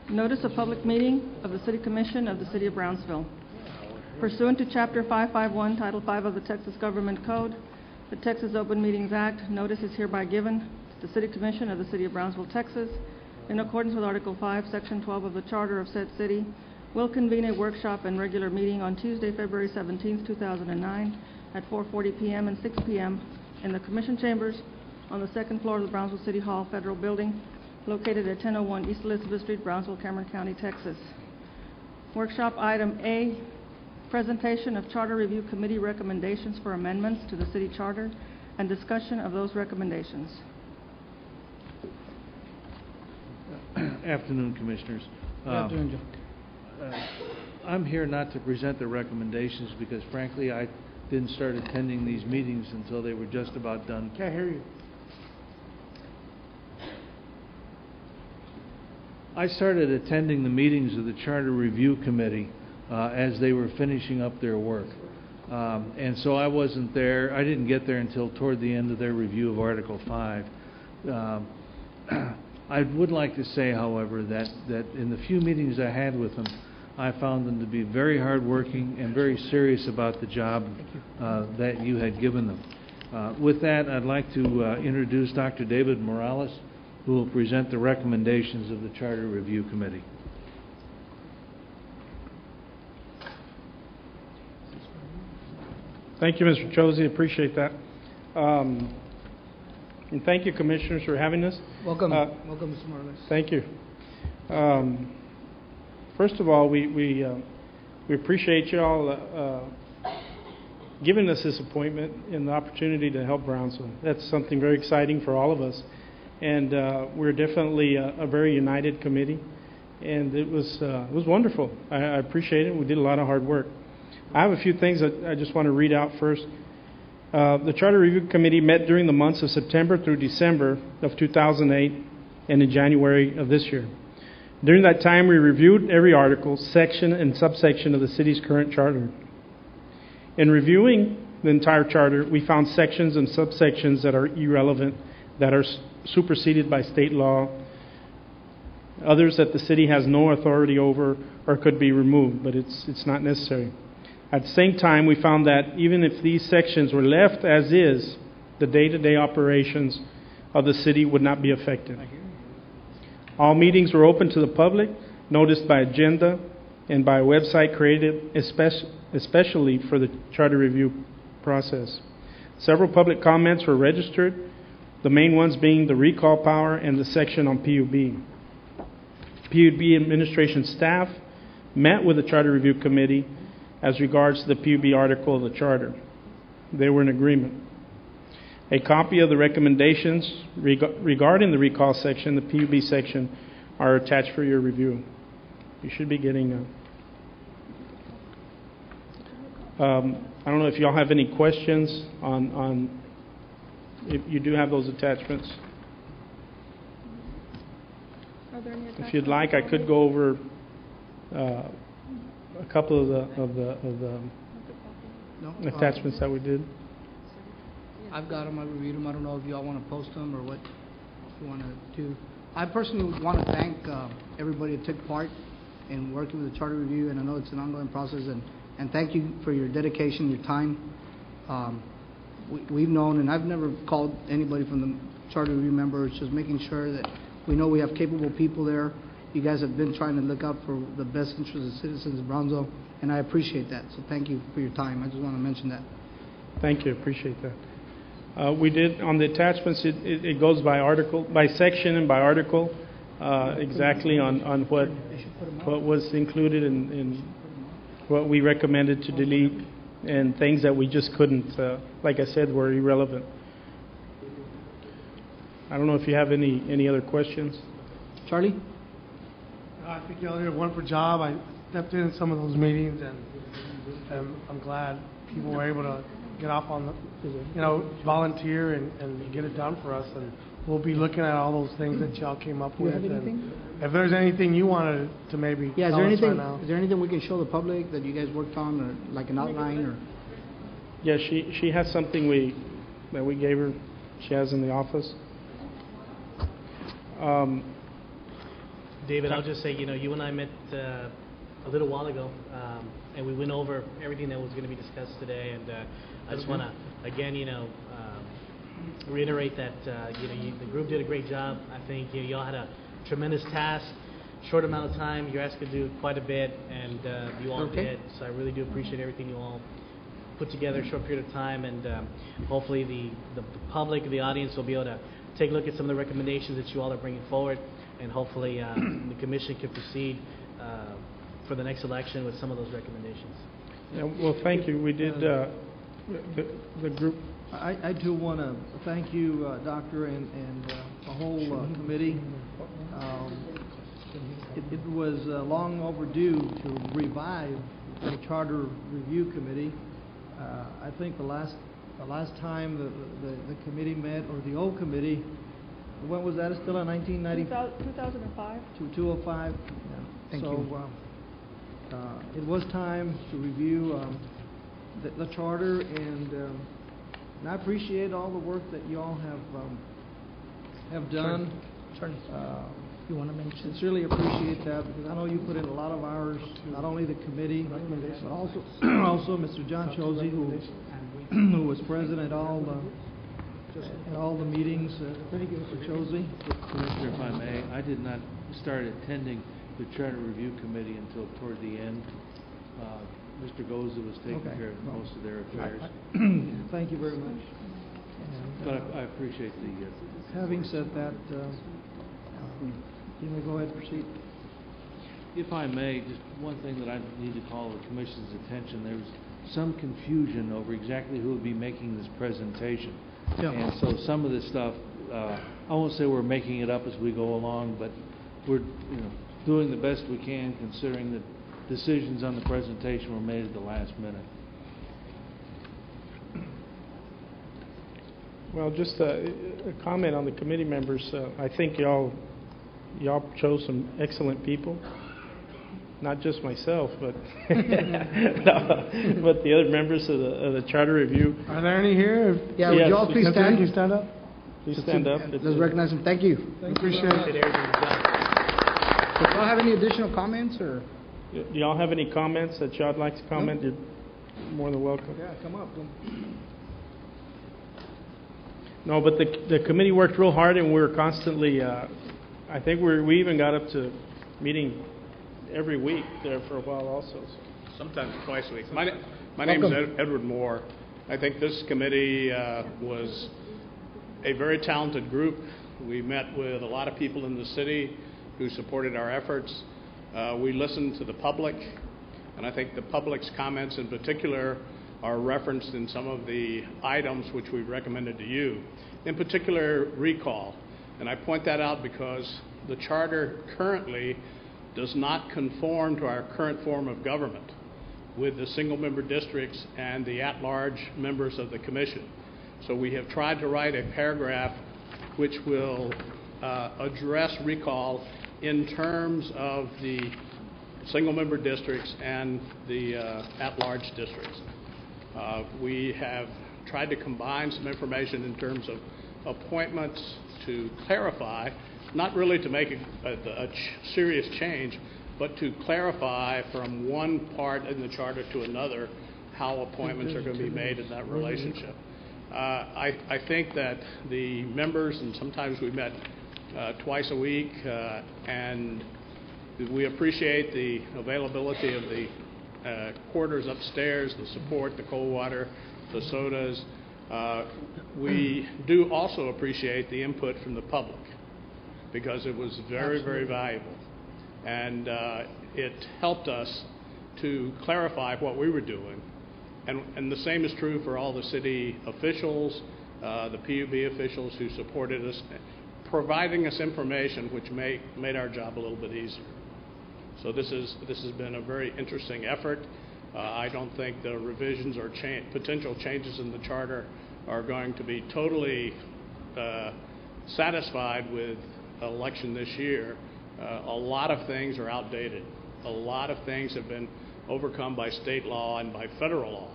Notice of public meeting of the City Commission of the City of Brownsville. Pursuant to Chapter 551, Title 5 of the Texas Government Code, the Texas Open Meetings Act, notice is hereby given to the City Commission of the City of Brownsville, Texas, in accordance with Article 5, Section 12 of the Charter of said city, will convene a workshop and regular meeting on Tuesday, February 17, 2009, at 4:40 p.m. and 6 p.m. in the Commission Chambers on the second floor of the Brownsville City Hall Federal Building, located at 1001 East Elizabeth Street, Brownsville, Cameron County, Texas. Workshop item A, presentation of Charter Review Committee recommendations for amendments to the City Charter and discussion of those recommendations. Afternoon, Commissioners. Good afternoon, Joe. I'm here not to present the recommendations because, frankly, I didn't start attending these meetings until they were just about done. Can't hear you. I started attending the meetings of the Charter Review Committee as they were finishing up their work. And so I wasn't there. I didn't get there until toward the end of their review of Article 5. I would like to say, however, that in the few meetings I had with them, I found them to be very hardworking and very serious about the job that you had given them. With that, I'd like to introduce Dr. David Morales, who will present the recommendations of the Charter Review Committee. Thank you, Mr. Chosey. Appreciate that. And thank you, Commissioners, for having us. Welcome, welcome, Mr. Morales. Thank you. First of all, we appreciate you all giving us this appointment and the opportunity to help Brownsville. That's something very exciting for all of us. And we're definitely a very united committee, and it was wonderful. I appreciate it. We did a lot of hard work. I have a few things that I just want to read out first. The Charter Review Committee met during the months of September through December of 2008 and in January of this year. During that time, we reviewed every article, section, and subsection of the city's current charter. In reviewing the entire charter, we found sections and subsections that are irrelevant, that are superseded by state law, others that the city has no authority over or could be removed, but it's not necessary. At the same time, we found that even if these sections were left as is, the day-to-day operations of the city would not be affected. All meetings were open to the public, noticed by agenda, and by a website created especially for the charter review process. Several public comments were registered, the main ones being the recall power and the section on PUB. PUB administration staff met with the Charter Review Committee as regards to the PUB article of the charter. They were in agreement. A copy of the recommendations regarding the recall section, the PUB section, are attached for your review. You should be getting I don't know if y'all have any questions on if you do have those attachments. Are there any attachments? If you'd like, I could go over a couple of the attachments that we did. I've got them. I reviewed them. I don't know if y'all want to post them or what you want to do. I personally want to thank everybody that took part in working with the Charter Review, and I know it's an ongoing process, and thank you for your dedication, your time. We've known, and I've never called anybody from the Charter Review members, just making sure that we know we have capable people there. You guys have been trying to look out for the best interests of citizens of Brownsville, and I appreciate that. So thank you for your time. I just want to mention that. Thank you. Appreciate that. We did, on the attachments, it goes by article, by section and by article, exactly on what was included in what we recommended to delete, and things that we just couldn't, like I said, were irrelevant. I don't know if you have any other questions. Charlie? I think y'all did a wonderful job. I stepped in some of those meetings, and I'm glad people were able to get off on the, volunteer and get it done for us. And we'll be looking at all those things that y'all came up with. And if there's anything you wanted to maybe Yeah, tell us right now. Is there anything we can show the public that you guys worked on, or like an outline, or? Yeah, she has something that we gave her. She has in the office. David, I'll just say, you and I met a little while ago, and we went over everything that was going to be discussed today. And I just want to, again, reiterate that the group did a great job. I think y'all had a tremendous task, short amount of time. You're asked to do quite a bit, and you all did. So I really do appreciate everything you all put together in a short period of time. And hopefully the public, the audience, will be able to take a look at some of the recommendations that you all are bringing forward, and hopefully the commission can proceed for the next election with some of those recommendations. Yeah, well, thank you. We did, the group. I too want to thank you, Doctor, and the whole committee. It was long overdue to revive the Charter Review Committee. I think the last time the committee met, or the old committee, when was that? Still in 1990? 2005. 2005. Yeah. Thank so, you. It was time to review the charter, and I appreciate all the work that you all have done. Sure. You want to mention? Sincerely appreciate that, because I know you put in a lot of hours, not only the committee, but also Mr. John Chosey, who was present at all the meetings. Mr. Chosey. Commissioner, if I may, I did not start attending the Charter Review Committee until toward the end. Mr. Goza was taking care of most of their affairs. Thank you very much. But I appreciate the... Having said that, you may go ahead and proceed. If I may, just one thing that I need to call the Commission's attention. There was some confusion over exactly who would be making this presentation. Yeah. And so some of this stuff, I won't say we're making it up as we go along, but we're doing the best we can, considering that decisions on the presentation were made at the last minute. Well, just a comment on the committee members. I think y'all chose some excellent people. Not just myself, but but the other members of the Charter Review. Are there any here? Yeah, would you all please stand? Can you stand up? Please stand up. Let's recognize them. Thank you. Appreciate it. Do y'all have any additional comments, or? Do y'all have any comments that y'all would like to comment? You're more than welcome. Yeah, come up. No, but the committee worked real hard, and we were constantly. I think we even got up to meeting every week there for a while also. So. Sometimes twice a week. My name is Edward Moore. I think this committee was a very talented group. We met with a lot of people in the city who supported our efforts. We listened to the public, and I think the public's comments in particular are referenced in some of the items which we recommended to you, in particular recall. And I point that out because the charter currently does not conform to our current form of government with the single-member districts and the at-large members of the commission. So we have tried to write a paragraph which will address recall in terms of the single-member districts and the at-large districts. We have tried to combine some information in terms of appointments to clarify, not really to make a serious change, but to clarify from one part in the charter to another how appointments are going to be made in that relationship. I think that the members, and sometimes we met twice a week, and we appreciate the availability of the quarters upstairs, the support, the cold water, the sodas. We do also appreciate the input from the public, because it was very, very valuable. And it helped us to clarify what we were doing. And the same is true for all the city officials, the PUB officials who supported us, providing us information which made our job a little bit easier. So this has been a very interesting effort. I don't think the revisions or potential changes in the charter are going to be totally satisfied with election this year. A lot of things are outdated. A lot of things have been overcome by state law and by federal law.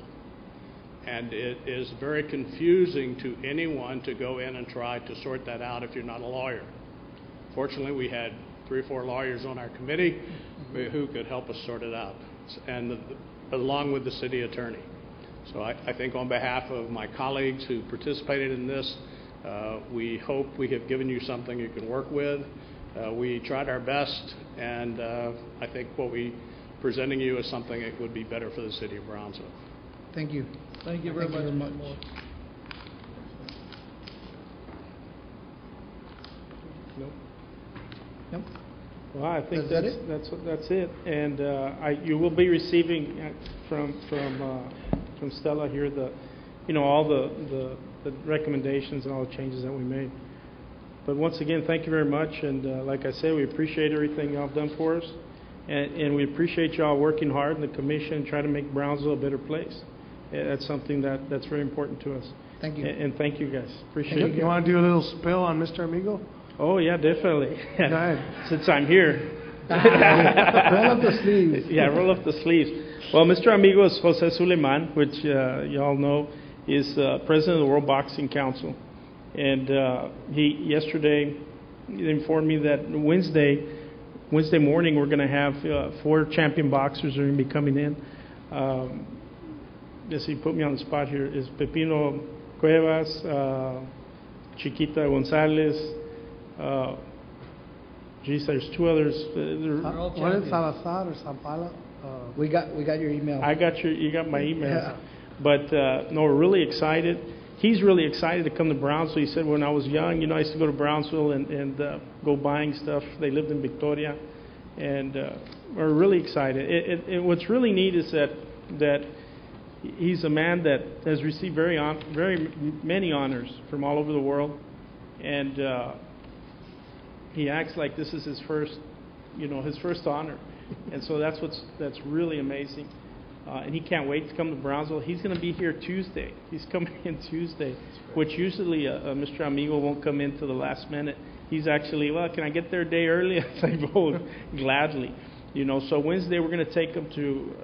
And it is very confusing to anyone to go in and try to sort that out if you're not a lawyer. Fortunately, we had 3 or 4 lawyers on our committee who could help us sort it out, and along with the city attorney. So I think on behalf of my colleagues who participated in this, we hope we have given you something you can work with. We tried our best, and I think what we presenting you is something that would be better for the city of Brownsville. Thank you. Thank you very much. Nope. Yep. Well, I think Is that that's it. And you will be receiving from Stella here all the recommendations and all the changes that we made. But once again, thank you very much. And like I said, we appreciate everything y'all have done for us, and we appreciate y'all working hard in the commission trying to make Brownsville a better place. That's something that's very important to us. Thank you. And thank you guys. Appreciate it. You want to do a little spill on Mr. Amigo? Oh yeah, definitely. Go ahead. Since I'm here. Roll up the sleeves. Yeah, roll up the sleeves. Well, Mr. Amigo is Jose Suleiman, which you all know is president of the World Boxing Council. And he yesterday informed me that Wednesday morning we're going to have 4 champion boxers are going to be coming in. Yes, he put me on the spot here. Is Pepino Cuevas, Chiquita Gonzalez. Geez, there's 2 others. What is Salazar or Zampala? We got your email. You got my email. Yeah. But no, we're really excited. He's really excited to come to Brownsville. He said, when I was young, I used to go to Brownsville and go buying stuff. They lived in Victoria, and we're really excited. What's really neat is that he's a man that has received very many honors from all over the world, and he acts like this is his first honor, and so that's really amazing. And he can't wait to come to Brownsville. He's going to be here Tuesday. He's coming in Tuesday, which usually Mr. Amigo won't come in till the last minute. He's actually, well, can I get there a day early? I say, oh, gladly. So Wednesday we're going to take him to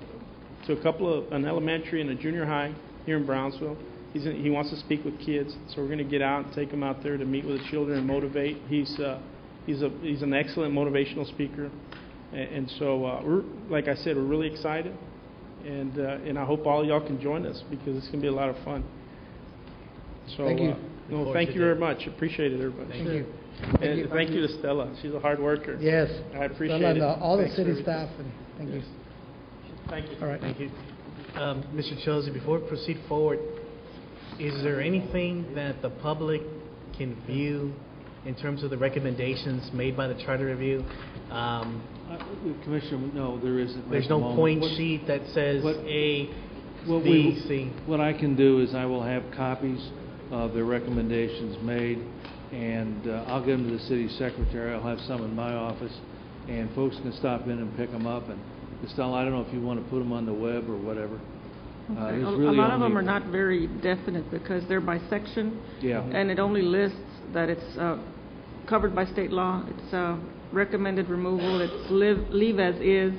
an elementary and a junior high here in Brownsville. He wants to speak with kids, so we're going to get out and take him out there to meet with the children and motivate. He's an excellent motivational speaker, and so like I said, we're really excited. And I hope all y'all can join us because it's going to be a lot of fun. So Thank you. Thank you very much. Appreciate it, everybody. Thank you. And thank you to Stella. She's a hard worker. Yes. I appreciate Stella it. and all the Thanks city for staff. And thank you. Thank you. All right. Thank you. Mr. Chelsea, before we proceed forward, is there anything that the public can view in terms of the recommendations made by the Charter Review? Commissioner, no, there isn't. There's at the no moment. point sheet that says A, B, C. What I can do is I will have copies of the recommendations made, and I'll give them to the city secretary. I'll have some in my office, and folks can stop in and pick them up. And Estelle, I don't know if you want to put them on the web or whatever. Okay. It's A really lot of them only- are not very definite because they're by section, Yeah. and it only lists that it's covered by state law. It's recommended removal. It's leave as is.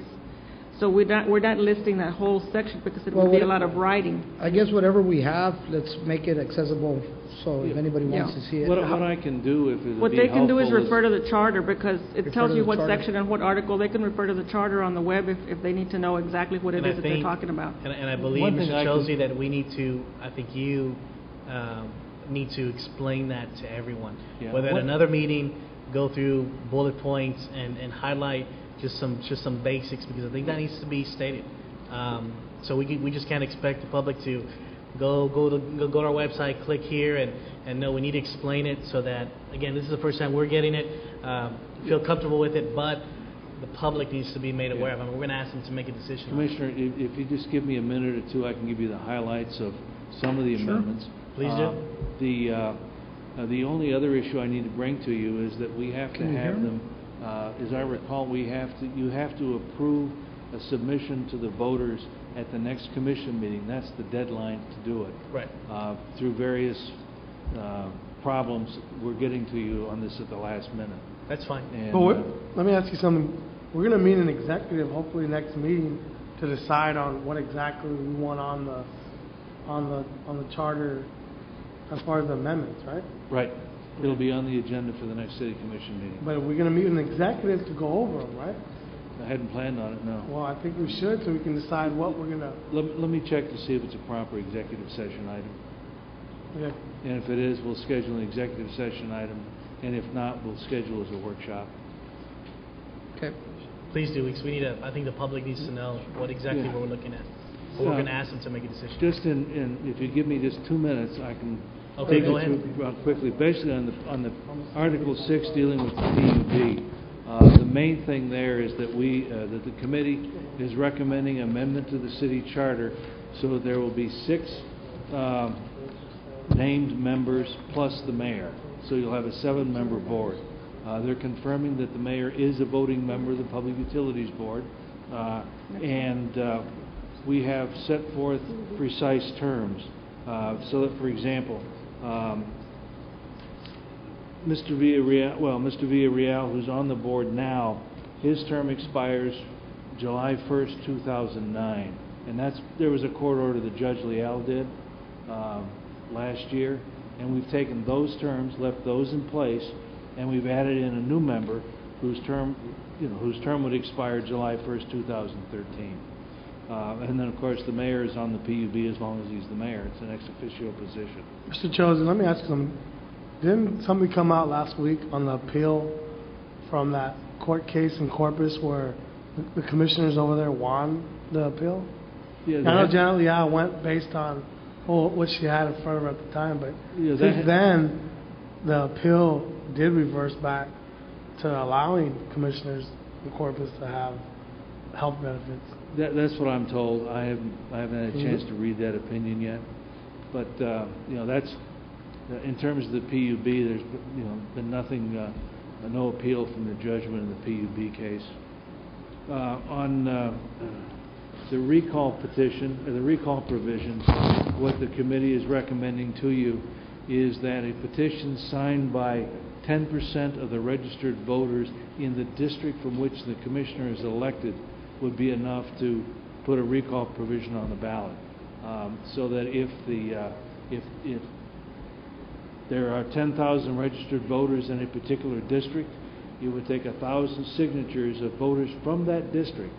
So we're not listing that whole section because it Well, would be what- a lot of writing. I guess whatever we have, let's make it accessible so if anybody wants Yeah. to see it. What I can do, if it would What be they can do is helpful refer to the charter because it Refer tells to you the what charter. section and what article. They can refer to the charter on the web if they need to know exactly what it And I is that they're think- talking about. And I believe, One thing Mr. I can- Chelsea, that we need to, I think you need to explain that to everyone. Yeah. Whether at What- another meeting, go through bullet points and highlight just some basics, because I think that needs to be stated. So we just can't expect the public to go to our website, click here, and no, we need to explain it so that, again, this is the first time we're getting it, feel comfortable with it, but the public needs to be made aware of it. We're going to ask them to make a decision. on it. Commissioner, if you just give me a minute or two, I can give you the highlights of some of the amendments. Please do. The only other issue I need to bring to you is that we have to Can you hear have me? them, as I recall, you have to approve a submission to the voters at the next commission meeting. That's the deadline to do it. Right. Through various problems, we're getting to you on this at the last minute. That's fine. And, But let me ask you something. We're going to meet an executive, hopefully next meeting, to decide on what exactly we want on the charter as far as the amendments, right? right. It'll be on the agenda for the next city commission meeting. But we're gonna meet an executive to go over them, right? I hadn't planned on it, no. Well, I think we should, so we can decide what we're gonna, Let me check to see if it's a proper executive session item. yeah. And if it is, we'll schedule an executive session item, and if not, we'll schedule as a workshop. Okay. Please do, because we need I think the public needs to know what exactly Yeah. we're looking at. Or we're going to ask them to make a decision. Just if you give me just 2 minutes, I can Okay, take go you ahead. through quickly. Basically, on the Article 6 dealing with the PUB, the main thing there is that that the committee is recommending amendment to the city charter, so there will be 6 named members plus the mayor. So you'll have a 7-member board. They're confirming that the mayor is a voting member of the Public Utilities Board, and we have set forth precise terms, so that, for example, Mr. Villarreal, who's on the board now, his term expires July 1st, 2009, and there was a court order that Judge Leal did last year, and we've taken those terms, left those in place, and we've added in a new member whose term would expire July 1st, 2013. And then, of course, the mayor is on the PUB as long as he's the mayor. It's an ex officio position. Mr. Chosen, let me ask you something. Didn't somebody come out last week on the appeal from that court case in Corpus where the commissioners over there won the appeal? Yeah, I know Janet Leal went based on what she had in front of her at the time, but Yeah, since then, the appeal did reverse back to allowing commissioners in Corpus to have health benefits. That's what I'm told. I haven't had a chance to read that opinion yet, but that's in terms of the PUB. There's been nothing, no appeal from the judgment in the PUB case. On the recall petition or the recall provisions, what the committee is recommending to you is that a petition signed by 10% of the registered voters in the district from which the commissioner is elected would be enough to put a recall provision on the ballot, so that if there are 10,000 registered voters in a particular district, it would take 1,000 signatures of voters from that district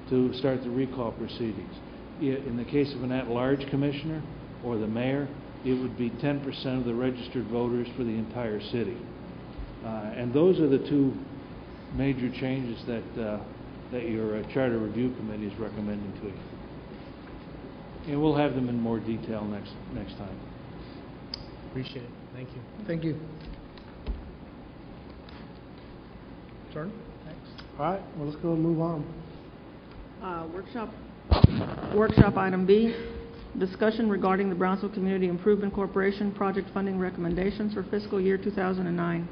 to start the recall proceedings. In the case of an at-large commissioner or the mayor, it would be 10% of the registered voters for the entire city. And those are the 2 major changes that your Charter Review Committee is recommending to you. And we'll have them in more detail next time. Appreciate it. Thank you. Thank you. Jordan? Thanks. All right, well, let's go and move on. Workshop item B, discussion regarding the Brownsville Community Improvement Corporation project funding recommendations for fiscal year 2009.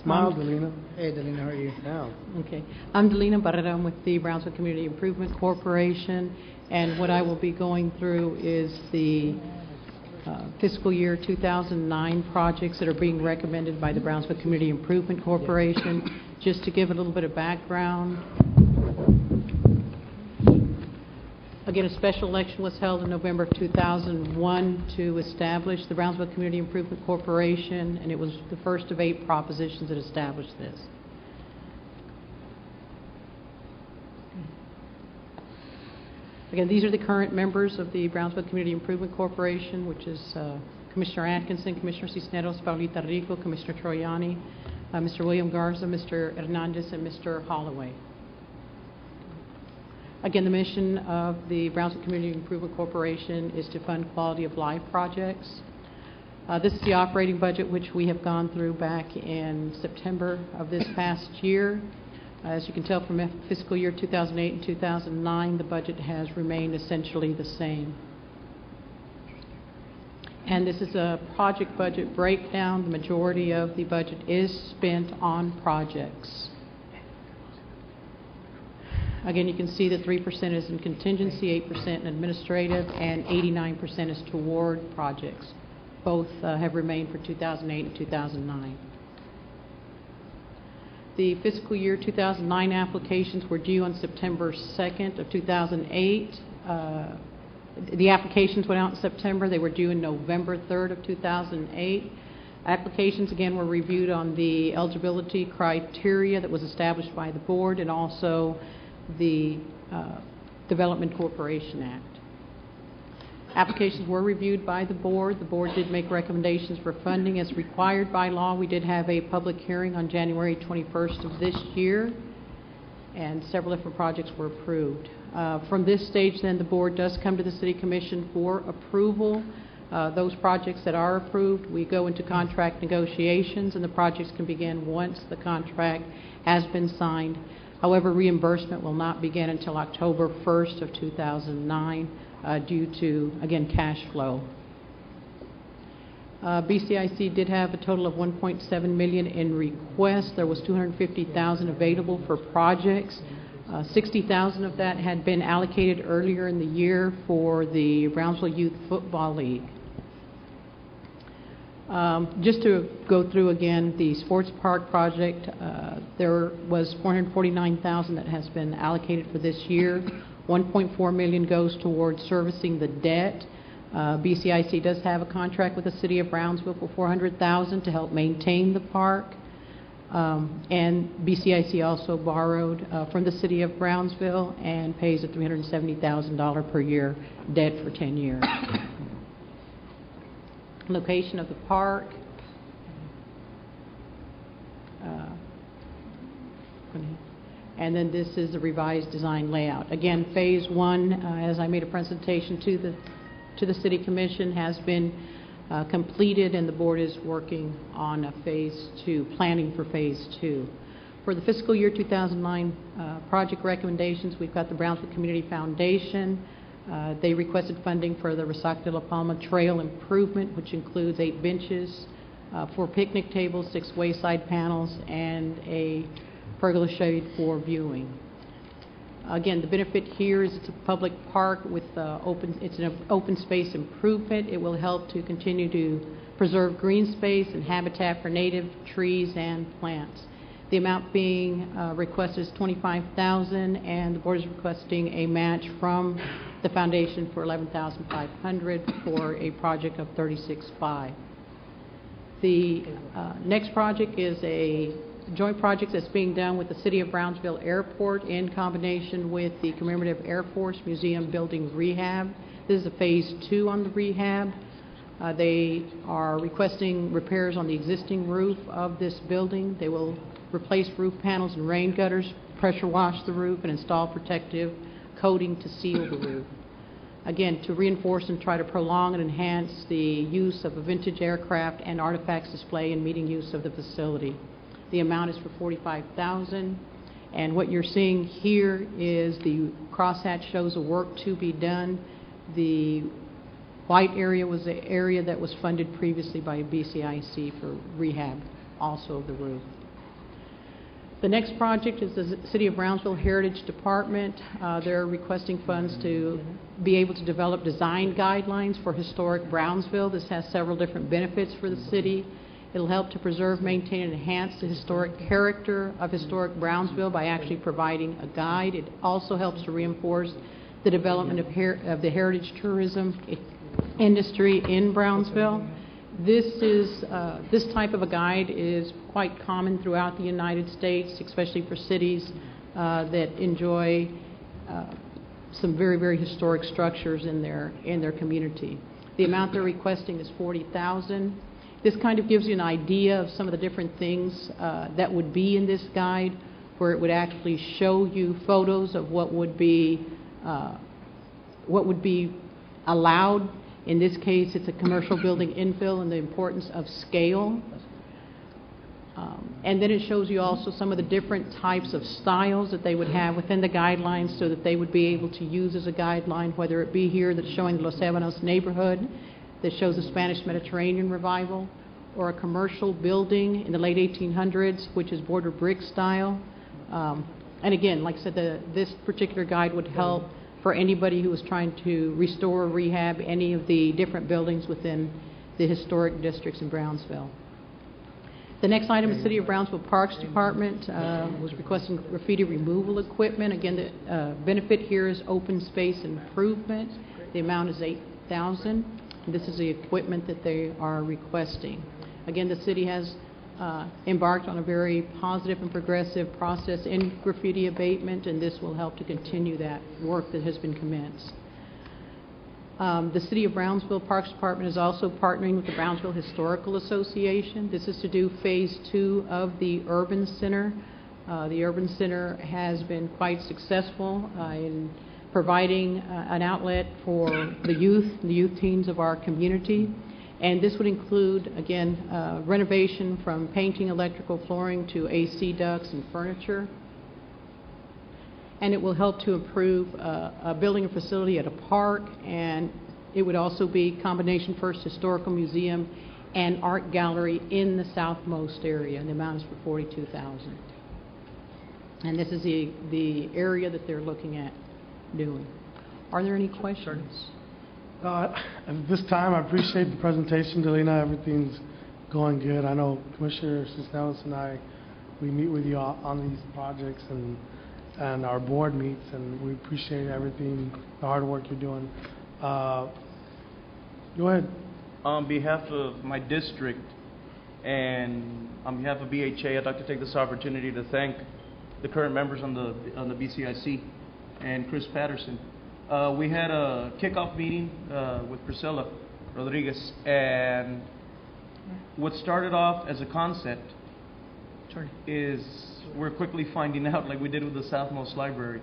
Smile, Delina. Hey, Delina, how are you? Now. Okay. I'm Delina Barrera. I'm with the Brownsville Community Improvement Corporation, and what I will be going through is the fiscal year 2009 projects that are being recommended by the Brownsville Community Improvement Corporation. Just to give a little bit of background, again, a special election was held in November of 2001 to establish the Brownsville Community Improvement Corporation, and it was the first of 8 propositions that established this. Again, these are the current members of the Brownsville Community Improvement Corporation, which is Commissioner Atkinson, Commissioner Cisneros, Paulita Rico, Commissioner Troyani, Mr. William Garza, Mr. Hernandez, and Mr. Holloway. Again, the mission of the Brownsville Community Improvement Corporation is to fund quality of life projects. This is the operating budget which we have gone through back in September of this past year. As you can tell from fiscal year 2008 and 2009, the budget has remained essentially the same. And this is a project budget breakdown. The majority of the budget is spent on projects. Again, you can see that 3% is in contingency, 8% in administrative, and 89% is toward projects. Both have remained for 2008 and 2009. The fiscal year 2009 applications were due on September 2nd of 2008. The applications went out in September. They were due in November 3rd of 2008. Applications, again, were reviewed on the eligibility criteria that was established by the board and also the Development Corporation Act. Applications were reviewed by the board. The board did make recommendations for funding as required by law. We did have a public hearing on January 21st of this year, and several different projects were approved. From this stage, then, the board does come to the City Commission for approval. Those projects that are approved, we go into contract negotiations, and the projects can begin once the contract has been signed. However, reimbursement will not begin until October 1st of 2009 due to, again, cash flow. BCIC did have a total of $1.7 million in requests. There was $250,000 available for projects. $60,000 of that had been allocated earlier in the year for the Brownsville Youth Football League. Just to go through again the sports park project, there was $449,000 that has been allocated for this year. $1.4 million goes towards servicing the debt. BCIC does have a contract with the City of Brownsville for $400,000 to help maintain the park. And BCIC also borrowed from the City of Brownsville and pays a $370,000 per year debt for 10 years. Location of the park. And then this is the revised design layout. Again, phase one, as I made a presentation to the City Commission, has been completed, and the board is working on a phase two, planning for phase two. For the fiscal year 2009 project recommendations, we've got the Brownsville Community Foundation. They requested funding for the Resaca de la Palma Trail improvement, which includes 8 benches, 4 picnic tables, 6 wayside panels, and a pergola shade for viewing. Again, the benefit here is it's a public park with it's an open space improvement. It will help to continue to preserve green space and habitat for native trees and plants. The amount being requested is $25,000, and the board is requesting a match from the foundation for $11,500 for a project of $36,500. The next project is a joint project that's being done with the City of Brownsville Airport in combination with the Commemorative Air Force Museum Building Rehab. This is a phase 2 on the rehab. They are requesting repairs on the existing roof of this building. They will replace roof panels and rain gutters, pressure wash the roof, and install protective coating to seal the roof. Again, to reinforce and try to prolong and enhance the use of a vintage aircraft and artifacts display and meeting use of the facility. The amount is for $45,000, and what you're seeing here is the crosshatch shows the work to be done. The white area was the area that was funded previously by BCIC for rehab, also of the roof. The next project is the City of Brownsville Heritage Department. They're requesting funds to be able to develop design guidelines for historic Brownsville. This has several different benefits for the city. It'll help to preserve, maintain, and enhance the historic character of historic Brownsville by actually providing a guide. It also helps to reinforce the development of the heritage tourism industry in Brownsville. This type of a guide is quite common throughout the United States, especially for cities that enjoy some very, very historic structures in their community. The amount they're requesting is $40,000. This kind of gives you an idea of some of the different things that would be in this guide, where it would actually show you photos of what would be allowed. In this case, it's a commercial building infill and the importance of scale. And then it shows you also some of the different types of styles that they would have within the guidelines so that they would be able to use as a guideline, whether it be here that's showing the Los Ebanos neighborhood, that shows the Spanish Mediterranean revival, or a commercial building in the late 1800s, which is border brick style. And again, like I said, this particular guide would help for anybody who was trying to restore or rehab any of the different buildings within the historic districts in Brownsville. The next item is City of Brownsville Parks Department was requesting graffiti removal equipment. Again, the benefit here is open space improvement. The amount is $8,000. This is the equipment that they are requesting. Again, the city has embarked on a very positive and progressive process in graffiti abatement, and this will help to continue that work that has been commenced. The City of Brownsville Parks Department is also partnering with the Brownsville Historical Association. This is to do Phase 2 of the Urban Center. The Urban Center has been quite successful in providing an outlet for the youth teens of our community. And this would include, again, renovation from painting, electrical, flooring to AC ducts and furniture. And it will help to improve a building and facility at a park, and it would also be Combination First Historical Museum and Art Gallery in the southmost area, and the amount is for $42,000. And this is the area that they're looking at doing. Are there any questions? At this time, I appreciate the presentation, Delina. Everything's going good. I know Commissioner Cisneros and I, we meet with you on these projects, and our board meets, and we appreciate everything, the hard work you're doing. Go ahead. On behalf of my district and on behalf of BHA, I'd like to take this opportunity to thank the current members on the BCIC and Chris Patterson. We had a kickoff meeting with Priscilla Rodriguez, and what started off as a concept is we're quickly finding out, like we did with the Southmost Library,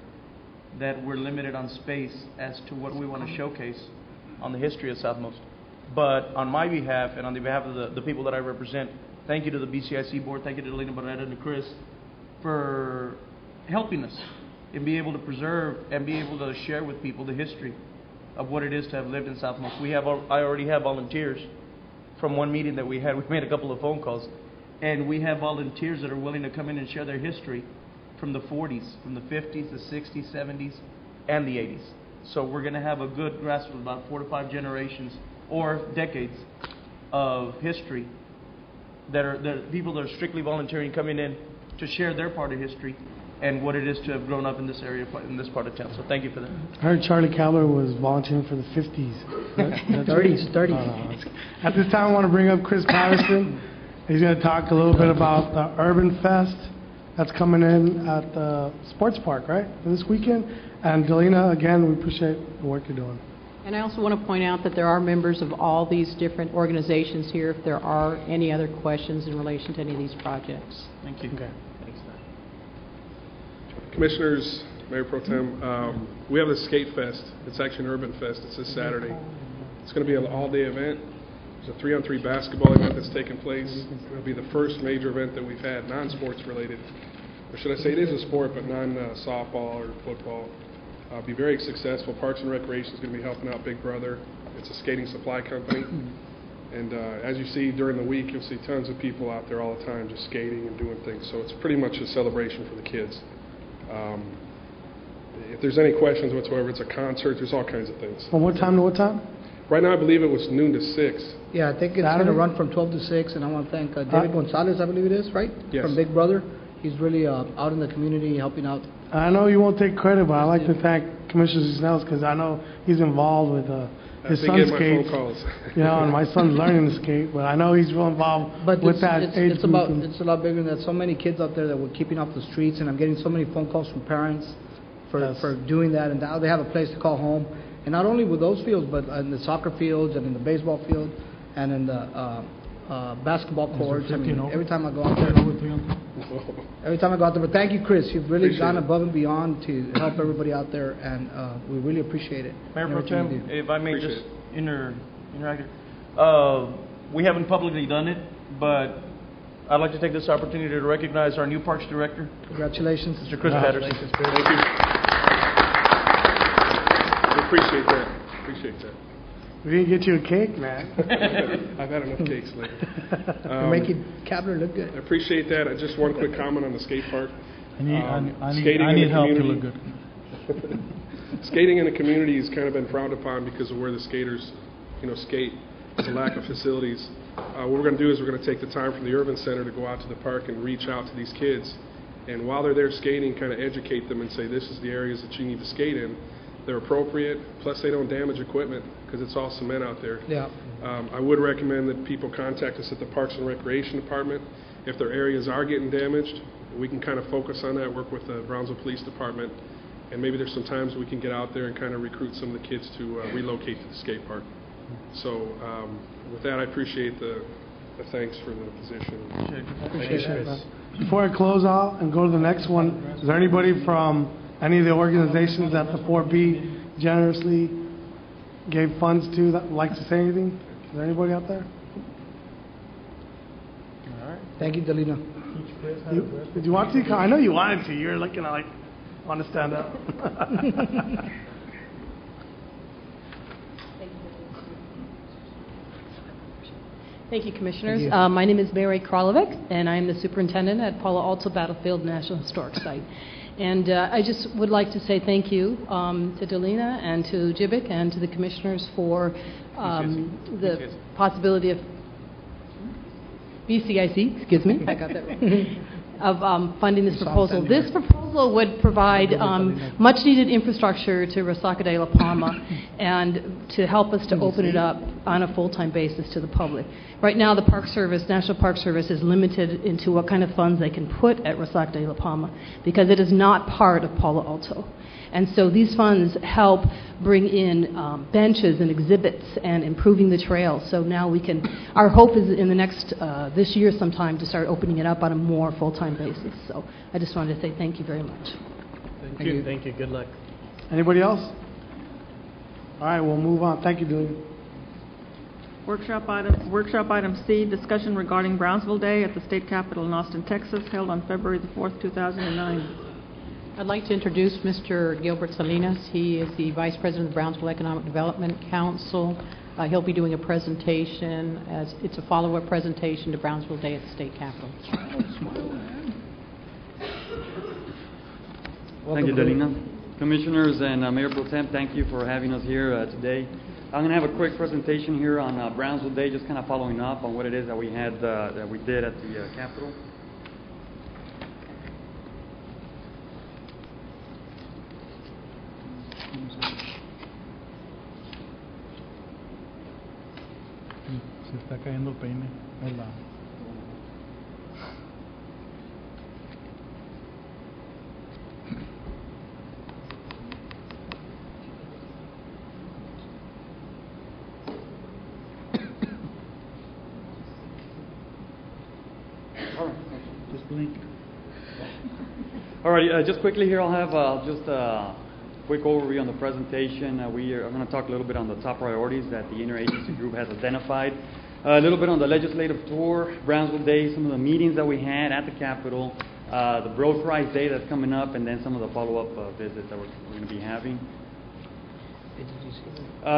that we're limited on space as to what we want to showcase on the history of Southmost. But on my behalf and on the behalf of the people that I represent, thank you to the BCIC board, thank you to Lena Barrera and to Chris for helping us and be able to preserve and be able to share with people the history of what it is to have lived in Southmost. I already have volunteers from one meeting that we had. We made a couple of phone calls, and we have volunteers that are willing to come in and share their history from the 40s, from the 50s, the 60s, 70s, and the 80s. So we're going to have a good grasp of about 4 to 5 generations or decades of history that are people that are strictly volunteering, coming in to share their part of history and what it is to have grown up in this area, in this part of town. So thank you for that. I heard Charlie Cowler was volunteering for the 50s. 30s. At this time, I want to bring up Chris Patterson. He's going to talk a little bit about the Urban Fest that's coming in at the sports park, right, for this weekend. And Delina, again, we appreciate the work you're doing. And I also want to point out that there are members of all these different organizations here if there are any other questions in relation to any of these projects. Thank you. Okay. Thanks, Don. Commissioners, Mayor Pro Tem, we have the Skate Fest. It's actually an Urban Fest. It's this Saturday. It's going to be an all-day event. There's a 3-on-3 basketball event that's taking place. It'll be the first major event that we've had, non-sports related. Or should I say it is a sport, but non-softball or football. Be very successful. Parks and Recreation is going to be helping out Big Brother. It's a skating supply company. And as you see during the week, you'll see tons of people out there all the time just skating and doing things. So it's pretty much a celebration for the kids. If there's any questions whatsoever, it's a concert. There's all kinds of things. From what time to what time? Right now, I believe it was noon to 6. Yeah, I think it's going to run from 12 to 6, and I want to thank David Gonzalez, I believe it is, right? Yes. From Big Brother. He's really out in the community helping out. I know you won't take credit, but I'd like to thank Commissioner Cisneros because I know he's involved with his son skates. I've been getting my phone calls. You know, and my son's learning to skate, but I know he's real involved with that age group. It's a lot bigger than that. So many kids out there that were keeping off the streets, and I'm getting so many phone calls from parents for doing that, and now they have a place to call home. And not only with those fields, but in the soccer fields and in the baseball field and in the basketball courts. I mean, every time I go out there, but thank you, Chris. You've really gone above and beyond to help everybody out there, and we really appreciate it. Mayor Pro Tem, if I may just interact. We haven't publicly done it, but I'd like to take this opportunity to recognize our new Parks Director. Congratulations. Mr. Chris Patterson. Thank you. We appreciate that. Appreciate that. We didn't get you a cake, man. I've had enough cakes lately. You're making Kavler look good. I appreciate that. Just one quick comment on the skate park. I need help to look good. Skating in the community has kind of been frowned upon because of where the skaters, skate. There's a lack of facilities. What we're going to do is we're going to take the time from the Urban Center to go out to the park and reach out to these kids. And while they're there skating, kind of educate them and say, this is the areas that you need to skate in. they're appropriate, plus they don't damage equipment because it's all cement out there. Yeah. I would recommend that people contact us at the Parks and Recreation Department. If their areas are getting damaged, we can kind of focus on that, work with the Brownsville Police Department, and maybe there's some times we can get out there and kind of recruit some of the kids to relocate to the skate park. So with that, I appreciate the thanks for the position. Appreciate it. Before I close out and go to the next one, is there anybody from any of the organizations that the 4B generously gave funds to that would like to say anything? Is there anybody out there? All right. Thank you, Delina. Did you want to? I know you wanted to. You're looking like, want to stand up. Thank you, Commissioners. My name is Mary Kralovic, and I'm the superintendent at Palo Alto Battlefield National Historic Site. And I just would like to say thank you to Delina and to Jibic and to the Commissioners for the possibility of BCIC, excuse me, I got that right, of funding this proposal. This proposal would provide much-needed infrastructure to Resaca de la Palma and to help us to open it up on a full-time basis to the public. Right now, the Park Service, National Park Service, is limited into what kind of funds they can put at Resaca de la Palma because it is not part of Palo Alto. And so these funds help bring in benches and exhibits and improving the trails. So now we can, our hope is in the next, this year sometime, to start opening it up on a more full-time basis. So I just wanted to say thank you very much. Thank you. Thank you. Good luck. Anybody else? All right, we'll move on. Thank you, Julie. Workshop item C, discussion regarding Brownsville Day at the State Capitol in Austin, Texas, held on February the 4th, 2009. I'd like to introduce Mr. Gilbert Salinas. He is the Vice President of the Brownsville Economic Development Council. He'll be doing a presentation, as it's a follow-up presentation to Brownsville Day at the State Capitol. Thank you, Delina. Commissioners and Mayor Pro Tem, thank you for having us here today. I'm going to have a quick presentation here on Brownsville Day, just kind of following up on what it is that we had, that we did at the Capitol. Se está cayendo el peine. Ahí va. All right, just quickly here, I'll have just a quick overview on the presentation. I'm going to talk a little bit on the top priorities that the interagency group has identified. A little bit on the legislative tour, Brownsville Day, some of the meetings that we had at the Capitol, the Broad Prize Day that's coming up, and then some of the follow-up visits that we're going to be having.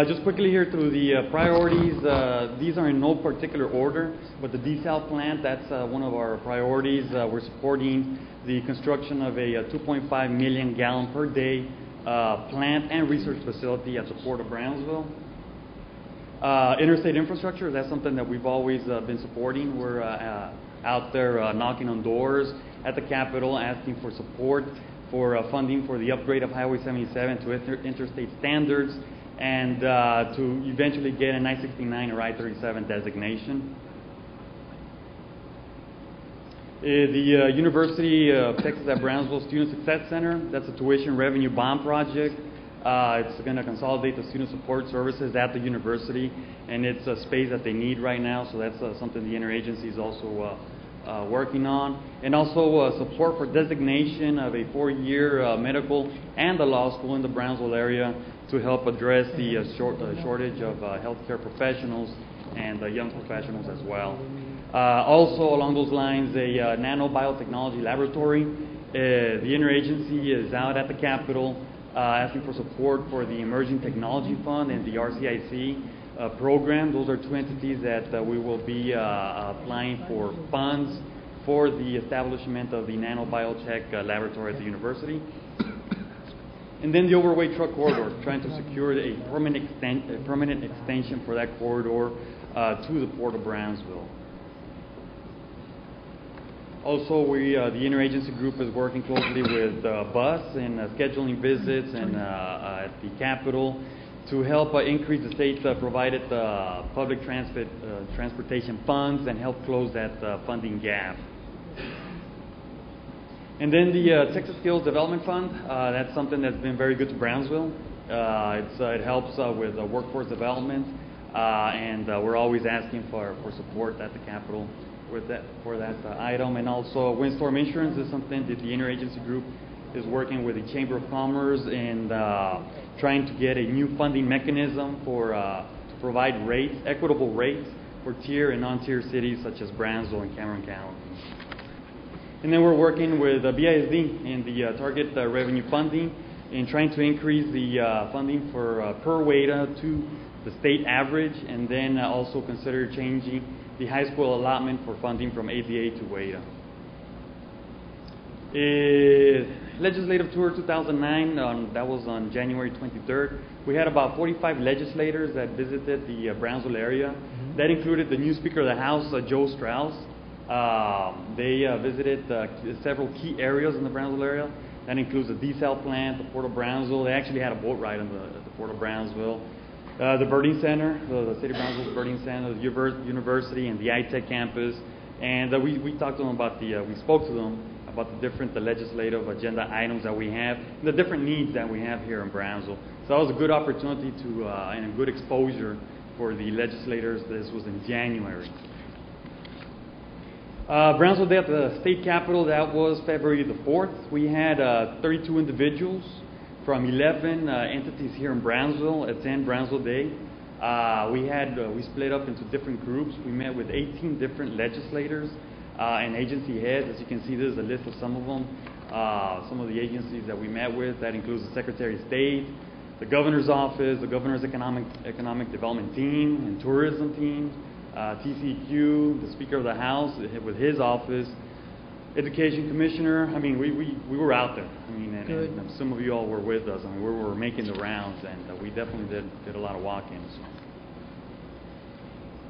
Just quickly here through the priorities, these are in no particular order, but the desal plant, that's one of our priorities. We're supporting the construction of a 2.5 million gallon per day plant and research facility at the Port of Brownsville. Interstate infrastructure, that's something that we've always been supporting. We're out there knocking on doors at the Capitol asking for support for funding for the upgrade of Highway 77 to interstate standards and to eventually get an I-69 or I-37 designation. The University of Texas at Brownsville Student Success Center, that's a tuition revenue bond project. It's going to consolidate the student support services at the university, and it's a space that they need right now, so that's something the interagency is also working on. And also support for designation of a 4-year medical and a law school in the Brownsville area to help address the shortage of healthcare professionals and young professionals as well. Also along those lines, a nanobiotechnology laboratory. The interagency is out at the Capitol asking for support for the Emerging Technology Fund and the RCIC program. Those are two entities that we will be applying for funds for the establishment of the nanobiotech laboratory at the university. And then the overweight truck corridor, trying to secure a permanent extension for that corridor to the Port of Brownsville. Also, the interagency group is working closely with BUS and scheduling visits and at the Capitol to help increase the state provided public transportation funds and help close that funding gap. And then the Texas Skills Development Fund, that's something that's been very good to Brownsville. It helps with workforce development, and we're always asking for support at the Capitol for that item. And also windstorm insurance is something that the interagency group is working with the Chamber of Commerce and trying to get a new funding mechanism to provide equitable rates for tier and non-tier cities such as Brownsville and Cameron County. And then we're working with BISD and the target revenue funding and trying to increase the funding for per WADA to the state average, and then also consider changing the high school allotment for funding from ADA to WADA. Legislative Tour 2009, that was on January 23rd. We had about 45 legislators that visited the Brownsville area. That included the new Speaker of the House, Joe Strauss. They visited several key areas in the Brownsville area. That includes the desal plant, the Port of Brownsville. They actually had a boat ride at the Port of Brownsville. The Birding Center, the City of Brownsville's Birding Center, the University, and the iTech campus. And we talked to them we spoke to them about the different legislative agenda items that we have, and the different needs that we have here in Brownsville. So that was a good opportunity and a good exposure for the legislators. This was in January. Brownsville Day at the State Capitol, that was February the 4th. We had 32 individuals from 11 entities here in Brownsville attend Brownsville Day. We split up into different groups. We met with 18 different legislators and agency heads. As you can see, there's a list of some of them. Some of the agencies that we met with, that includes the Secretary of State, the Governor's Office, the Governor's Economic Development Team and Tourism Team, TCEQ, the Speaker of the House with his office, Education Commissioner. I mean, we were out there. I mean, and some of you all were with us. I mean, we were making the rounds, and we definitely did a lot of walk-ins.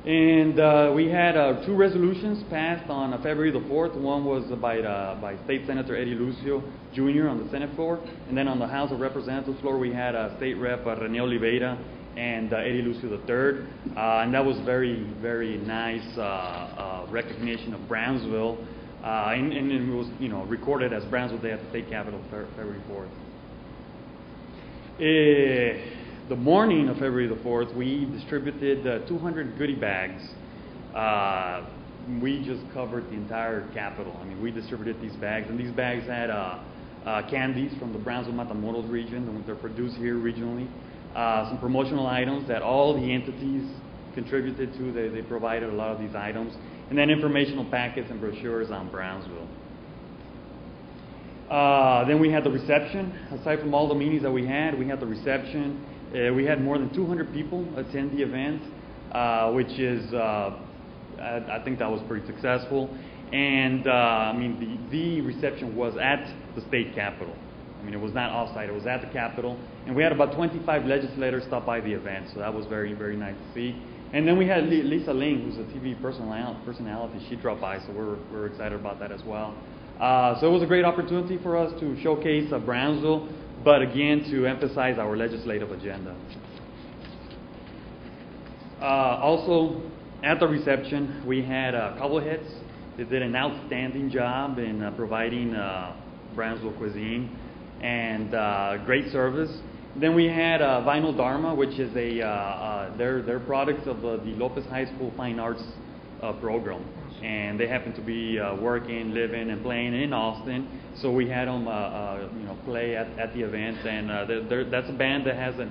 And we had 2 resolutions passed on February the 4th. One was by State Senator Eddie Lucio Jr. on the Senate floor, and then on the House of Representatives floor we had State Rep. Rene Oliveira and Eddie Lucio III, and that was very, very nice recognition of Brownsville, and it was recorded as Brownsville Day at the State Capitol February 4th. The morning of February the 4th, we distributed 200 goodie bags. We just covered the entire Capitol. I mean, we distributed these bags, and these bags had candies from the Brownsville Matamoros region. They're produced here regionally. Some promotional items that all the entities contributed to. They provided a lot of these items. And then informational packets and brochures on Brownsville. Then we had the reception. Aside from all the meetings that we had the reception. We had more than 200 people attend the event, which is, I think that was pretty successful. And I mean, the reception was at the state capitol. I mean, it was not off-site, it was at the Capitol. And we had about 25 legislators stop by the event, so that was very, very nice to see. And then we had Lisa Ling, who's a TV personality. She dropped by, so we're excited about that as well. So it was a great opportunity for us to showcase Brownsville, but again, to emphasize our legislative agenda. Also, at the reception, we had Cobbleheads. They did an outstanding job in providing Brownsville cuisine and great service. Then we had Vinyl Dharma, which is their products of the Lopez High School Fine Arts program, and they happen to be working, living, and playing in Austin. So we had them, play at the event, and that's a band that has a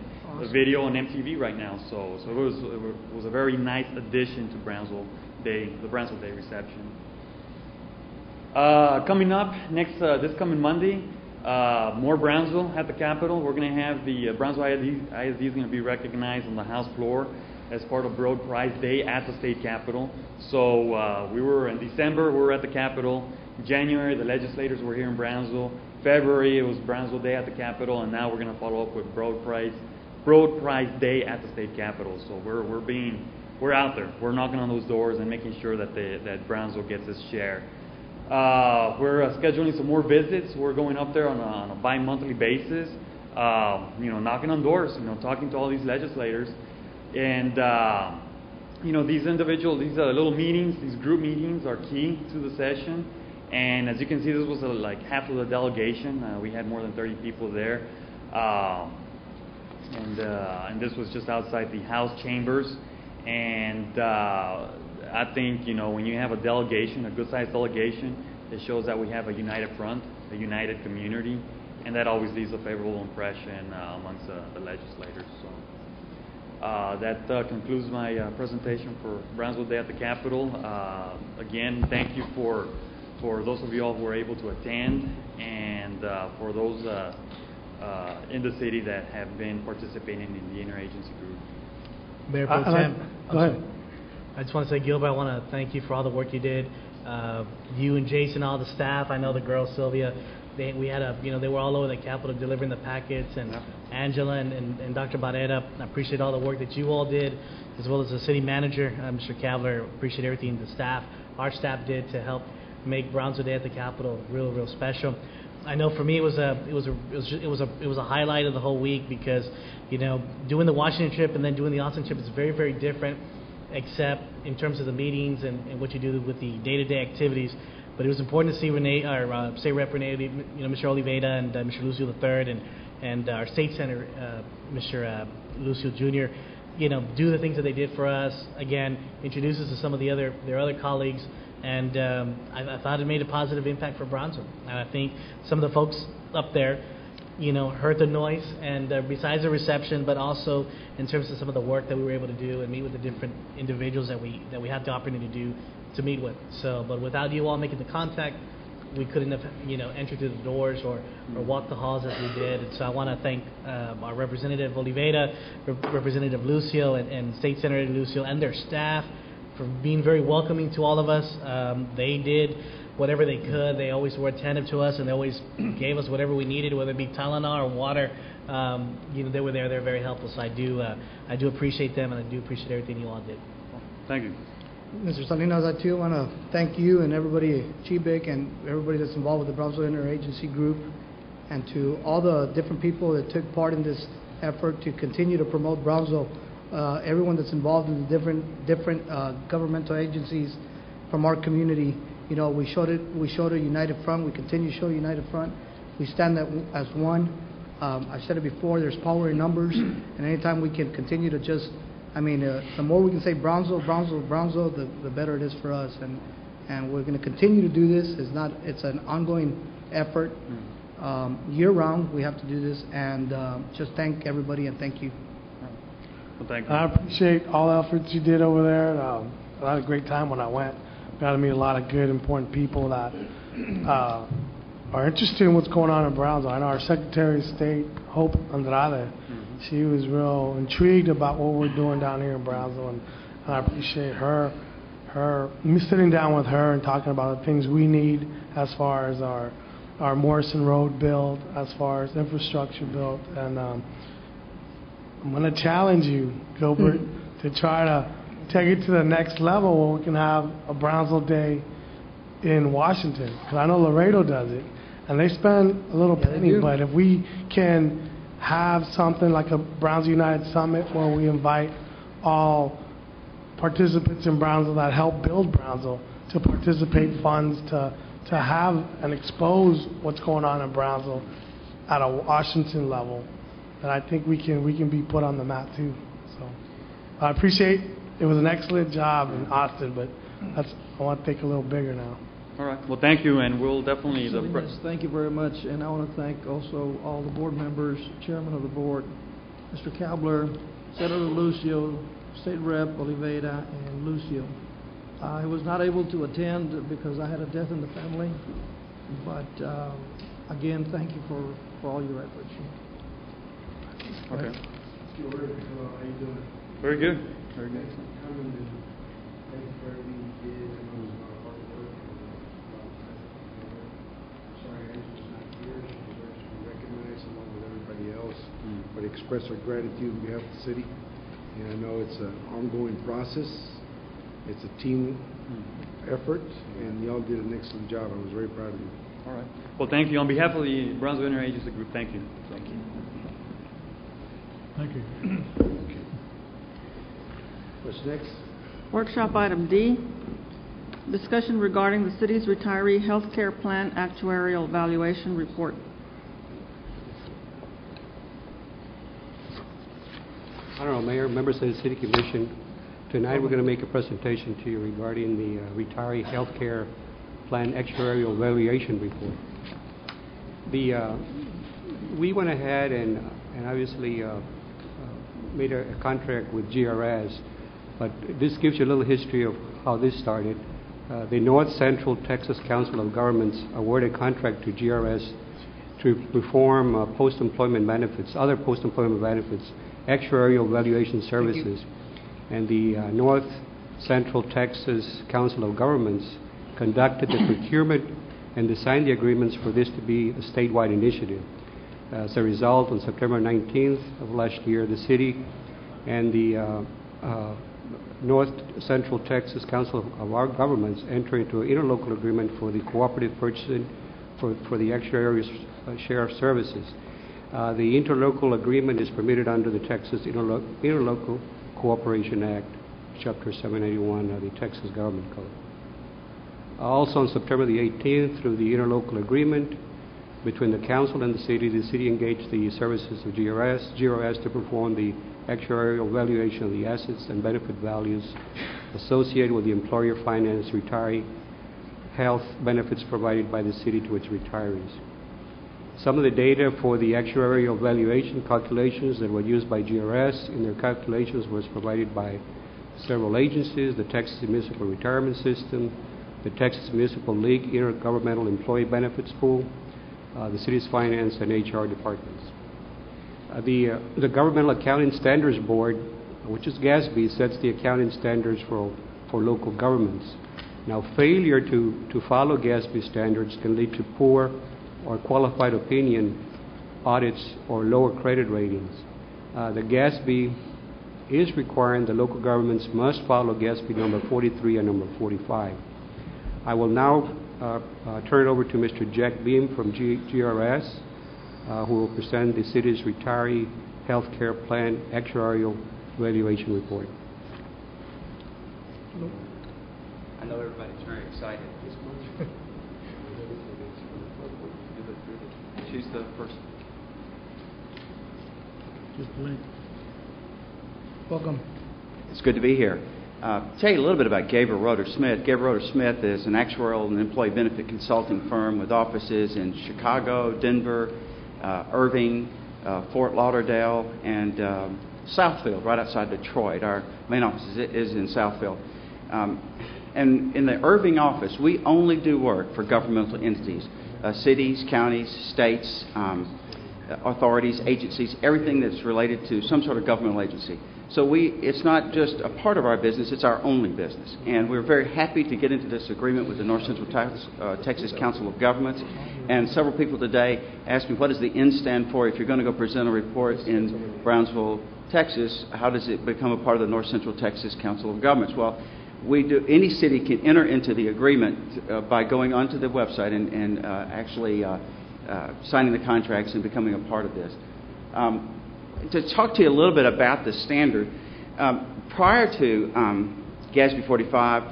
video on MTV right now. So it was a very nice addition to Brownsville Day, the Brownsville Day reception. Coming up this coming Monday, more Brownsville at the Capitol. We're going to have the Brownsville ISD is going to be recognized on the House floor as part of Broad Prize Day at the State Capitol. So we were in December, we were at the Capitol. January, the legislators were here in Brownsville. February, it was Brownsville Day at the Capitol, and now we're going to follow up with Broad Prize Day at the State Capitol. So we're out there. We're knocking on those doors and making sure that Brownsville gets its share. We're scheduling some more visits. We're going up there on a bi-monthly basis, knocking on doors, talking to all these legislators. And, these little meetings, these group meetings are key to the session. And as you can see, this was like half of the delegation. We had more than 30 people there. And this was just outside the House chambers. And I think, when you have a delegation, a good-sized delegation, it shows that we have a united front, a united community, and that always leaves a favorable impression amongst the legislators. So that concludes my presentation for Brownsville Day at the Capitol. Again, thank you for those of you all who were able to attend, and for those in the city that have been participating in the interagency group. Mayor Pro Tem, Go ahead. I just want to say, Gilbert, I want to thank you for all the work you did. You and Jason, all the staff. I know the girls, Sylvia. They were all over the Capitol delivering the packets, and Angela and Dr. Barrera. I appreciate all the work that you all did, as well as the city manager, Mr. Cavler. Appreciate everything our staff did to help make Brownsville Day at the Capitol real special. I know for me it was a highlight of the whole week because doing the Washington trip and then doing the Austin trip is very different, except in terms of the meetings and what you do with the day-to-day activities. But it was important to see State Rep Renee, Mr. Oliveira and Mr. Lucio III and our State Senator, Mr. Lucio Jr. Do the things that they did for us. Again, introduce us to some of their other colleagues. And I thought it made a positive impact for Brownsville. And I think some of the folks up there, heard the noise, and besides the reception, but also in terms of some of the work that we were able to do and meet with the different individuals that we had the opportunity to meet with. So, but without you all making the contact, we couldn't have entered through the doors or walked the halls as we did. And so I want to thank our Representative Oliveira, Representative Lucio, and State Senator Lucio and their staff for being very welcoming to all of us. They did whatever they could. They always were attentive to us, and they always gave us whatever we needed, whether it be Tylenol or water. They were there. They're very helpful. So I do appreciate them, and I do appreciate everything you all did. Thank you. Mr. Salinas, I too want to thank you and everybody, Chibik, and everybody that's involved with the Brownsville Interagency Group, and to all the different people that took part in this effort to continue to promote Brownsville. Everyone that's involved in the different governmental agencies from our community. We showed a united front. We continue to show a united front. We stand as one. I said it before, there's power in numbers, and anytime we can continue to the more we can say Brownsville, the better it is for us. And we're going to continue to do this. It's an ongoing effort. Year round, we have to do this, and just thank everybody and thank you. Well, thank you. I appreciate all the efforts you did over there. I had a great time when I went. Got to meet a lot of good, important people that are interested in what's going on in Brownsville. I know our Secretary of State, Hope Andrade, she was real intrigued about what we're doing down here in Brownsville, and I appreciate me sitting down with her and talking about the things we need as far as our Morrison Road build, as far as infrastructure build, and I'm going to challenge you, Gilbert, to try to take it to the next level where we can have a Brownsville Day in Washington. Because I know Laredo does it, and they spend a little penny, but if we can have something like a Brownsville United Summit where we invite all participants in Brownsville that help build Brownsville to participate funds to have and expose what's going on in Brownsville at a Washington level, and I think we can be put on the map too. So I appreciate it was an excellent job in Austin, but I want to think a little bigger now. All right. Well, thank you, and we'll definitely. Yes, thank you very much, and I want to thank also all the board members, chairman of the board, Mr. Cavler, Senator Lucio, State Rep Oliveira, and Lucio. I was not able to attend because I had a death in the family, but again, thank you for all your efforts. Okay. How you doing? Very good. Very good. Thank you for everything you did. I know it was a lot of hard work. Sorry Angela's not here. She deserves to be recognized along with everybody else. But express our gratitude on behalf of the city. And I know it's an ongoing process. It's a team effort, and y'all did an excellent job. I was very proud of you. All right. Well, thank you. On behalf of the Brownsville Interagency Group, thank you. Thank you. Thank you. What's next? Workshop item D, discussion regarding the city's retiree health care plan actuarial valuation report. Honorable Mayor, members of the City Commission, tonight we're going to make a presentation to you regarding the retiree health care plan actuarial valuation report. We went ahead and obviously made a contract with GRS, but this gives you a little history of how this started. The North Central Texas Council of Governments awarded a contract to GRS to perform post-employment benefits, other post-employment benefits, actuarial valuation services. And the North Central Texas Council of Governments conducted the procurement and designed the agreements for this to be a statewide initiative. As a result, on September 19th of last year, the city and the North Central Texas Council of our Governments entered into an interlocal agreement for the cooperative purchasing for the actuarial share of services. The interlocal agreement is permitted under the Texas Interlocal Cooperation Act, Chapter 781 of the Texas Government Code. Also on September the 18th, through the interlocal agreement between the council and the city engaged the services of GRS to perform the actuarial valuation of the assets and benefit values associated with the employer-financed retiree health benefits provided by the city to its retirees. Some of the data for the actuarial valuation calculations that were used by GRS in their calculations was provided by several agencies: the Texas Municipal Retirement System, the Texas Municipal League Intergovernmental Employee Benefits Pool, the city's finance and HR departments. The Governmental Accounting Standards Board, which is GASB, sets the accounting standards for local governments. Now, failure to follow GASB standards can lead to poor or qualified opinion audits or lower credit ratings. The GASB is requiring the local governments must follow GASB number 43 and number 45. I will now turn it over to Mr. Jack Beam from GRS, who will present the city's retiree health care plan actuarial valuation report. I know everybody's very excited. Choose the first. Just blink. Welcome. It's good to be here. Tell you a little bit about Gabriel Roeder Smith. Gabriel Roeder Smith is an actuarial and employee benefit consulting firm with offices in Chicago, Denver, Irving, Fort Lauderdale, and Southfield, right outside Detroit. Our main office is in Southfield. And in the Irving office, we only do work for governmental entities, cities, counties, states, authorities, agencies, everything that's related to some sort of governmental agency. So it's not just a part of our business, it's our only business. And we're very happy to get into this agreement with the North Central Texas Council of Governments. And several people today asked me, what does the N stand for? If you're going to go present a report in Brownsville, Texas, how does it become a part of the North Central Texas Council of Governments? Well, any city can enter into the agreement by going onto the website and actually signing the contracts and becoming a part of this. To talk to you a little bit about the standard, prior to GASB 45,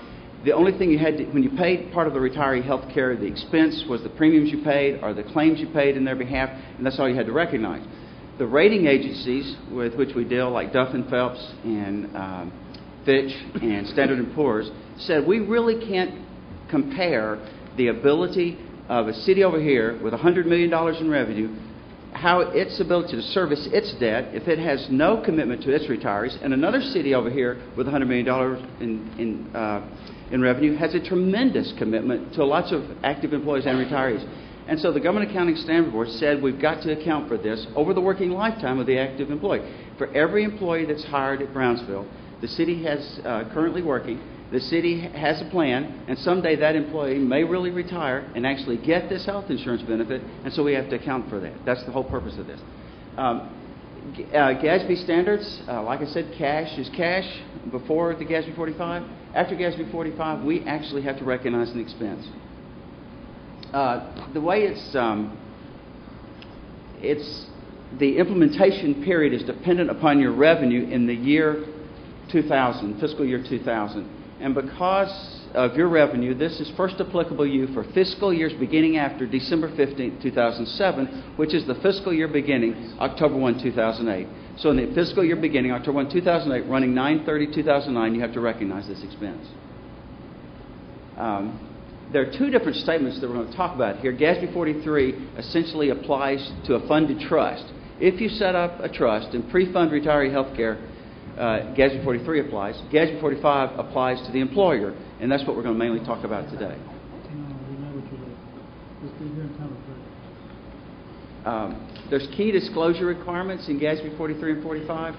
the only thing you had to, when you paid part of the retiree health care, the expense was the premiums you paid or the claims you paid in their behalf, and that's all you had to recognize. The rating agencies with which we deal, like Duff & Phelps and Fitch and Standard & Poor's, said we really can't compare the ability of a city over here with $100 million in revenue, how its ability to service its debt if it has no commitment to its retirees, and another city over here with $100 million in revenue has a tremendous commitment to lots of active employees and retirees. And so the Government Accounting Standards Board said we've got to account for this over the working lifetime of the active employee. For every employee that's hired at Brownsville, the city has currently working, the city has a plan, and someday that employee may really retire and actually get this health insurance benefit, and so we have to account for that. That's the whole purpose of this. GASB standards, like I said, cash is cash before the GASB 45. After GASB 45, we actually have to recognize an expense. The way it's the implementation period is dependent upon your revenue in the year 2000, fiscal year 2000. And because of your revenue, this is first applicable to you for fiscal years beginning after December 15, 2007, which is the fiscal year beginning October 1, 2008. So in the fiscal year beginning October 1, 2008, running 9/30/2009, you have to recognize this expense. There are two different statements that we're going to talk about here. GASB 43 essentially applies to a funded trust. If you set up a trust and pre-fund retiree health care, GASB 43 applies. GASB 45 applies to the employer, and that's what we're going to mainly talk about today. There's key disclosure requirements in GASB 43 and 45.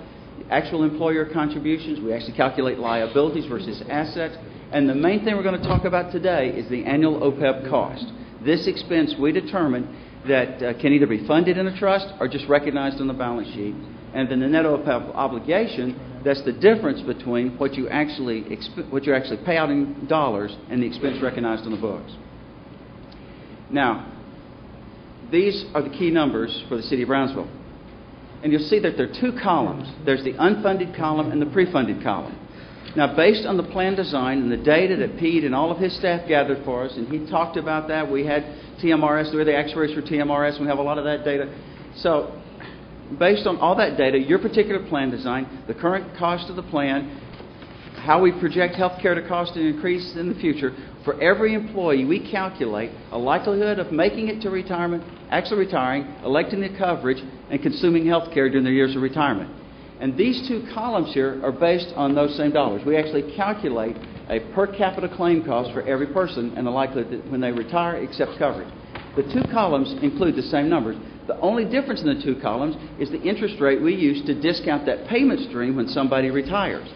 Actual employer contributions, we actually calculate liabilities versus assets. And the main thing we're going to talk about today is the annual OPEB cost. This expense we determine that can either be funded in a trust or just recognized on the balance sheet. And then the net OPEB obligation, that's the difference between what you actually pay out in dollars and the expense recognized on the books. Now, these are the key numbers for the City of Brownsville. And you'll see that there are two columns. There's the unfunded column and the pre-funded column. Now, based on the plan design and the data that Pete and all of his staff gathered for us, and he talked about that, we had TMRS, we're the actuaries for TMRS, and we have a lot of that data. So, based on all that data, your particular plan design, the current cost of the plan, how we project health care to cost and increase in the future, for every employee, we calculate a likelihood of making it to retirement, actually retiring, electing the coverage, and consuming health care during their years of retirement. And these two columns here are based on those same dollars. We actually calculate a per capita claim cost for every person and the likelihood that when they retire, accept coverage. The two columns include the same numbers. The only difference in the two columns is the interest rate we use to discount that payment stream when somebody retires.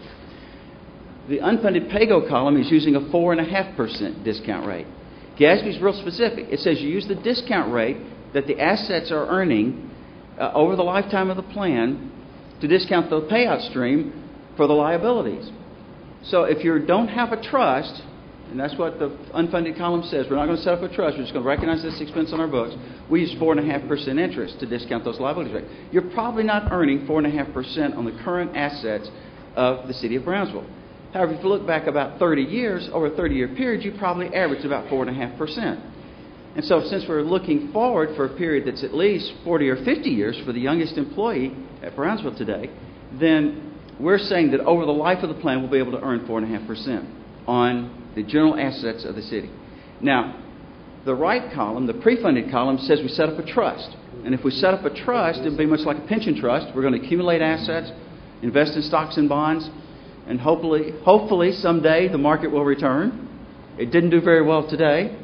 The unfunded PAYGO column is using a 4.5% discount rate. GASB is real specific. It says you use the discount rate that the assets are earning over the lifetime of the plan to discount the payout stream for the liabilities. So if you don't have a trust, and that's what the unfunded column says, we're not going to set up a trust, we're just going to recognize this expense on our books, we use 4.5% interest to discount those liabilities rates. You're probably not earning 4.5% on the current assets of the City of Brownsville. However, if you look back about 30 years, over a 30-year period, you probably average about 4.5%. And so since we're looking forward for a period that's at least 40 or 50 years for the youngest employee at Brownsville today, then we're saying that over the life of the plan, we'll be able to earn 4.5% on the general assets of the city. Now, the right column, the pre-funded column, says we set up a trust. And if we set up a trust, it'll be much like a pension trust. We're going to accumulate assets, invest in stocks and bonds, and hopefully someday the market will return. It didn't do very well today.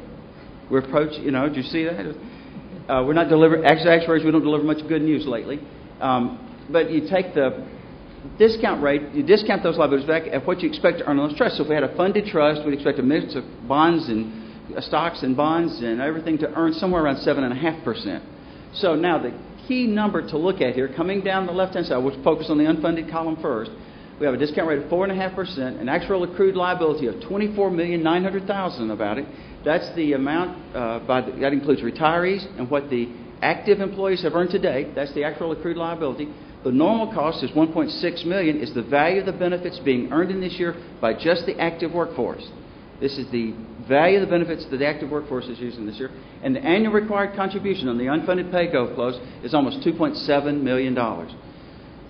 We're approaching, did you see that? We're not delivering, actuaries, we don't deliver much good news lately. But you take the discount rate, you discount those liabilities back at what you expect to earn on those trusts. So if we had a funded trust, we'd expect a mix of bonds and stocks and bonds and everything to earn somewhere around 7.5%. So now the key number to look at here, coming down the left-hand side, we'll focus on the unfunded column first. We have a discount rate of 4.5%, an actual accrued liability of $24,900,000 about it. That's the amount, that includes retirees and what the active employees have earned to date. That's the actual accrued liability. The normal cost is $1.6 million, is the value of the benefits being earned in this year by just the active workforce. This is the value of the benefits that the active workforce is using this year. And the annual required contribution on the unfunded PAYGO flows is almost $2.7 million.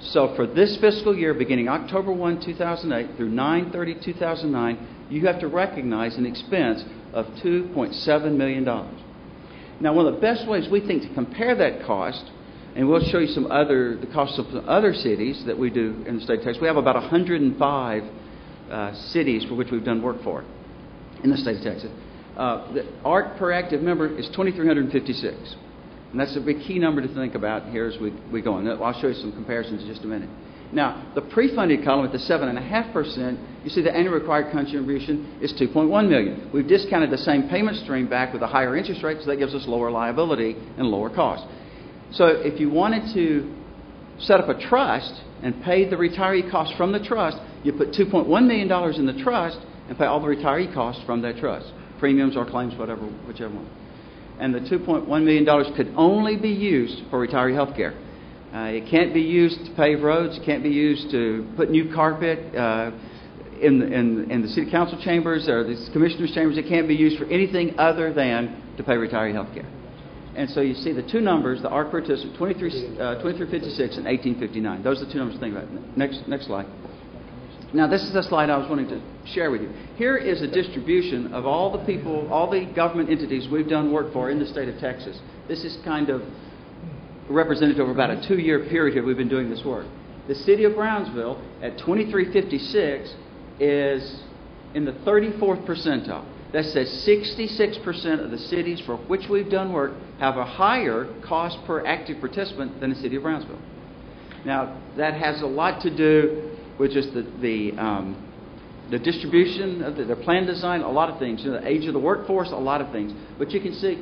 So for this fiscal year, beginning October 1, 2008 through 9/30/2009, you have to recognize an expense of $2.7 million. Now, one of the best ways we think to compare that cost, and we'll show you the costs of other cities that we do in the state of Texas. We have about 105 cities for which we've done work for in the state of Texas. The ARC per active member is 2,356. And that's a big key number to think about here as we go on. I'll show you some comparisons in just a minute. Now, the pre-funded column at the 7.5%, you see the annual required contribution is $2.1 million. We've discounted the same payment stream back with a higher interest rate, so that gives us lower liability and lower cost. So if you wanted to set up a trust and pay the retiree costs from the trust, you put $2.1 million in the trust, and pay all the retiree costs from that trust, premiums or claims, whatever, whichever one. And the $2.1 million could only be used for retiree health care. It can't be used to pave roads. It can't be used to put new carpet in the city council chambers or the commissioners' chambers. It can't be used for anything other than to pay retiree health care. And so you see the two numbers, the ARC participant, 2356 and 1859. Those are the two numbers to think about. Next slide. Now, this is the slide I was wanting to share with you. Here is a distribution of all the people, all the government entities we've done work for in the state of Texas. This is kind of represented over about a 2-year period here we've been doing this work. The city of Brownsville at 2356 is in the 34th percentile. That says 66% of the cities for which we've done work have a higher cost per active participant than the city of Brownsville. Now, that has a lot to do with just the distribution of the plan design, a lot of things, the age of the workforce, a lot of things. But you can see,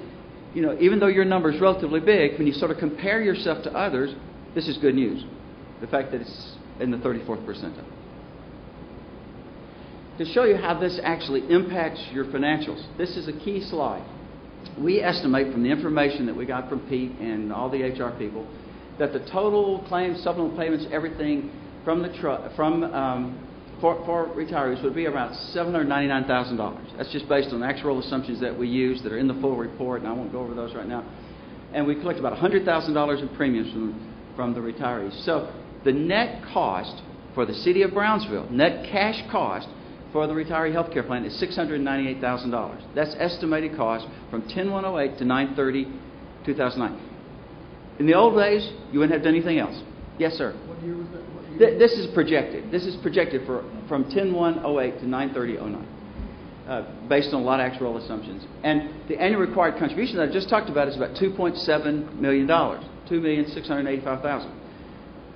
even though your number is relatively big, when you sort of compare yourself to others, this is good news. The fact that it's in the 34th percentile. To show you how this actually impacts your financials, this is a key slide. We estimate from the information that we got from Pete and all the HR people that the total claims, supplemental payments, everything from the for retirees would be around $799,000. That's just based on actual assumptions that we use that are in the full report, and I won't go over those right now. And we collect about $100,000 in premiums from the retirees. So the net cost for the city of Brownsville, net cash cost for the retiree health care plan is $698,000. That's estimated cost from 10/108 to 9/30/2009. In the old days, you wouldn't have done anything else. Yes, sir. What year was that? What year? This is projected. This is projected from 10/108 to 9/30/09, based on a lot of actual assumptions. And the annual required contribution that I just talked about is about $2.7 million, $2,685,000.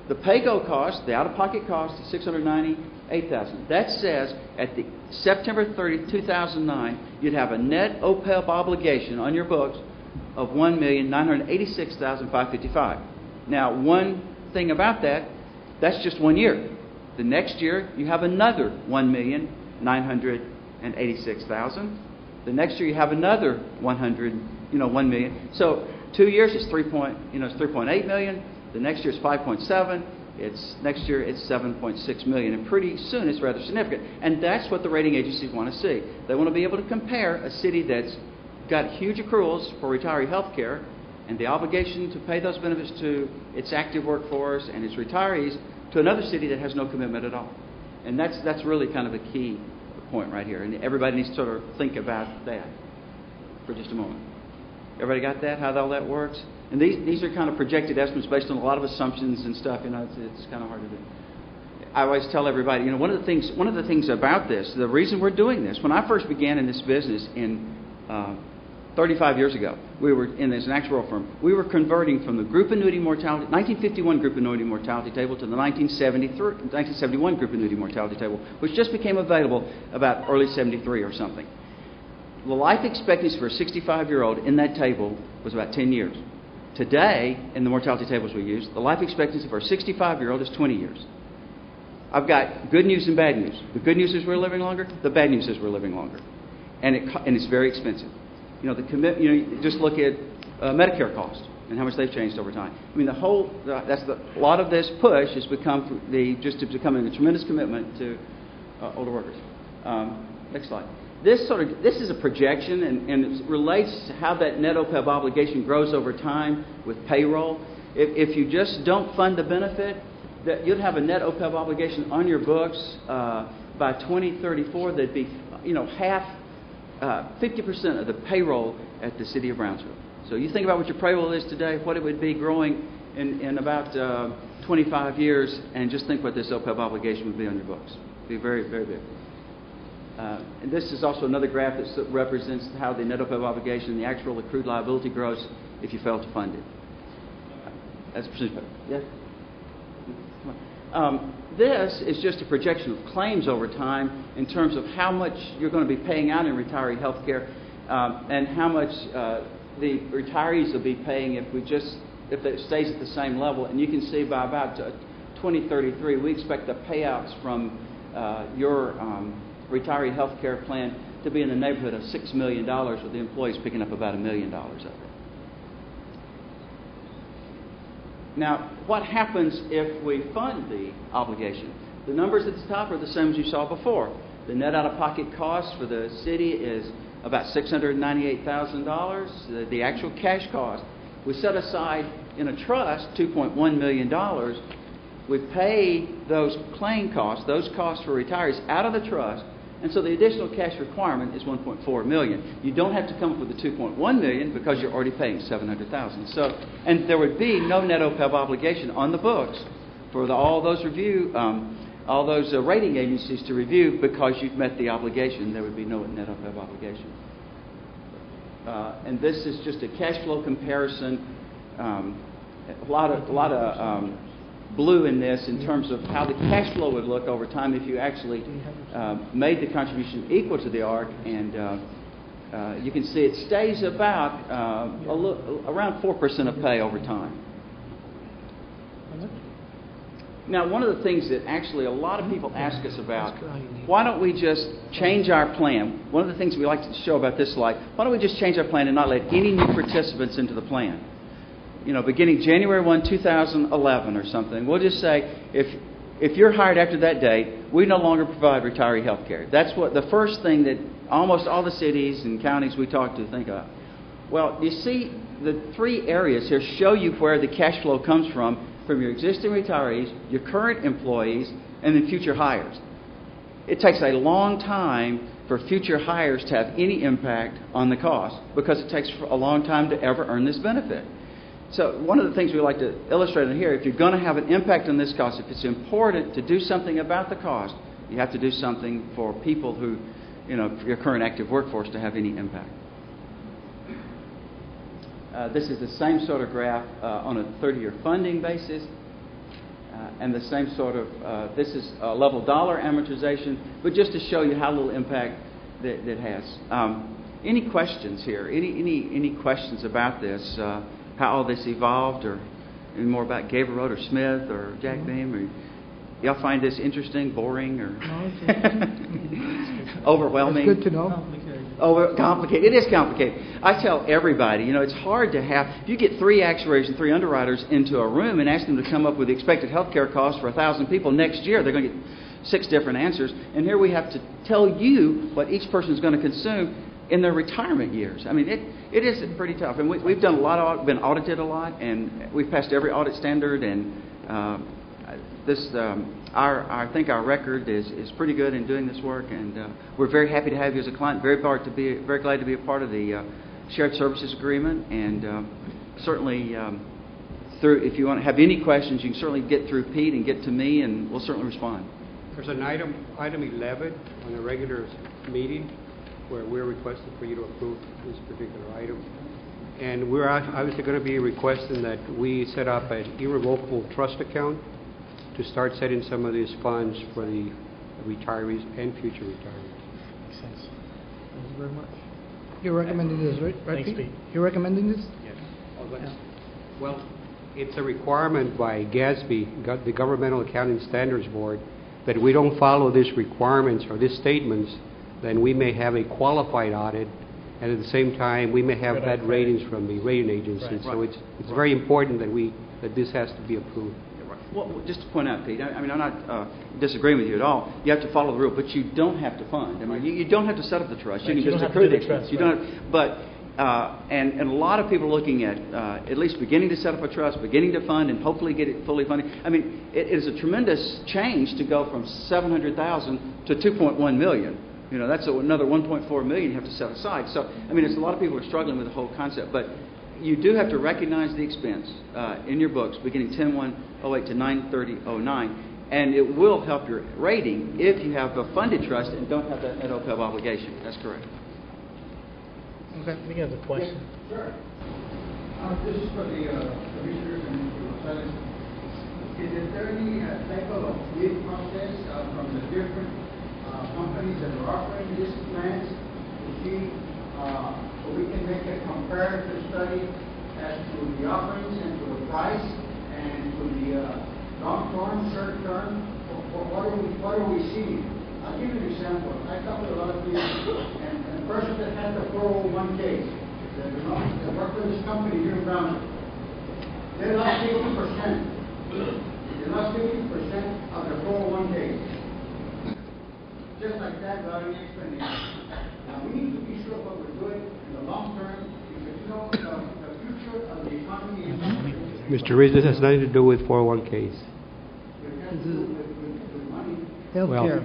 The pay-go cost, the out-of-pocket cost, is $698,000. That says at the September 30, 2009, you'd have a net OPEB obligation on your books of $1,986,555. Now, one thing about that, that's just 1 year. The next year, you have another $1,986,000. The next year, you have another 1 million. So 2 years is 3.8 million. The next year is 5.7. Next year it's 7.6 million, and pretty soon it's rather significant. And that's what the rating agencies want to see. They want to be able to compare a city that's got huge accruals for retiree health care and the obligation to pay those benefits to its active workforce and its retirees to another city that has no commitment at all. And that's really kind of a key point right here. And everybody needs to sort of think about that for just a moment. Everybody got that? How all that works? And these are kind of projected estimates based on a lot of assumptions and stuff. It's kind of hard to do. I always tell everybody, one of the things about this, the reason we're doing this, when I first began in this business in 35 years ago, we were in this actuarial firm. We were converting from the group annuity mortality, 1951 group annuity mortality table to the 1971 group annuity mortality table, which just became available about early 73 or something. The life expectancy for a 65-year-old in that table was about 10 years. Today, in the mortality tables we use, the life expectancy for a 65-year-old is 20 years. I've got good news and bad news. The good news is we're living longer. The bad news is we're living longer, and it's very expensive. Just look at Medicare costs and how much they've changed over time. I mean, a lot of this push has become becoming a tremendous commitment to older workers. Next slide. This is a projection, and it relates to how that net OPEB obligation grows over time with payroll. If you just don't fund the benefit, that you'd have a net OPEB obligation on your books by 2034 that'd be half, 50% of the payroll at the city of Brownsville. So you think about what your payroll is today, what it would be growing in about 25 years, and just think what this OPEB obligation would be on your books. It'd be very, very big. And this is also another graph that represents how the net OPEB obligation, the actual accrued liability grows if you fail to fund it. That's percentage. Yeah. This is just a projection of claims over time in terms of how much you're going to be paying out in retiree health care and how much the retirees will be paying if it stays at the same level. And you can see by about 2033, we expect the payouts from your retiree health care plan to be in the neighborhood of $6 million, with the employees picking up about $1 million of it. Now, what happens if we fund the obligation? The numbers at the top are the same as you saw before. The net out-of-pocket cost for the city is about $698,000. The actual cash cost, we set aside in a trust $2.1 million. We pay those claim costs, those costs for retirees, out of the trust, and so the additional cash requirement is $1.4 million. You don't have to come up with the $2.1 million because you're already paying $700,000. So, and there would be no net OPEB obligation on the books for all those rating agencies to review because you've met the obligation. There would be no net OPEB obligation. And this is just a cash flow comparison. A lot of blue in this in terms of how the cash flow would look over time if you actually made the contribution equal to the ARC, and you can see it stays about around 4% of pay over time. Now, one of the things that actually a lot of people ask us about, why don't we just change our plan? One of the things we like to show about this slide, why don't we just change our plan and not let any new participants into the plan? You know, beginning January 1, 2011 or something, we'll just say, if you're hired after that date, we no longer provide retiree health care. That's what the first thing that almost all the cities and counties we talk to think of. Well, you see, the three areas here show you where the cash flow comes from your existing retirees, your current employees, and then future hires. It takes a long time for future hires to have any impact on the cost because it takes a long time to ever earn this benefit. So one of the things we like to illustrate in here, if you're going to have an impact on this cost, if it's important to do something about the cost, you have to do something for people who, you know, for your current active workforce to have any impact. This is the same sort of graph on a 30-year funding basis, and the same sort of, this is level dollar amortization, but just to show you how little impact that has. Any questions here? Any questions about this? How all this evolved, or any more about Gabriel Roeder Smith or Jack Beam? Or y'all find this interesting, boring, or overwhelming? It's good to know. Complicated. It is complicated. I tell everybody, you know, it's hard to have, if you get 3 actuaries and 3 underwriters into a room and ask them to come up with the expected health care costs for 1,000 people next year, they're going to get 6 different answers. And here we have to tell you what each person is going to consume in their retirement years. I mean, it is pretty tough. And we've done a lot of, been audited a lot, and we've passed every audit standard, and I think our record is pretty good in doing this work, and we're very happy to have you as a client. Very glad to be a part of the shared services agreement, and certainly if you want to have any questions, you can certainly get through Pete and get to me, and we'll certainly respond. There's an item 11 on a regular meeting where we're requesting for you to approve this particular item. And we're obviously going to be requesting that we set up an irrevocable trust account to start setting some of these funds for the retirees and future retirees. Makes sense. Thank you very much. You're recommending this, right? Thanks, Pete. You're recommending this? Yes. Well, it's a requirement by GASB, the Governmental Accounting Standards Board, that we don't follow these requirements or these statements, then we may have a qualified audit, and at the same time we may have bad ratings from the rating agencies. Right. So it's very important that this has to be approved. Well, just to point out, Pete, I mean, I'm not disagreeing with you at all. You have to follow the rule, but you don't have to fund. I mean, you don't have to set up the trust. Right. You can just accrue the expense. You don't have, but and a lot of people are looking at least beginning to set up a trust, beginning to fund, and hopefully get it fully funded. I mean, it is a tremendous change to go from $700,000 to $2.1 million. You know, that's another $1.4 million you have to set aside. So, I mean, it's a lot of people are struggling with the whole concept, but you do have to recognize the expense in your books beginning 10/1/08 to 9/30/09, and it will help your rating if you have a funded trust and don't have that OPEB obligation. That's correct. Okay. We have a question. Yeah, sure. This is for the commissioners and the Is there any type of bid process from the different companies that are offering these plans to see so we can make a comparative study as to the offerings and to the price and to the long term, short term? What are we seeing? I'll give you an example. I talk with a lot of people, and a person that has a 401k, that work for this company here in Brownsville, they lost 50%. They lost 50% of their 401k. Just like that, without any explanation. Now, we need to be sure what we're doing in the long term, because you know, the future of the economy is Mr. Reese, this has nothing to do with 401ks. Healthcare.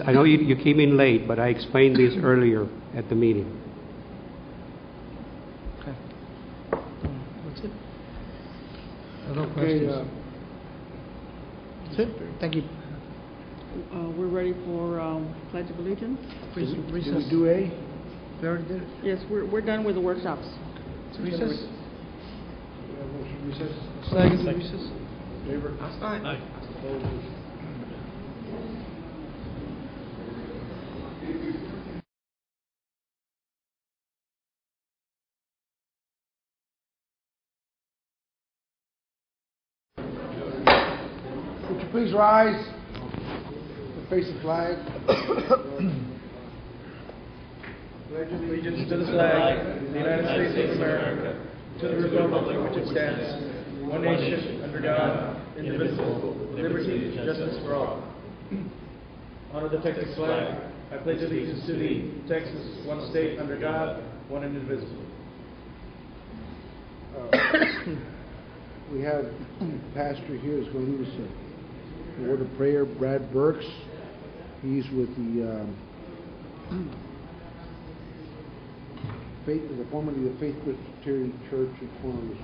I know you came in late, but I explained this earlier at the meeting. Okay. That's it. Other Okay, questions? That's it. Thank you. We're ready for Pledge of Allegiance. did we do A? We already did it. Yes, we're done with the workshops. Recess? Recess? Second to recess? Favor? Aye. Would you please rise and face the flag? Pledge allegiance to the flag of the United States of America, to the republic for which it stands, one nation, under God, indivisible, with liberty and justice for all. Honor the Texas flag. I pledge allegiance to thee, Texas, one state, under God, one and indivisible. We have pastor here is going to lead us a word of prayer. Brad Burks. He's with the formerly the Faith Presbyterian Church in Cornwall.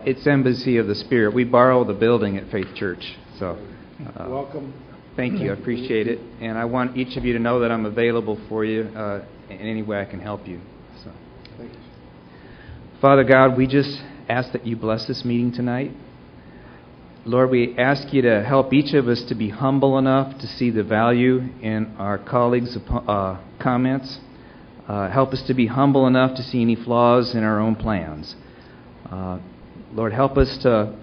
It's Embassy of the Spirit. We borrow the building at Faith Church. So, welcome. Thank you. I appreciate it. And I want each of you to know that I'm available for you in any way I can help you. So, thank you. Father God, we just ask that you bless this meeting tonight. Lord, we ask you to help each of us to be humble enough to see the value in our colleagues' comments. Help us to be humble enough to see any flaws in our own plans. Lord, help us to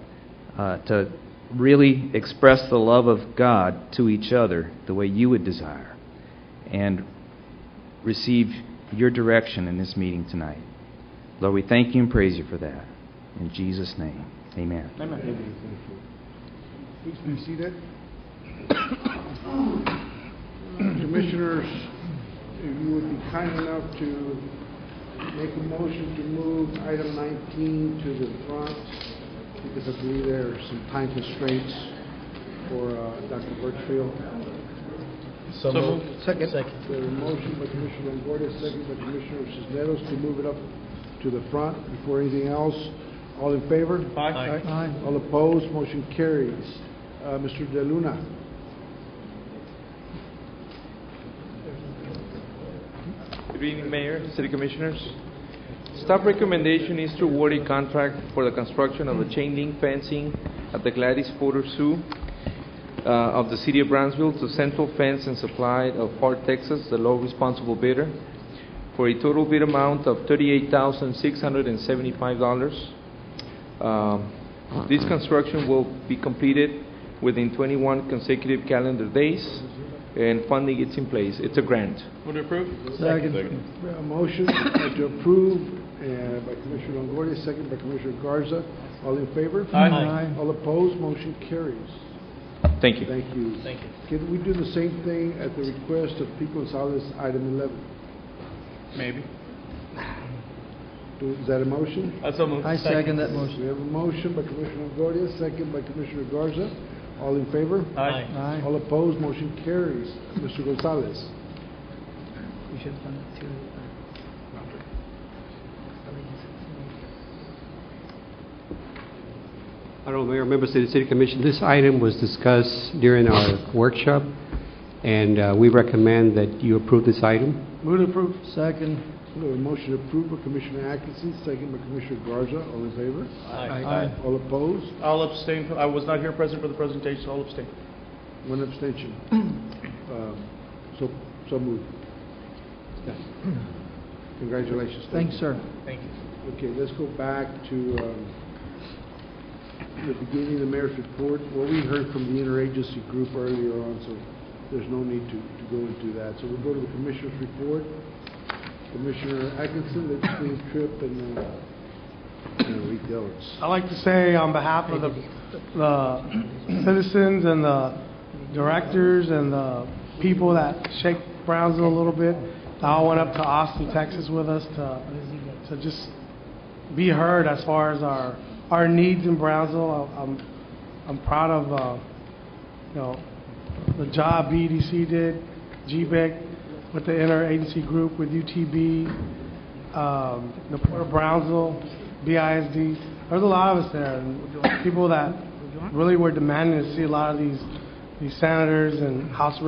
really express the love of God to each other the way you would desire, and receive your direction in this meeting tonight. Lord, we thank you and praise you for that. In Jesus' name, amen. Amen. Please be seated. Commissioners, if you would be kind enough to make a motion to move item 19 to the front, because I believe there are some time constraints for Dr. Birchfield. So moved. Second. We have a motion by Commissioner Longoria, second by Commissioner Cisneros to move it up to the front. Before anything else, all in favor? Aye. Aye. All opposed? Motion carries. Mr. De Luna. Good evening, Mayor, City Commissioners. Staff recommendation is to award a contract for the construction of the chain link fencing at the Gladys Porter Zoo of the City of Brownsville to Central Fence and Supply of Fort Texas, the low responsible bidder, for a total bid amount of $38,675. This construction will be completed within 21 consecutive calendar days, and funding is in place. It's a grant. Would you approve? Second. We have a motion to approve by Commissioner Longoria, second by Commissioner Garza. All in favor? Aye. All opposed? Motion carries. Thank you. Thank you. Thank you. Can we do the same thing at the request of Pico Gonzalez, item 11? Maybe. Is that a motion? That's a move. I second that motion. We have a motion by Commissioner Longoria, second by Commissioner Garza. All in favor? Aye. Aye. All opposed? Motion carries. Mr. Gonzalez. We should have done it too. I don't know, Mayor, members of the City Commission, this item was discussed during our workshop, and we recommend that you approve this item. Move to approve. Second. We have a motion approved by Commissioner Atkinson, second by Commissioner Garza. All in favor? Aye. All opposed? I'll abstain. I was not here present for the presentation, so I'll abstain. One abstention. So moved. Congratulations. Thanks, sir. Thank you. Okay, let's go back to the beginning of the mayor's report. Well, we heard from the interagency group earlier on, so there's no need to go into that. So we'll go to the commissioner's report. Commissioner Atkinson, legislative trip, and read those. I'd like to say on behalf of the citizens and the directors and the people that shake Brownsville a little bit, that all went up to Austin, Texas with us to just be heard as far as our needs in Brownsville. I'm proud of the job BEDC did, GBIC with the interagency group with UTB, the Port of Brownsville, BISD. There's a lot of us there, and people that really were demanding to see a lot of these senators and House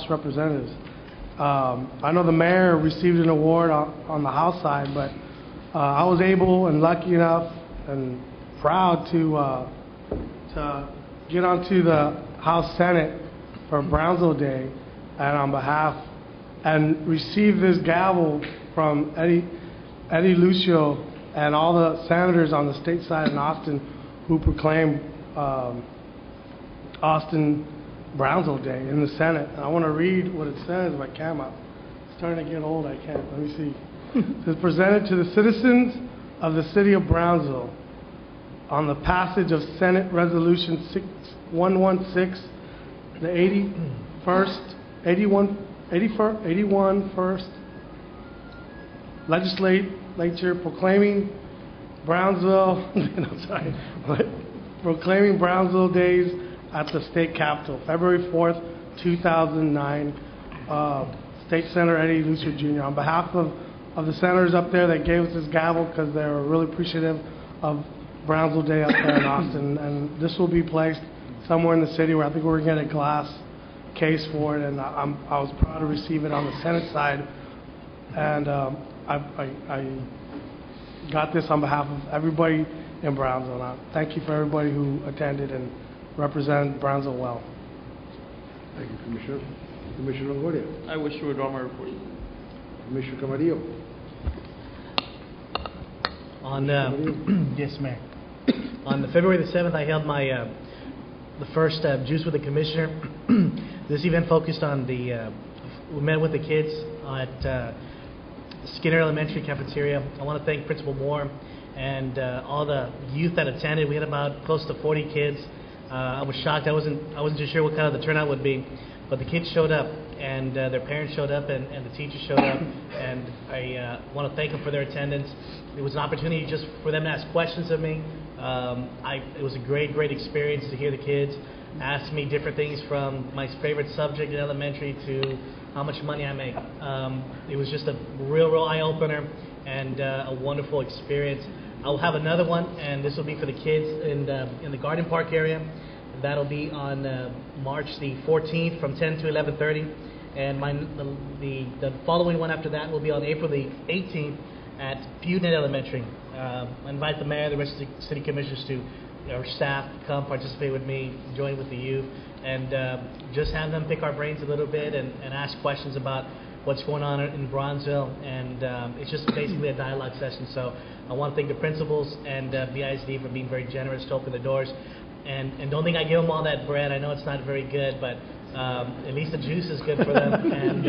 representatives. I know the mayor received an award on the House side, but I was able and lucky enough and proud to get onto the House Senate for Brownsville Day, and on behalf, and receive this gavel from Eddie Lucio and all the senators on the state side in Austin who proclaimed Austin Brownsville Day in the Senate. And I want to read what it says if I can. It's starting to get old, I can't. Let me see. It says, presented to the citizens of the city of Brownsville on the passage of Senate Resolution 116, the 81 first legislature proclaiming Brownsville, proclaiming Brownsville Days at the state capitol, February 4th, 2009. State Senator Eddie Lucio Jr. On behalf of the senators up there that gave us this gavel, because they were really appreciative of Brownsville Day up there in Austin, and this will be placed somewhere in the city where I think we're going to get a glass case for it, and I was proud to receive it on the Senate side, and I got this on behalf of everybody in Brownsville. And thank you for everybody who attended and represented Brownsville well. Thank you, Commissioner. Commissioner Longoria. I wish to withdraw my report. Commissioner Camarillo. Yes, Mayor. On February the 7th, I held my the first Juice with the Commissioner. This event focused on we met with the kids at Skinner Elementary cafeteria. I want to thank Principal Moore and all the youth that attended. We had about close to 40 kids. I was shocked. I wasn't too sure what kind of the turnout would be, but the kids showed up, and their parents showed up, and the teachers showed up, and I want to thank them for their attendance. It was an opportunity just for them to ask questions of me. It was a great experience to hear the kids ask me different things, from my favorite subject in elementary to how much money I make. It was just a real eye-opener and a wonderful experience. I'll have another one, and this will be for the kids in the Garden Park area. That'll be on March the 14th from 10 to 11:30, and the following one after that will be on April the 18th at Puget Elementary. I invite the mayor, the rest of the city commissioners to, our staff, come participate with me, join with the youth, and just have them pick our brains a little bit and ask questions about what's going on in Bronzeville, and it's just basically a dialogue session. So I want to thank the principals and BISD for being very generous to open the doors, and don't think I give them all that bread. I know it's not very good, but at least the juice is good for them, and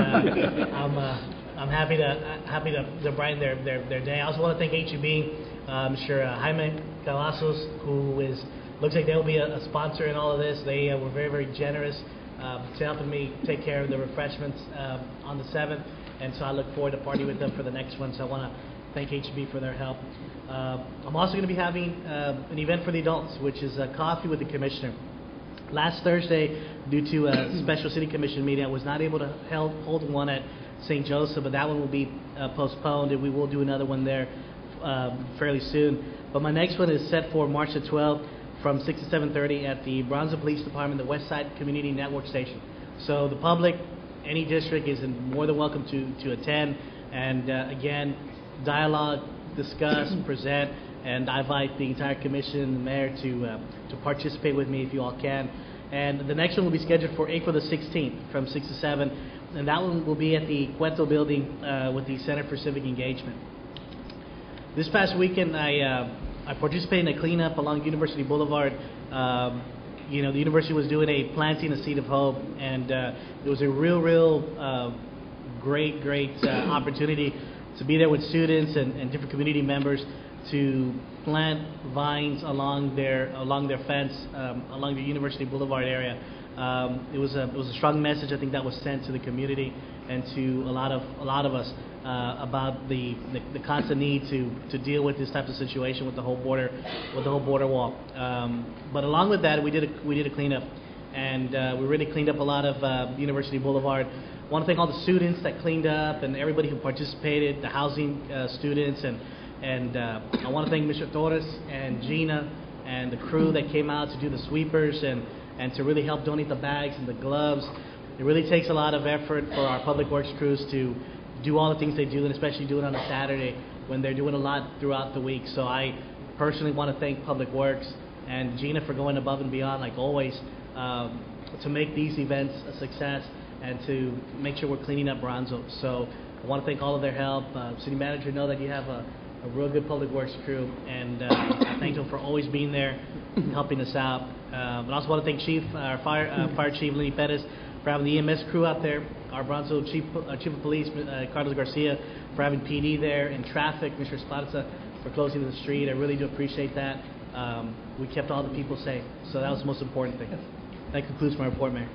I'm happy to brighten their day. I also want to thank HEB, Mr. Jaime Cavazos, who looks like they'll be a sponsor in all of this. They were very generous to helping me take care of the refreshments on the 7th, and so I look forward to partying with them for the next one. So I want to thank HEB for their help. I'm also going to be having an event for the adults, which is a coffee with the commissioner. Last Thursday, due to a special city commission meeting, I was not able to hold one at St. Joseph, but that one will be postponed, and we will do another one there fairly soon. But my next one is set for March the 12th from 6 to 7:30 at the Bronzeville Police Department, the West Side Community Network Station. So the public, any district, is more than welcome to attend, and again, dialogue, discuss, present, and I invite the entire commission and the mayor to participate with me if you all can. And the next one will be scheduled for April the 16th from 6 to 7, and that one will be at the Cueto building with the Center for Civic Engagement. This past weekend, I I participated in a cleanup along University Boulevard. The university was doing a planting a seed of hope, and it was a real great opportunity to be there with students and different community members to plant vines along their fence along the University Boulevard area. It was a strong message, I think, that was sent to the community and to a lot of us about the constant need to deal with this type of situation with the whole border wall. But along with that, we did a cleanup, and we really cleaned up a lot of University Boulevard. I want to thank all the students that cleaned up and everybody who participated, the housing students, and I want to thank Mr. Torres and Gina and the crew that came out to do the sweepers and to really help donate the bags and the gloves. It really takes a lot of effort for our public works crews to do all the things they do, and especially do it on a Saturday when they're doing a lot throughout the week. So I personally want to thank Public Works and Gina for going above and beyond, like always, to make these events a success and to make sure we're cleaning up Brownsville. So I want to thank all of their help. City Manager, know that you have a real good Public Works crew, and I thank them for always being there, helping us out. But I also want to thank our Fire Chief Lenny Perez for having the EMS crew out there, our Brownsville Chief of Police, Carlos Garcia, for having PD there, and traffic, Mr. Esparza, for closing the street. I really do appreciate that. We kept all the people safe, so that was the most important thing. That concludes my report, Mayor.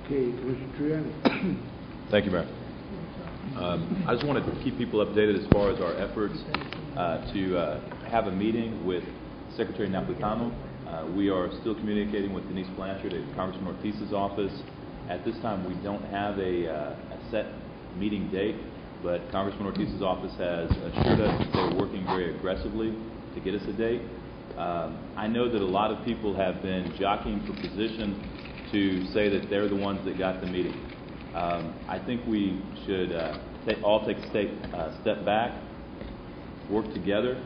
Okay, Commissioner Triani. Thank you, Mayor. I just wanted to keep people updated as far as our efforts to have a meeting with Secretary Napolitano. We are still communicating with Denise Blanchard at Congressman Ortiz's office. At this time, we don't have a set meeting date, but Congressman Ortiz's office has assured us that they're working very aggressively to get us a date. I know that a lot of people have been jockeying for position to say that they're the ones that got the meeting. I think we should all take a step back, work together,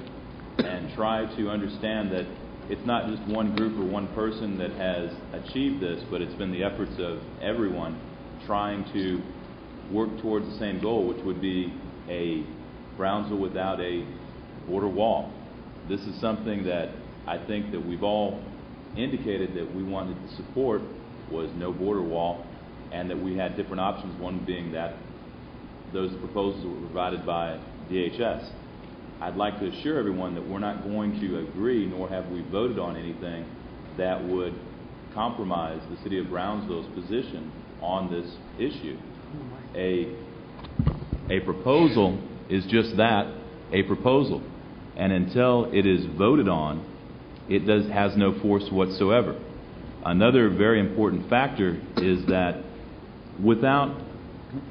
and try to understand that it's not just one group or one person that has achieved this, but it's been the efforts of everyone trying to work towards the same goal, which would be a Brownsville without a border wall. This is something that I think that we've all indicated that we wanted to support, was no border wall, and that we had different options, one being that those proposals were provided by DHS. I'd like to assure everyone that we're not going to agree, nor have we voted on anything that would compromise the City of Brownsville's position on this issue. A proposal is just that, a proposal. And until it is voted on, it has no force whatsoever. Another very important factor is that without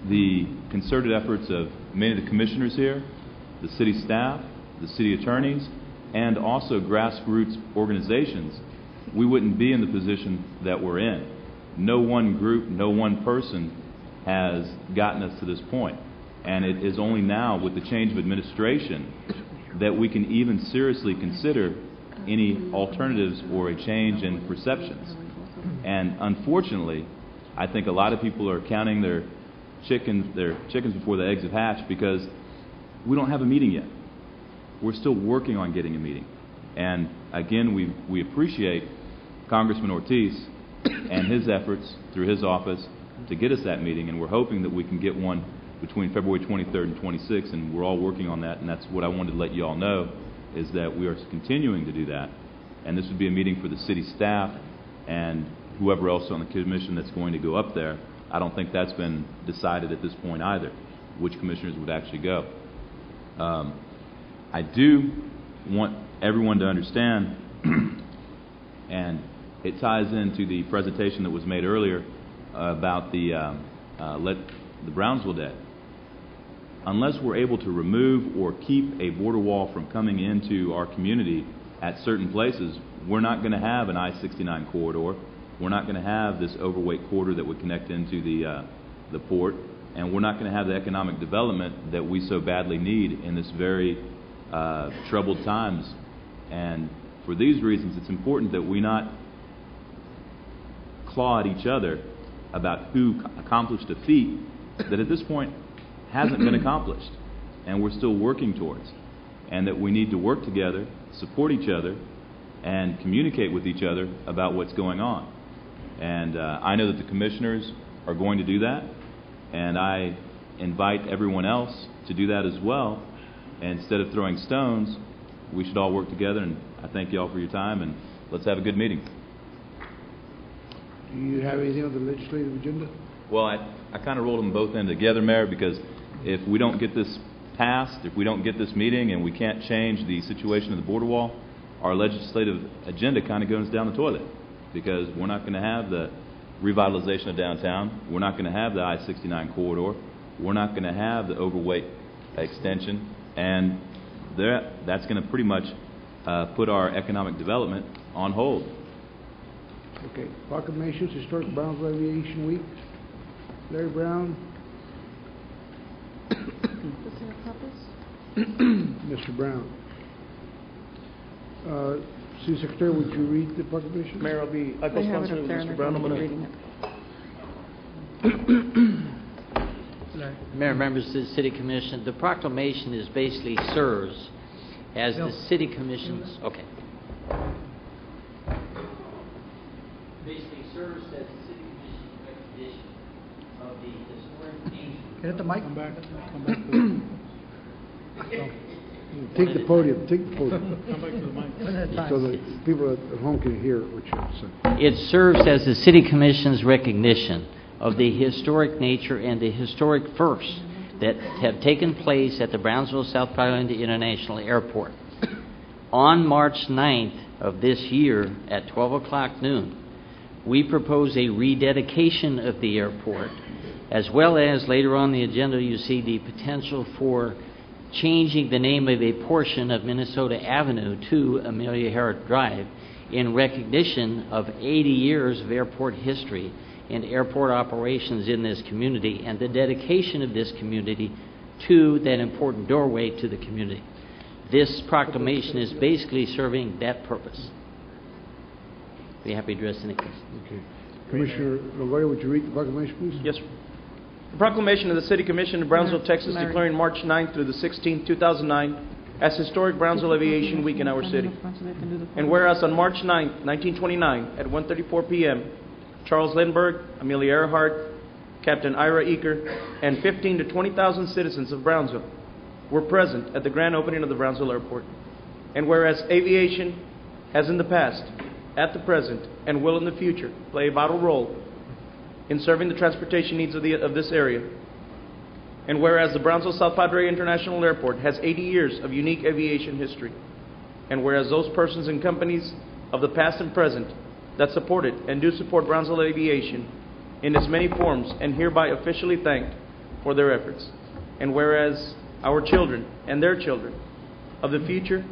the concerted efforts of many of the commissioners here, the city staff, the city attorneys, and also grassroots organizations, we wouldn't be in the position that we're in. No one group, no one person has gotten us to this point. And it is only now, with the change of administration, that we can even seriously consider any alternatives or a change in perceptions. And unfortunately, I think a lot of people are counting their chickens before the eggs have hatched, because we don't have a meeting yet. We're still working on getting a meeting. And again, we appreciate Congressman Ortiz and his efforts through his office to get us that meeting, and we're hoping that we can get one between February 23rd and 26th, and we're all working on that, and that's what I wanted to let you all know, is that we are continuing to do that. And this would be a meeting for the city staff and whoever else on the commission that's going to go up there. I don't think that's been decided at this point either, which commissioners would actually go. I do want everyone to understand, and it ties into the presentation that was made earlier about the Brownsville debt. Unless we're able to remove or keep a border wall from coming into our community at certain places, we're not going to have an I-69 corridor. We're not going to have this overweight corridor that would connect into the port, and we're not going to have the economic development that we so badly need in this very troubled times. And for these reasons, it's important that we not claw at each other about who accomplished a feat that at this point hasn't been accomplished, and we're still working towards. and that we need to work together, support each other, and communicate with each other about what's going on. And I know that the commissioners are going to do that, and I invite everyone else to do that as well. And instead of throwing stones, we should all work together, and I thank you all for your time, and let's have a good meeting. Do you have anything on the legislative agenda? Well, I kind of rolled them both in together, Mayor, because if we don't get this passed, if we don't get this meeting and we can't change the situation of the border wall, our legislative agenda kind of goes down the toilet, because we're not going to have the revitalization of downtown. We're not going to have the I-69 corridor. We're not going to have the overweight extension, and that's going to pretty much put our economic development on hold. Okay. Proclamations, Historic Brownsville Aviation Week. Larry Brown. Mr. Brown. City Secretary, would you read the proclamation? Mayor, I They have it co-sponsor up with there, and Mr. I'm Brown. I'm going to going be reading it. Mayor, members of the City Commission, the proclamation is basically serves as the City Commission's, okay. Basically serves as the City Commission's recognition of the historic nature. Get at the mic. Come back. Take the podium. Take the podium. Come back to the mic. So the people at home can hear what you have to say. It serves as the City Commission's recognition of the historic nature and the historic firsts that have taken place at the Brownsville South Carolina International Airport. On March 9th of this year at 12 o'clock noon, we propose a rededication of the airport, as well as later on the agenda you see the potential for changing the name of a portion of Minnesota Avenue to Amelia Herrick Drive in recognition of 80 years of airport history and airport operations in this community, and the dedication of this community to that important doorway to the community. This proclamation is basically serving that purpose. Be happy to address any questions. Okay. Commissioner Longoria, would you read the proclamation, please? Yes, sir. The proclamation of the City Commission of Brownsville, Texas, Larry. declaring March 9th through the 16th, 2009, as Historic Brownsville Aviation Week in our city. And whereas on March 9th, 1929, at 1:34 p.m., Charles Lindbergh, Amelia Earhart, Captain Ira Eaker, and 15 to 20,000 citizens of Brownsville were present at the grand opening of the Brownsville Airport. And whereas aviation has in the past, at the present, and will in the future play a vital role in serving the transportation needs of this area. And whereas the Brownsville South Padre International Airport has 80 years of unique aviation history. And whereas those persons and companies of the past and present that supported and do support Brownsville aviation in its many forms and hereby officially thanked for their efforts. And whereas our children and their children of the future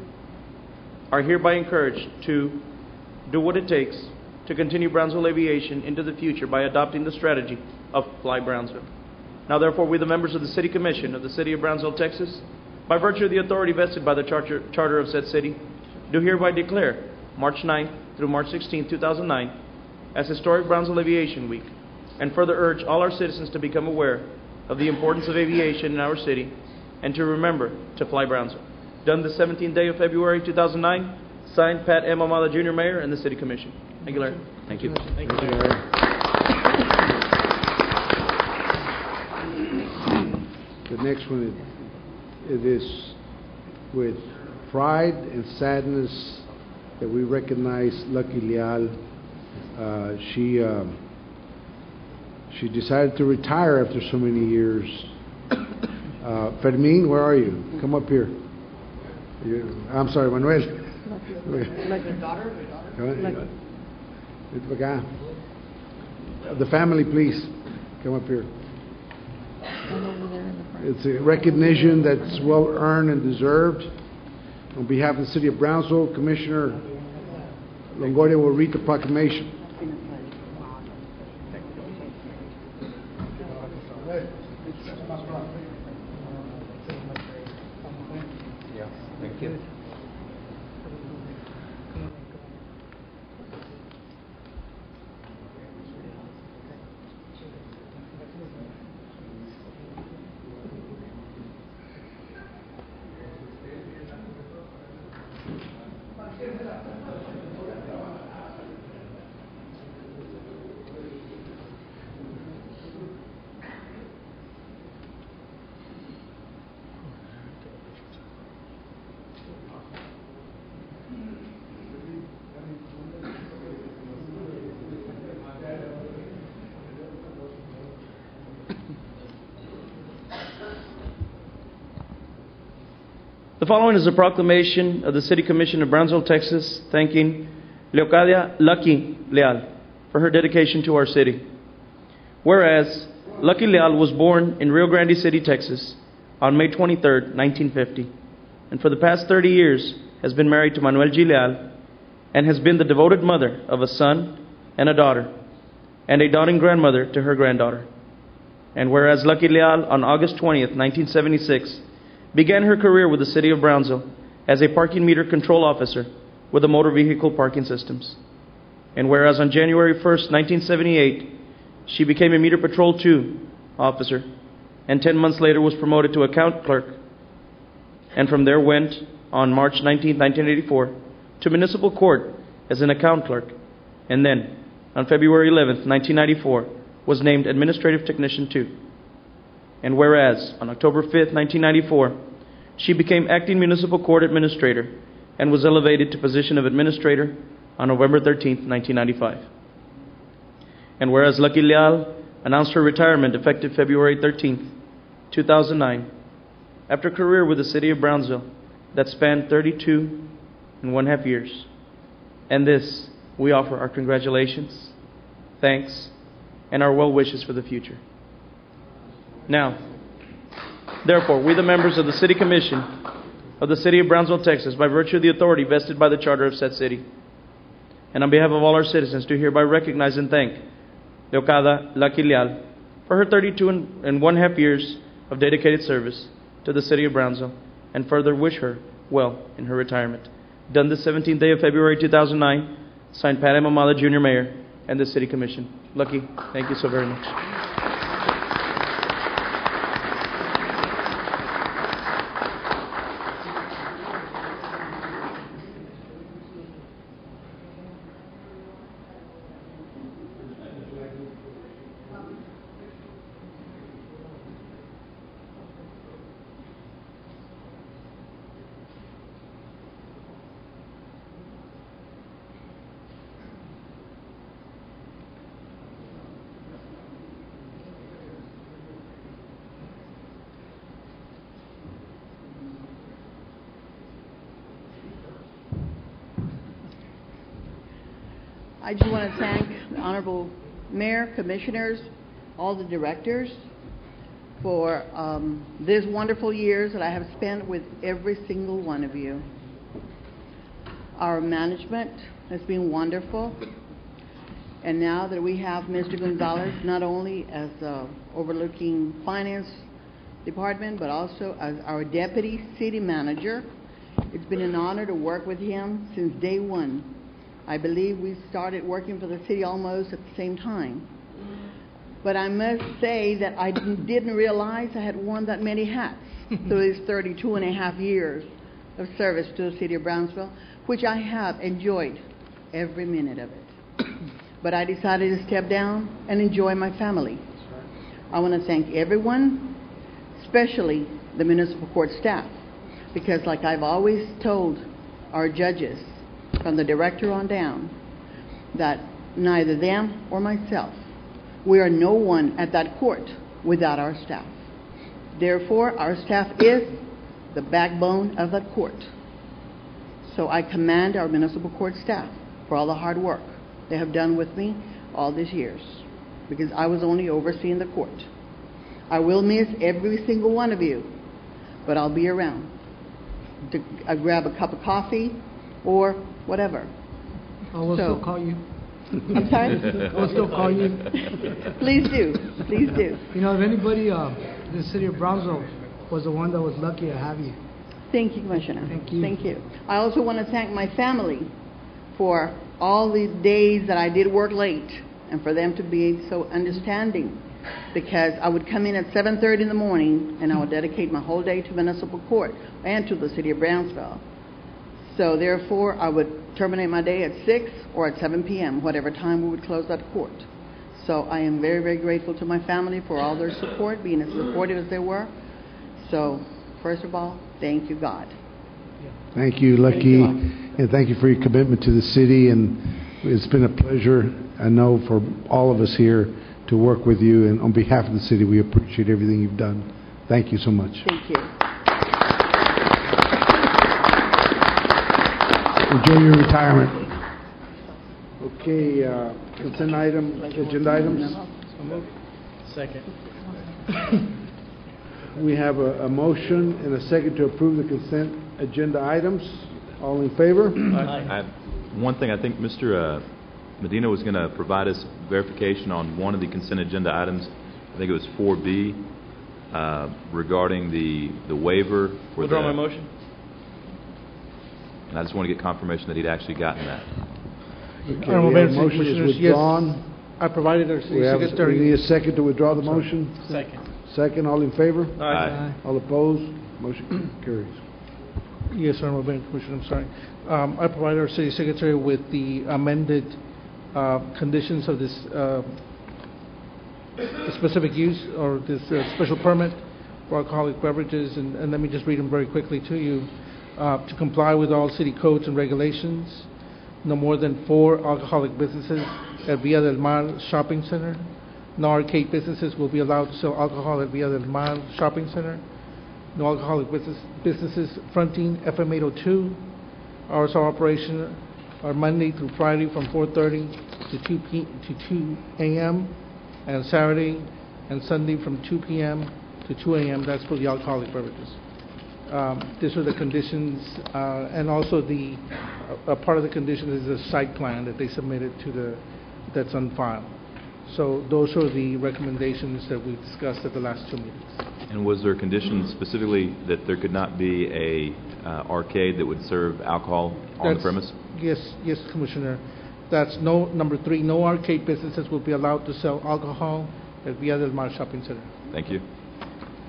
are hereby encouraged to do what it takes to continue Brownsville aviation into the future by adopting the strategy of Fly Brownsville. Now therefore, we the members of the City Commission of the City of Brownsville, Texas, by virtue of the authority vested by the charter of said city, do hereby declare March 9th through March 16th, 2009 as Historic Brownsville Aviation Week, and further urge all our citizens to become aware of the importance of aviation in our city and to remember to fly Brownsville. Done the 17th day of February 2009, signed Pat M. Amada Jr., Mayor, and the City Commission. Thank you, Larry. Thank you. Thank you, Larry. The next one is with pride and sadness that we recognize Lucky Leal. She decided to retire after so many years. Fermin, where are you? Come up here. I'm sorry, Manuel. Like daughter? The family, please, come up here. It's a recognition that's well earned and deserved. On behalf of the City of Brownsville, Commissioner Longoria will read the proclamation. Thank you. The following is a proclamation of the City Commission of Brownsville, Texas, thanking Leocadia Lucky Leal for her dedication to our city. Whereas Lucky Leal was born in Rio Grande City, Texas, on May 23, 1950, and for the past 30 years has been married to Manuel G. Leal and has been the devoted mother of a son and a daughter, and a doting grandmother to her granddaughter. And whereas Lucky Leal, on August 20th, 1976, began her career with the City of Brownsville as a parking meter control officer with the motor vehicle parking systems. And whereas on January 1st, 1978, she became a Meter Patrol 2 officer, and 10 months later was promoted to account clerk, and from there went, on March 19, 1984, to municipal court as an account clerk, and then, on February 11, 1994, was named Administrative Technician 2. And whereas, on October 5, 1994, she became acting municipal court administrator and was elevated to position of administrator on November 13, 1995. And whereas Lucky Leal announced her retirement effective February 13, 2009, after a career with the City of Brownsville that spanned 32.5 years. And this, we offer our congratulations, thanks, and our well wishes for the future. Now, therefore, we the members of the City Commission of the City of Brownsville, Texas, by virtue of the authority vested by the Charter of said city, and on behalf of all our citizens, do hereby recognize and thank Leocadia Lucky Leal for her 32.5 years of dedicated service to the City of Brownsville, and further wish her well in her retirement. Done this 17th day of February 2009, signed Pat M. Amada, Jr. Mayor, and the City Commission. Lucky, thank you so very much. I just want to thank the Honorable Mayor, Commissioners, all the directors for these wonderful years that I have spent with every single one of you. Our management has been wonderful. And now that we have Mr. Gonzalez not only as overlooking finance department, but also as our deputy city manager, it's been an honor to work with him since day one. I believe we started working for the city almost at the same time. But I must say that I didn't realize I had worn that many hats through these 32.5 years of service to the City of Brownsville, which I have enjoyed every minute of it. But I decided to step down and enjoy my family. I want to thank everyone, especially the municipal court staff, because like I've always told our judges, from the director on down, that neither them or myself, we are no one at that court without our staff. Therefore, our staff is the backbone of that court. So I commend our municipal court staff for all the hard work they have done with me all these years, because I was only overseeing the court. I will miss every single one of you, but I'll be around to grab a cup of coffee or whatever. I will still call you. I'm sorry? I will still call you. Please do. Please do. You know, if anybody, the City of Brownsville was the one that was lucky to have you. Thank you, Commissioner. Thank you. Thank you. I also want to thank my family for all the days that I did work late, and for them to be so understanding, because I would come in at 7:30 in the morning and I would dedicate my whole day to municipal court and to the City of Brownsville. So therefore, I would terminate my day at 6 or at 7 p.m., whatever time we would close that court. So I am very, very grateful to my family for all their support, being as supportive as they were. So, first of all, thank you, God. Thank you, Lucky, and thank you for your commitment to the city. And it's been a pleasure, I know, for all of us here to work with you. And on behalf of the city, we appreciate everything you've done. Thank you so much. Thank you. Enjoy your retirement. Okay, agenda items. Second. We have a motion and a second to approve the consent agenda items. All in favor? One thing, I think Mr. Medina was going to provide us verification on one of the consent agenda items. I think it was 4B, regarding the waiver for Withdraw my the... motion. And I just want to get confirmation that he'd actually gotten that. Okay, Honorable we Mayor, have a motion is Commissioners, withdrawn. yes, I provided our city We secretary. need a second to withdraw the motion. Second. Second, all in favor? Aye. All opposed? Motion carries. Yes, Honorable Mayor, Commissioner, I'm sorry. I provided our city secretary with the amended conditions of this specific use or this special permit for alcoholic beverages, and let me just read them very quickly to you. To comply with all city codes and regulations, no more than 4 alcoholic businesses at Villa del Mar Shopping Center. No arcade businesses will be allowed to sell alcohol at Villa del Mar Shopping Center. No alcoholic businesses fronting FM 802. Hours of operation are Monday through Friday from 4:30 to 2 a.m. and Saturday and Sunday from 2 p.m. to 2 a.m. That's for the alcoholic beverages. These are the conditions, and also a part of the condition is the site plan that they submitted that's on file. So those are the recommendations that we discussed at the last 2 meetings. And was there a condition specifically that there could not be a arcade that would serve alcohol on the premise? Yes, Commissioner. That's number 3. No arcade businesses will be allowed to sell alcohol at Villa del Mar Shopping Center. Thank you.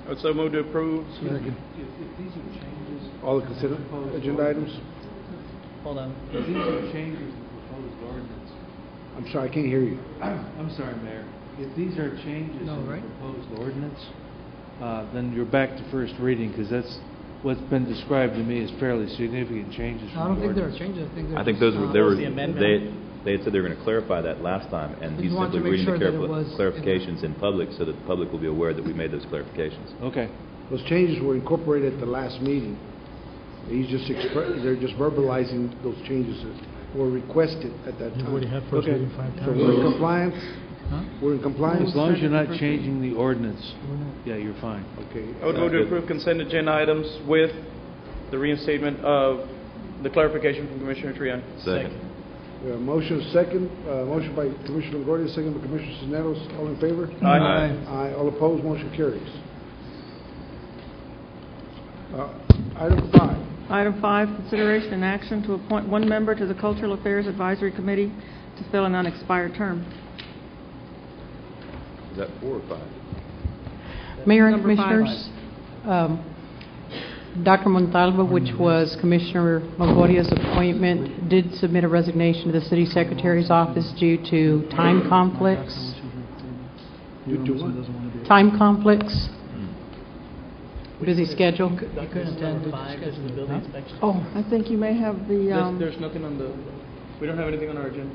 I would so move to approve. If these are changes, all the consent agenda items? Hold on. If these are changes in the proposed ordinance. I'm sorry, I can't hear you. I'm sorry, Mayor. If these are changes in the proposed ordinance, then you're back to first reading, because that's what's been described to me as fairly significant changes. I don't think there are changes. I think those were they had said they were going to clarify that last time, and he's simply reading the clarifications in public so that the public will be aware that we made those clarifications. Okay. Those changes were incorporated at the last meeting. They're just verbalizing those changes that were requested at that time. already had first reading 5 times. So we're in compliance? Huh? We're in compliance? As long as you're not changing the ordinance, yeah, you're fine. Okay. I would move to approve consent agenda items with the reinstatement of the clarification from Commissioner Trian. Second. We have a motion motion by Commissioner Longoria, second by Commissioner Cisneros. All in favor? Aye. Aye. All opposed? Motion carries. Item 5. Item 5, consideration and action to appoint 1 member to the Cultural Affairs Advisory Committee to fill an unexpired term. Is that 4 or 5? Mayor and Number 5. Commissioners, Dr. Montalvo, which was Commissioner Longoria's appointment, did submit a resignation to the City Secretary's office due to time conflicts. Due to what? Time conflicts. Busy schedule. You couldn't attend the building inspection. Oh, I think you may have the, There's nothing on the, we don't have anything on our agenda.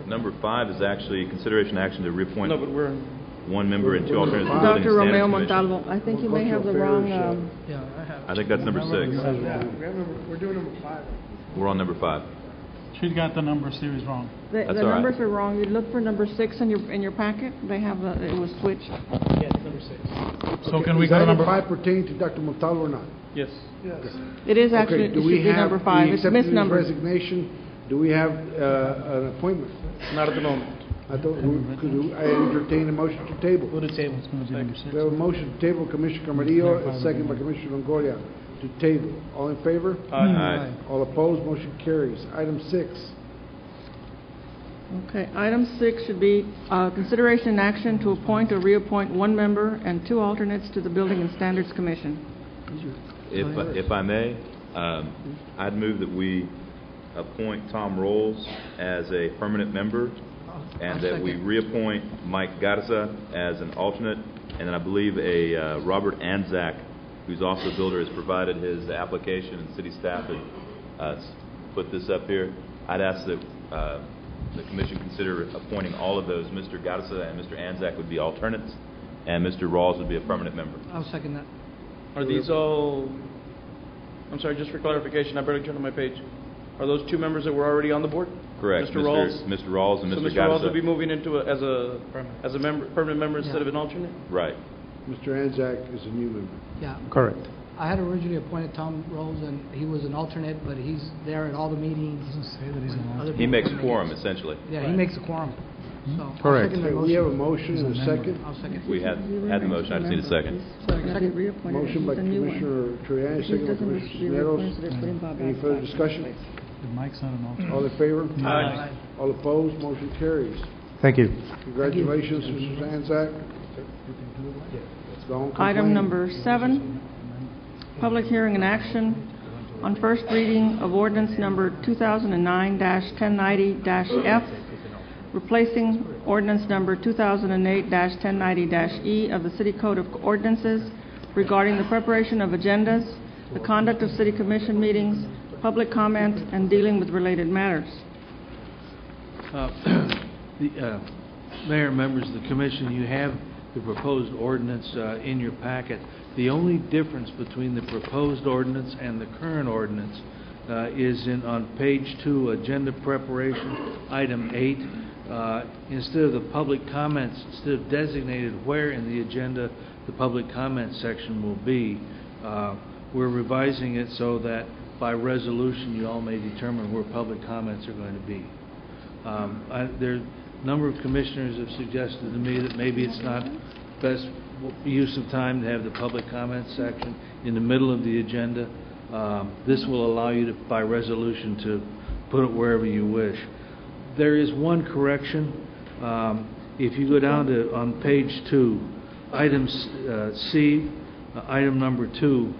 Number 5 is actually consideration action to reappoint No, but we're, 1 member and 2 alternates to the Building Dr. Romeo Standards Commission. Montalvo. I think you may have the wrong, I think that's number 6. We're doing number 5. We're on number 5. She's got the number series wrong. the That's all right. numbers are wrong. You look for number 6 in your packet. They have it was switched. Yeah, it's number 6. So can we go to Does number... item 5 pertain to Dr. Montalvo or not? yes. It is actually, Okay, it should be number 5. It's misnumbered. resignation? Do we have an appointment? Not at the moment. I entertain a motion to table. Go to table. It's going to be number 6. We have a motion to table, Commissioner Camarillo, and second by Commissioner Longoria, to table. All in favor? Aye. All opposed? Motion carries. Item 6. Okay, item 6 should be consideration and action to appoint or reappoint 1 member and 2 alternates to the Building and Standards Commission. If I may, I'd move that we appoint Tom Rolls as a permanent member, and that we reappoint Mike Garza as an alternate, and then I believe a Robert Anzac, who's also a builder, has provided his application, and city staff had put this up here. I'd ask that the commission consider appointing all of those. Mr. Garza and Mr. Anzac would be alternates, and Mr. Rawls would be a permanent member. I'll second that. Are these all I'm sorry, just for clarification, I better turn to my page. Are those two members that were already on the board? Correct. Mr. Rawls? Mr. Rawls and So Mr. Mr. Rawls will Gattisa. be moving into as a member, permanent member instead of an alternate? Right. Mr. Anzac is a new member. Yeah. Correct. I had originally appointed Tom Rose, and he was an alternate, but he's there at all the meetings. Doesn't say that he's an alternate. He makes quorum, essentially. Yeah, he makes a quorum. So I'll Correct. second that Okay, we have a motion and a second. I'll second. We had the motion, I just need a second. Motion by Commissioner Triani, second by Commissioner Sisnetos. Any further discussion? Mike's not an alternate. All in favor? Aye. All opposed? Motion carries. Thank you. Congratulations, Mrs. Anzac. Go on, Item complain. number 7, public hearing and action on first reading of ordinance number 2009-1090-F, replacing ordinance number 2008-1090-E of the City Code of Ordinances regarding the preparation of agendas, the conduct of city commission meetings, public comment, and dealing with related matters. Mayor, members of the commission, you have the proposed ordinance in your packet. The only difference between the proposed ordinance and the current ordinance is on page 2, agenda preparation, item 8. Instead of the public comments, instead of designated where in the agenda the public comment section will be, we're revising it so that by resolution you all may determine where public comments are going to be. A number of commissioners have suggested to me that maybe it's not best use of time to have the public comment section in the middle of the agenda. This will allow you to, by resolution, to put it wherever you wish. There is one correction. If you go down to on page 2, item C, item number 2,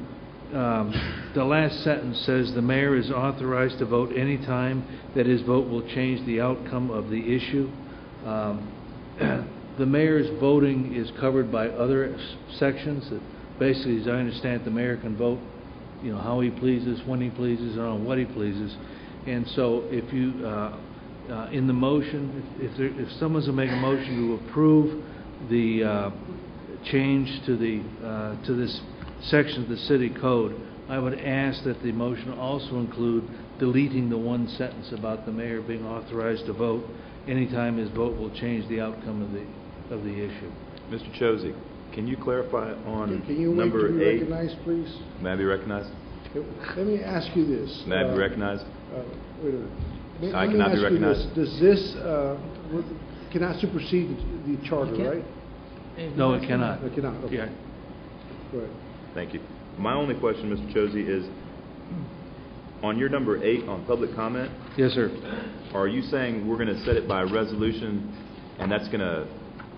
the last sentence says the mayor is authorized to vote any time that his vote will change the outcome of the issue. The mayor's voting is covered by other sections that basically, as I understand it, the mayor can vote, how he pleases, when he pleases, and on what he pleases. And so if you, in the motion, if someone's going to make a motion to approve the change to this section of the city code, I would ask that the motion also include deleting the one sentence about the mayor being authorized to vote anytime his vote will change the outcome of the issue. Mr. Chosey, can you clarify on Can you wait number to be 8? recognized, please? May I be recognized? Let me ask you this. May I be recognized? Wait a minute. Let I me cannot be ask you recognized. this. Does this cannot supersede the charter, right? No, it cannot. It cannot, okay. Yeah. Go ahead. Thank you. My only question, Mr. Chosey, is on your number 8 on public comment. Yes, sir. Are you saying we're going to set it by resolution, and that's going to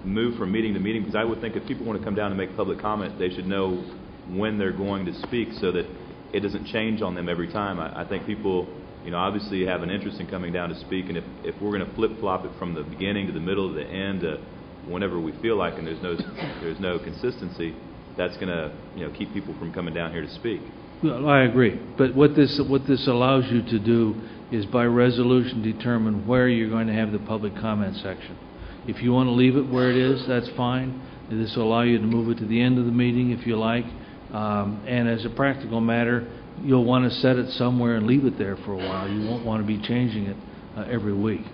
move from meeting to meeting? Because I would think if people want to come down and make public comment, they should know when they're going to speak so that it doesn't change on them every time. I think people, obviously have an interest in coming down to speak, and if we're going to flip-flop it from the beginning to the middle to the end, whenever we feel like, and there's no consistency, that's going to keep people from coming down here to speak. Well, I agree. But what this allows you to do is by resolution determine where you're going to have the public comment section. If you want to leave it where it is, that's fine. This will allow you to move it to the end of the meeting if you like. And as a practical matter, you'll want to set it somewhere and leave it there for a while. You won't want to be changing it every week.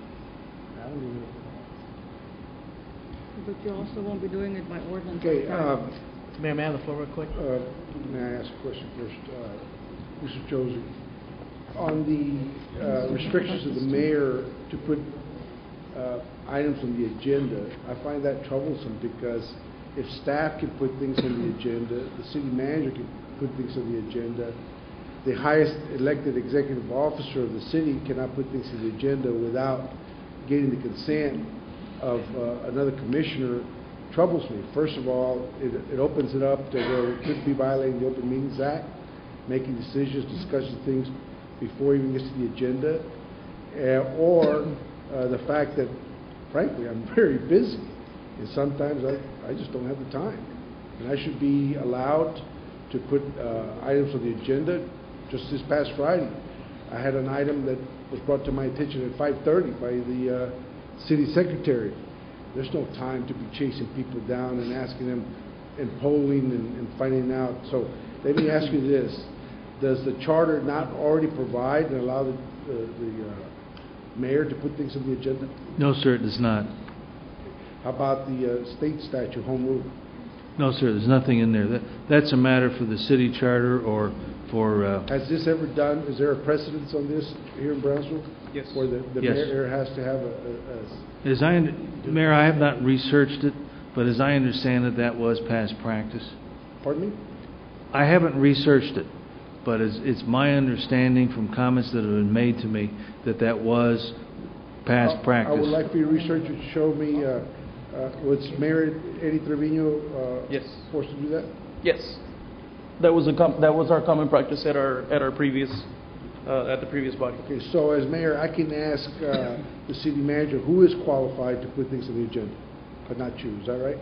But you also won't be doing it by ordinance. Okay. Mayor, may I have the floor real quick? May I ask a question first? Mr. Chosey, on the restrictions of the mayor to put items on the agenda, I find that troublesome because if staff can put things on the agenda, the city manager can put things on the agenda, the highest elected executive officer of the city cannot put things on the agenda without getting the consent of another commissioner. Troubles me. First of all, it opens it up to where it could be violating the Open Meetings Act, making decisions, discussing things before it even gets to the agenda, or the fact that, frankly, I'm very busy, and sometimes I just don't have the time. And I should be allowed to put items on the agenda. Just this past Friday, I had an item that was brought to my attention at 5:30 by the city secretary. There's no time to be chasing people down and asking them and polling and finding out. So let me ask you this. does the charter not already provide and allow the mayor to put things on the agenda? No, sir, it does not. How about the state statute, home rule? No, sir, there's nothing in there. That's a matter for the city charter or for... Has this ever done, is there a precedence on this here in Brownsville? Yes. Where the Yes. mayor has to have Mayor, I have not researched it, but as I understand it, that was past practice. Pardon me? I haven't researched it, but it's my understanding from comments that have been made to me that was past practice. I would like for your researcher to show me, was Mayor Eddie Trevino Yes. forced to do that? Yes. That was our common practice at the previous body. Okay, so as mayor, I can ask the city manager who is qualified to put things on the agenda, but not you. Is that right?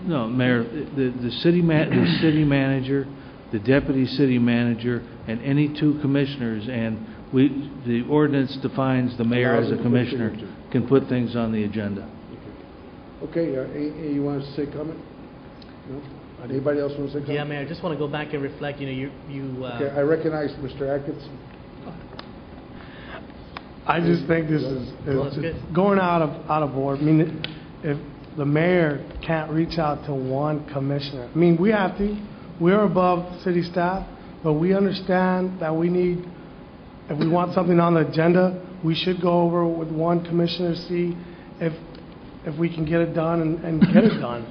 No, Mayor, the city manager, the deputy city manager, and any two commissioners, and the ordinance defines the mayor as a commissioner, can put things on the agenda. Okay, you want to say comment? No? Anybody else want to say comment? Yeah, Mayor, I just want to go back and reflect, you Okay, I recognize Mr. Atkinson. I just think this is going out of order. I mean, if the mayor can't reach out to one commissioner, I mean, we have to. We're above city staff, but we understand that we need, if we want something on the agenda, we should go over with one commissioner, see if we can get it done and get it done.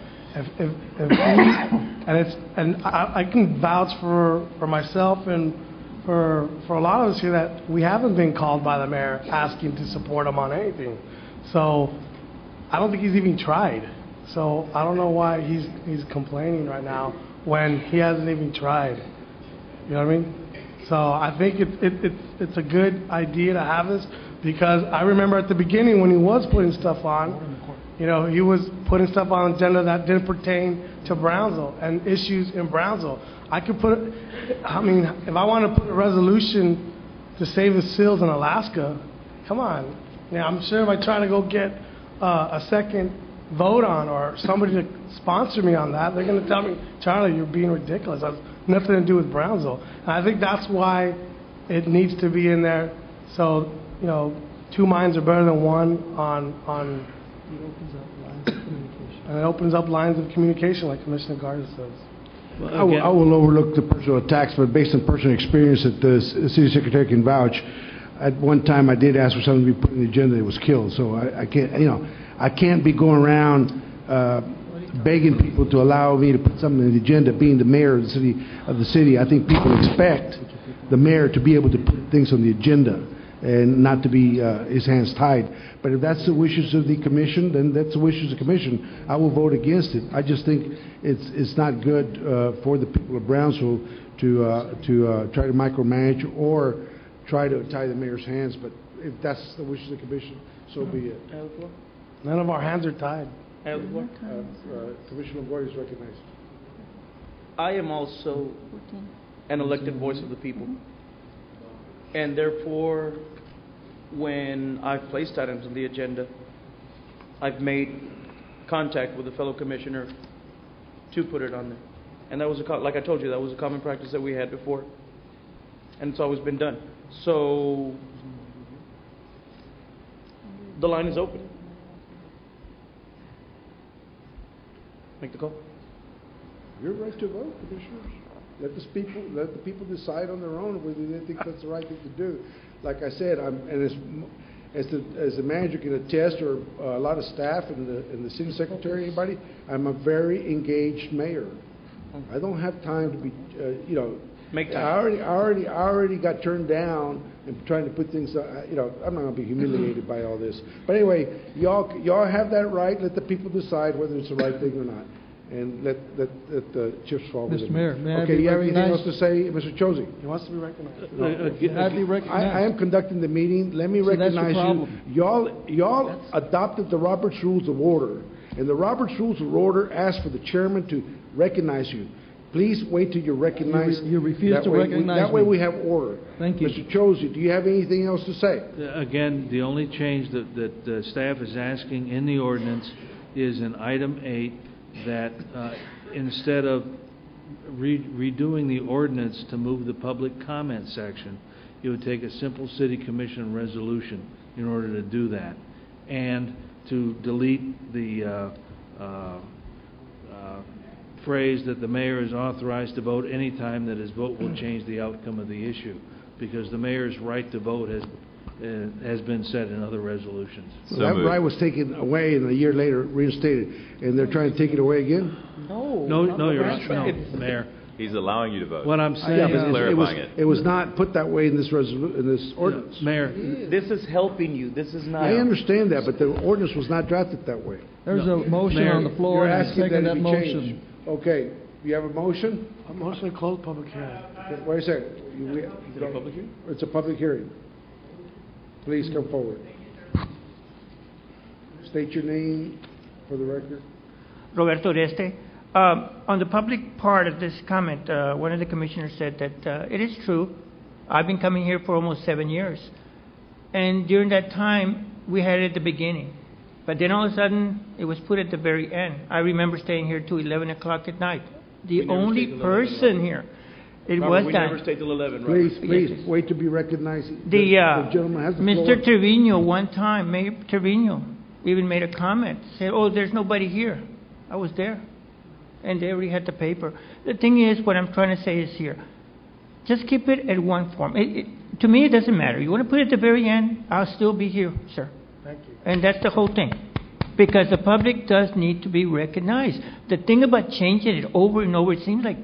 I can vouch for myself and for a lot of us here that we haven't been called by the mayor asking to support him on anything. So I don't think he's even tried. So I don't know why he's complaining right now when he hasn't even tried. You know what I mean? So I think it's a good idea to have this, because I remember at the beginning when he was putting stuff on, he was putting stuff on the agenda that didn't pertain to Brownsville and issues in Brownsville. If I want to put a resolution to save the seals in Alaska, come on. Yeah, I'm sure if I try to go get a second vote on or somebody to sponsor me on that, they're going to tell me, Charlie, you're being ridiculous. That's nothing to do with Brownsville. And I think that's why it needs to be in there. So, two minds are better than one on and it opens up lines of communication, like Commissioner Garza says. Well, I will overlook the personal attacks, but based on personal experience that the city secretary can vouch, at one time I did ask for something to be put on the agenda, it was killed. So I can't be going around begging people to allow me to put something on the agenda. Being the mayor of the city, I think people expect the mayor to be able to put things on the agenda and not to be his hands tied. But if that's the wishes of the commission, then that's the wishes of the commission. I will vote against it. I just think it's not good for the people of Brownsville to try to micromanage or try to tie the mayor's hands. But if that's the wishes of the commission, so be it. None of our hands are tied. Commissioner Longoria is recognized. I am also an elected voice of the people. And therefore, when I've placed items on the agenda, I've made contact with a fellow commissioner to put it on there. And that was, like I told you, that was a common practice that we had before. And it's always been done. So, the line is open. Make the call. You're right to vote, commissioners. Let the people decide on their own whether they think that's the right thing to do. Like I said, as the manager can attest, or a lot of staff and the city secretary, anybody, I'm a very engaged mayor. I don't have time to be, Make time. I already got turned down and trying to put things, I'm not going to be humiliated by all this. But anyway, y'all have that right. Let the people decide whether it's the right thing or not. And let the chips fall with it. Mr. Mayor, may I Okay, be you have anything else recognized? to say, Mr. Chosey? He wants to be recognized. May I be recognized? I am conducting the meeting. Let me See, that's your recognize you. problem. Y'all adopted the Robert's Rules of Order, and the Robert's Rules of Order asks for the chairman to recognize you. Please wait till you're recognized. You refuse to recognize That way me. we have order. Thank you. Mr. Chosey, do you have anything else to say? Again, the only change that the staff is asking in the ordinance is in item 8 that instead of redoing the ordinance to move the public comment section, it would take a simple city commission resolution in order to do that, and to delete the phrase that the mayor is authorized to vote any time that his vote will change the outcome of the issue, because the mayor's right to vote has been set in other resolutions. So that right was taken away and a year later reinstated, and they're trying to take it away again? No, Your Honor, no, Mayor. He's allowing you to vote. What I'm saying He's is clarifying it. It was not put that way in this ordinance. Mayor. This is helping you. This is not. I understand that, but the ordinance was not drafted that way. There's a motion on the floor, You're and I asking second that that it be motion. changed. Okay, you have a motion? A motion to close public hearing. Wait a second. Is it a public hearing? It's a public hearing. Please come forward. State your name for the record. Roberto Oreste. On the public part of this comment, one of the commissioners said that it is true. I've been coming here for almost 7 years. And during that time, we had it at the beginning. But then all of a sudden, it was put at the very end. I remember staying here till 11 o'clock at night. The only person here. It was we that. never stayed till 11, Robert. Please, wait to be recognized. The gentleman has the Mr. floor. Trevino, one time, Mayor Trevino, even made a comment. Said, "Oh, there's nobody here." I was there, and they already had the paper. The thing is, what I'm trying to say is here, just keep it at one form. To me, it doesn't matter. You want to put it at the very end, I'll still be here, sir. Thank you. And that's the whole thing. Because the public does need to be recognized. The thing about changing it over and over, it seems like,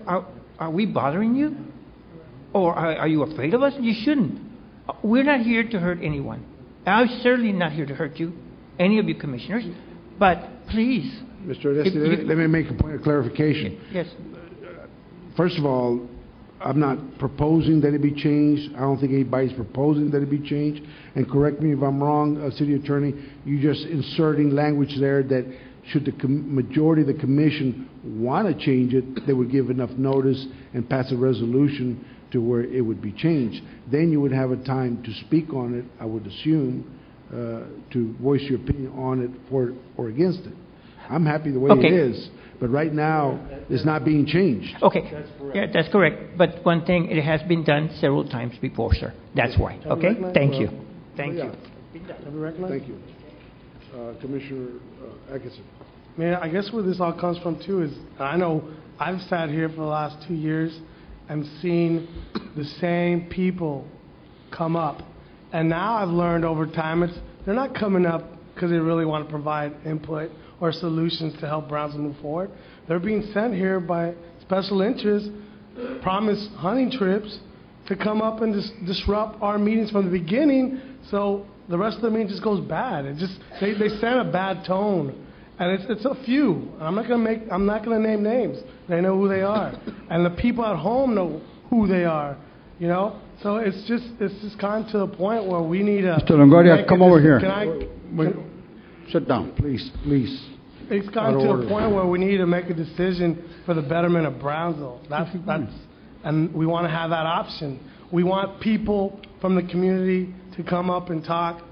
are we bothering you? Or are you afraid of us? You shouldn't. We're not here to hurt anyone. I'm certainly not here to hurt you, any of you commissioners. But please. Mr. Oreste, let me make a point of clarification. Yes. First of all, I'm not proposing that it be changed. I don't think anybody's proposing that it be changed. And correct me if I'm wrong, City Attorney, you're just inserting language there that should the majority of the commission want to change it, they would give enough notice and pass a resolution to where it would be changed. Then you would have a time to speak on it, I would assume, to voice your opinion on it for or against it. I'm happy the way it is, but right now, it's not being changed. Okay. Yeah, that's correct. But one thing, it has been done several times before, sir. That's why. Okay? Thank you. Thank you. Thank you. Commissioner Atkinson. Man, I guess where this all comes from too is, I know I've sat here for the last 2 years and seen the same people come up. And now I've learned over time, they're not coming up because they really want to provide input or solutions to help Brownsville move forward. They're being sent here by special interests, promised hunting trips to come up and disrupt our meetings from the beginning, so the rest of the meeting just goes bad. It just they set a bad tone, and it's a few. I'm not gonna name names. They know who they are, and the people at home know who they are. You know, so it's just kind of to the point where we need a. Mr. Longoria, come over here. Sit down, please. It's gotten to a point where we need to make a decision for the betterment of Brownsville. And we want to have that option. We want people from the community to come up and talk,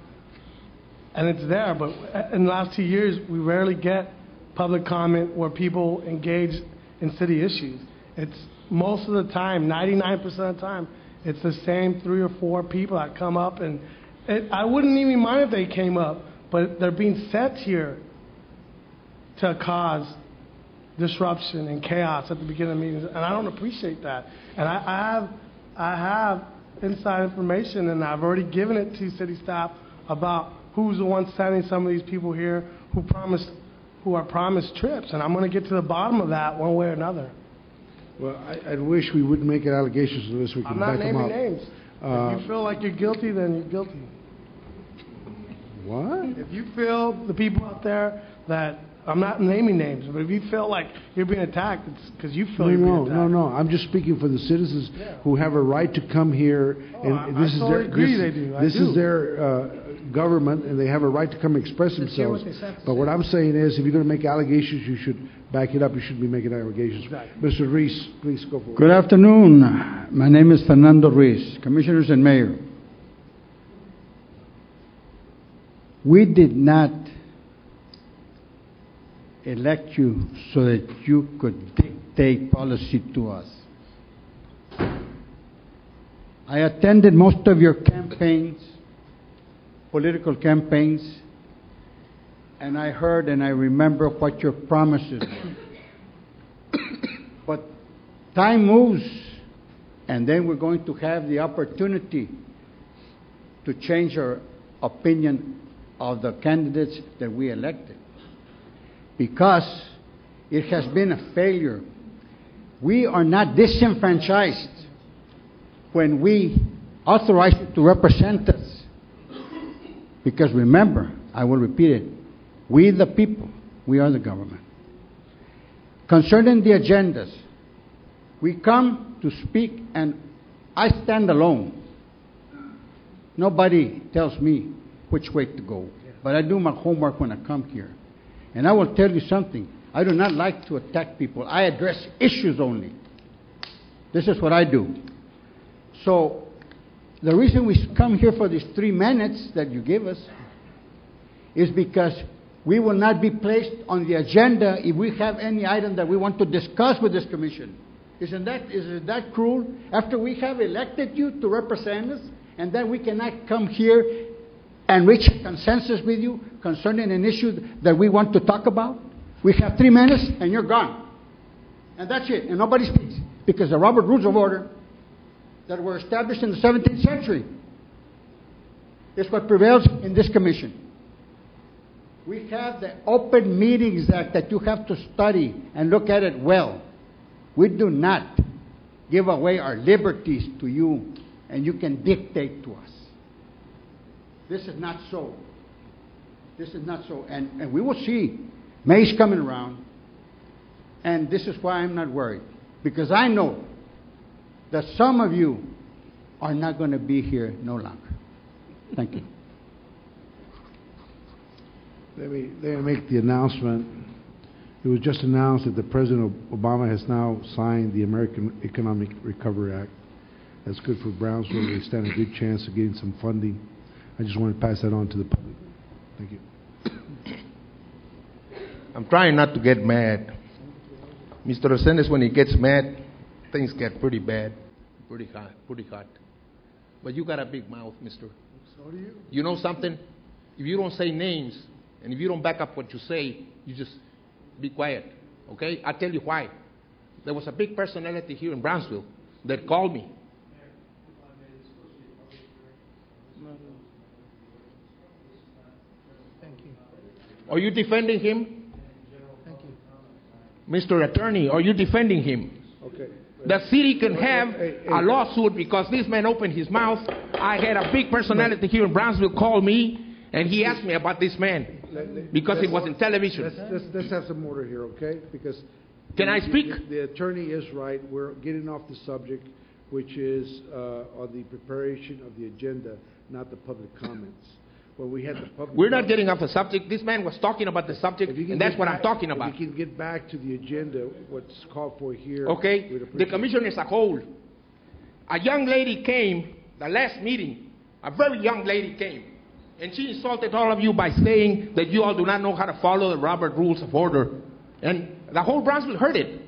and it's there. But in the last 2 years, we rarely get public comment where people engage in city issues. It's most of the time, 99% of the time, it's the same 3 or 4 people that come up, and I wouldn't even mind if they came up, but they're being sent here to cause disruption and chaos at the beginning of meetings, and I don't appreciate that. And I have inside information, and I've already given it to city staff about who's the one sending some of these people here who are promised trips, and I'm going to get to the bottom of that one way or another. Well, I wish we wouldn't make allegations unless we can back them up. I'm not naming names. If you feel like you're guilty, then you're guilty. What? If you feel the people out there that, I'm not naming names, but if you feel like you're being attacked, it's because you feel you're being attacked. No. I'm just speaking for the citizens who have a right to come here, and this is their government, and they have a right to come express themselves. But what I'm saying is, if you're going to make allegations, you should back it up. You shouldn't be making allegations. Mr. Reese, please go forward. Good afternoon. My name is Fernando Reese, Commissioners and Mayor. We did not elect you so that you could dictate dictate policy to us. I attended most of your campaigns, political campaigns, and I heard and I remember what your promises were. But time moves, and then we're going to have the opportunity to change our opinion of the candidates that we elected. Because it has been a failure. We are not disenfranchised when we authorize you to represent us. Because remember, I will repeat it, we the people, we are the government. Concerning the agendas, we come to speak and I stand alone. Nobody tells me which way to go, but I do my homework when I come here. And I will tell you something, I do not like to attack people. I address issues only. This is what I do. So, the reason we come here for these 3 minutes that you give us is because we will not be placed on the agenda if we have any item that we want to discuss with this commission. Is it that cruel? After we have elected you to represent us, and then we cannot come here and reach a consensus with you concerning an issue that we want to talk about? We have 3 minutes and you're gone. And that's it, and nobody speaks. Because the Robert Rules of Order that were established in the 17th century is what prevails in this commission. We have the Open Meetings Act that you have to study and look at it well. We do not give away our liberties to you, and you can dictate to us. This is not so. This is not so. And we will see. May's coming around, and this is why I'm not worried. Because I know that some of you are not going to be here no longer. Thank you. Let me make the announcement. It was just announced that the President Obama has now signed the American Economic Recovery Act. That's good for Brownsville. They stand a good chance of getting some funding. I just want to pass that on to the public. Thank you. I'm trying not to get mad. Mr. Resendez, when he gets mad, things get pretty bad, pretty hot. But you got a big mouth, mister. So do you. You know something? If you don't say names, and if you don't back up what you say, you just be quiet, okay? I'll tell you why. There was a big personality here in Brownsville that called me. Thank you. Are you defending him? Thank you. Mr. Attorney, are you defending him? Okay. The city can have a lawsuit because this man opened his mouth. I had a big personality here in Brownsville call me, and he asked me about this man because it was in television. Let's have some order here, okay? Because can I speak? The attorney is right. We're getting off the subject, which is on the preparation of the agenda, not the public comments. When we had the public We're not getting off the subject. This man was talking about the subject, and that's what I'm talking about. If you can get back to the agenda, what's called for here. Okay, the commission as a whole. A young lady came, the last meeting, a very young lady came, and she insulted all of you by saying that you all do not know how to follow the Robert Rules of Order. And the whole Brownsville heard it.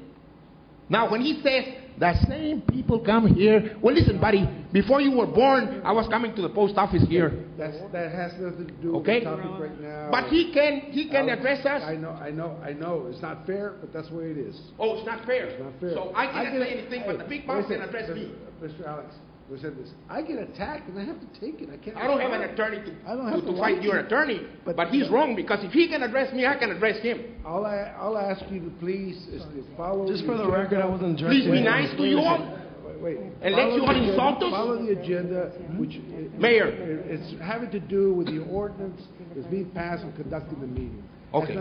Now, when he says, the same people come here. Well, listen, buddy, before you were born, I was coming to the post office here. That has nothing to do with okay? the topic right now. But he can address us. I know. It's not fair, but that's the way it is. Oh, it's not fair. It's not fair. So I can't say anything, but the big boss can address me. Mr. Alex, listen to this. I get attacked, and I have to take it. I don't have an attorney to fight your attorney, but he's wrong, because if he can address me, I can address him. All I ask you to please is to follow. Just for the record, I wasn't Please be nice to you all. Wait. And let you all insult us? Follow the agenda, which Mayor. It's having to do with the ordinance that's being passed and conducting the meeting. Okay,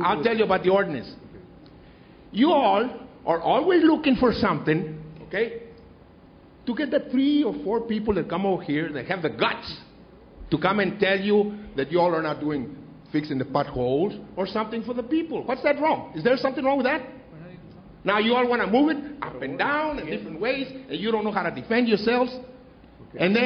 I'll tell you about the ordinance. You all are always looking for something, okay, to get the 3 or 4 people that come over here that have the guts to come and tell you that you all are not fixing the potholes or something for the people. What's that wrong? Is there something wrong with that? Now you all want to move it up and down in different ways, and you don't know how to defend yourselves. Okay. And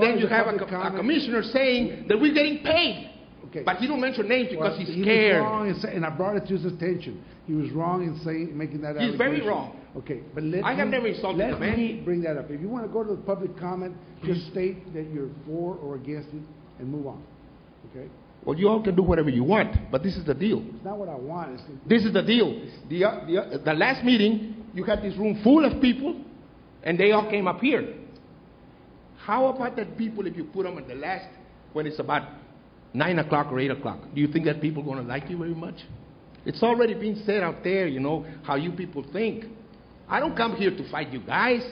then you have a commissioner saying that we're getting paid. Okay. But he don't mention names because he's He scared. was wrong and I brought it to his attention. He was wrong in making that He's allegation. very wrong. Okay, but I have never insulted the man. Let me bring that up. If you want to go to the public comment, just state that you're for or against it and move on, okay? Well, you all can do whatever you want, but this is the deal. It's not what I want. This is the deal. The last meeting, you had this room full of people, and they all came up here. How about that people if you put them at the last, when it's about 9 o'clock or 8 o'clock? Do you think that people are going to like you very much? It's already been said out there, you know, how you people think. I don't come here to fight you guys.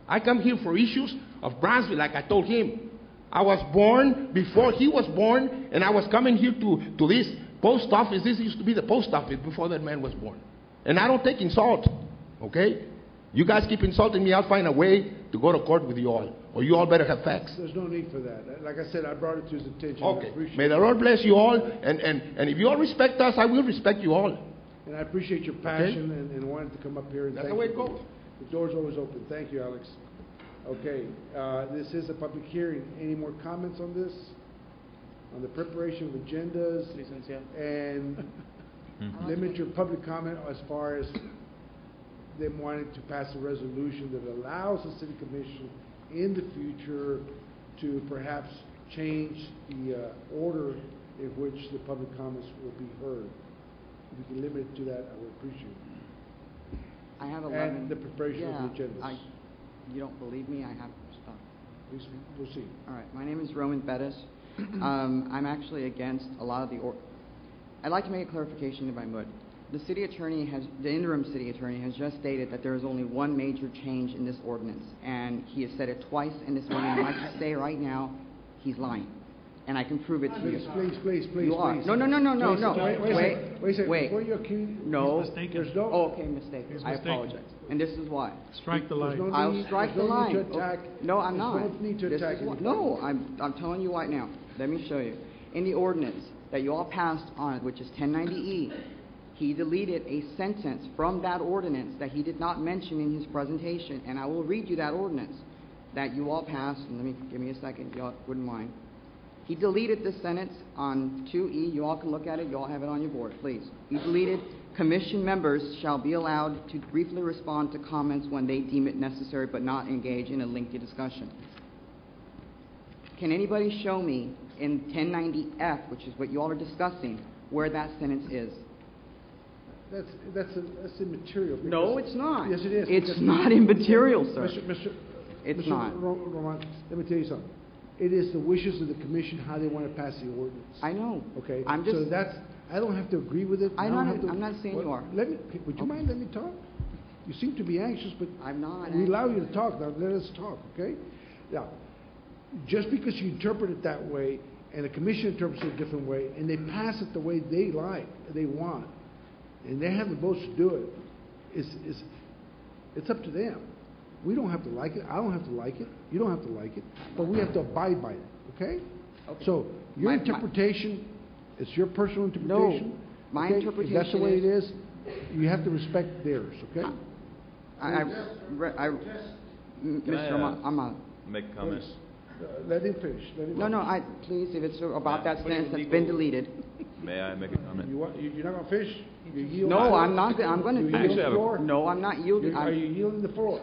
I come here for issues of Brownsville, like I told him. I was born before he was born, and I was coming here to this post office. This used to be the post office before that man was born. And I don't take insult, okay? You guys keep insulting me, I'll find a way to go to court with you all. Or you all better have facts. There's no need for that. Like I said, I brought it to his attention. Okay. I appreciate May the it. Lord bless you all, and if you all respect us, I will respect you all. And I appreciate your passion and wanting to come up here. And That's thank the way you. it goes. The door's always open. Thank you, Alex. Okay, this is a public hearing. Any more comments on this? On the preparation of agendas? And limit your public comment as far as them wanting to pass a resolution that allows the city commission in the future to perhaps change the order in which the public comments will be heard. If you can limit it to that, I would appreciate it. I have 11. And the preparation of the agendas. You don't believe me? I have stuff. Please proceed. All right. My name is Roman Bettis. I'm actually against a lot of the I'd like to make a clarification if I would. The interim city attorney has just stated that there is only one major change in this ordinance, and he has said it twice in this meeting. I'd like to say right now, he's lying. And I can prove it to you. Please. You are. No. Wait a second. Wait. Before you accuse... No. There's no... Oh, okay, mistake. I apologize. And this is why. Strike the line. I'll strike the line. There's no need to attack. No, I'm not. There's no need to attack anybody. No, I'm telling you right now. Let me show you. In the ordinance that you all passed on, which is 1090E, he deleted a sentence from that ordinance that he did not mention in his presentation. And I will read you that ordinance that you all passed. And give me a second, if y'all wouldn't mind. He deleted this sentence on 2E. You all can look at it. You all have it on your board, please. He deleted, commission members shall be allowed to briefly respond to comments when they deem it necessary, but not engage in a lengthy discussion. Can anybody show me in 1090F, which is what you all are discussing, where that sentence is? That's immaterial. No, it's not. Yes, it is. It's not immaterial, sir. It's Mr. not. Roman, let me tell you something. It is the wishes of the commission how they want to pass the ordinance. I know. Okay. I'm just. So that's. I don't have to agree with it. I'm not saying you are. Would you mind letting me talk? You seem to be anxious, but I'm not. We allow you to talk. Now let us talk, okay? Now, just because you interpret it that way, and the commission interprets it a different way, and they pass it the way they like, they want, and they have the votes to do it, it's up to them. We don't have to like it. I don't have to like it. You don't have to like it. But we have to abide by it, okay? So your interpretation, it's your personal interpretation. No, my okay? interpretation If that's the way it is, you have to respect theirs, okay? Mr. Ahmad. Make a comment. Let him finish. No, please, if it's about that sentence that's been deleted. May I make a comment? You're not going to finish? You yield No, the floor? I'm not. I'm going to Actually, I have a- No, I'm not yielding. Are you yielding the floor?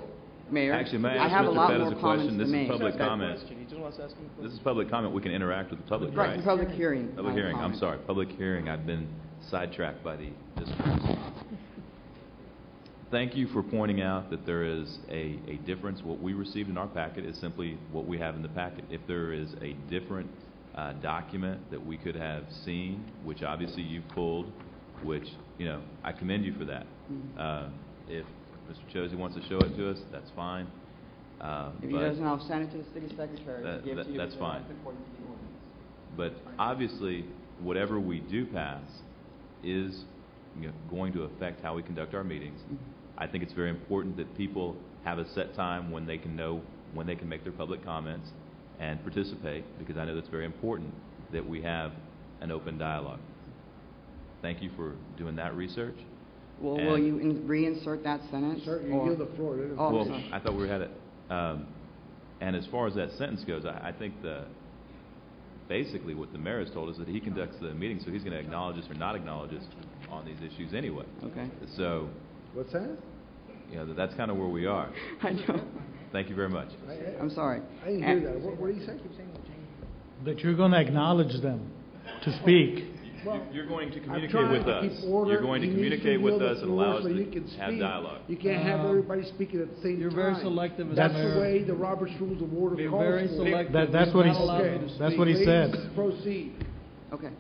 Mayor, Actually, may I I have ask a lot Mr. more Pettis a comments question? to This make. is public comment. He just wants to ask him a question. This is public comment. We can interact with the public, Right, right? public hearing. Public hearing. I'm comment. sorry, public hearing. I've been sidetracked by the discourse. Thank you for pointing out that there is a difference. What we received in our packet is simply what we have in the packet. If there is a different document that we could have seen, which obviously you pulled, which, you know, I commend you for that. If Mr. Chosey wants to show it to us, that's fine. If he doesn't, I'll send it to the city secretary. to give to you that's fine. according to the ordinance. But obviously, whatever we do pass is, you know, going to affect how we conduct our meetings. I think it's very important that people have a set time when they can know when they can make their public comments and participate, because I know that's very important that we have an open dialogue. Thank you for doing that research. Well, will you reinsert that sentence? Sir, you or- yield the floor. Let him Oh, Well, sorry. I thought we had it. And as far as that sentence goes, I think basically what the mayor has told us, that he conducts the meeting, so he's going to acknowledge us or not acknowledge us on these issues anyway. Okay. So, What's that? that's kind of where we are. I know. Thank you very much. I'm sorry. I didn't hear that. What did he say? That you're going to acknowledge them to speak. You're going to I'm communicate trying with to us. keep order. You're going to He needs communicate yield with the us and floor allow us so you to can have speak. dialogue. You can't have everybody speaking at the same time. You're very selective, Mr. That's Mayor. the way the Robert's Rules of Order You're calls very for. selective. That's what he You're not allowed to that's speak. what he Please said. proceed. Okay.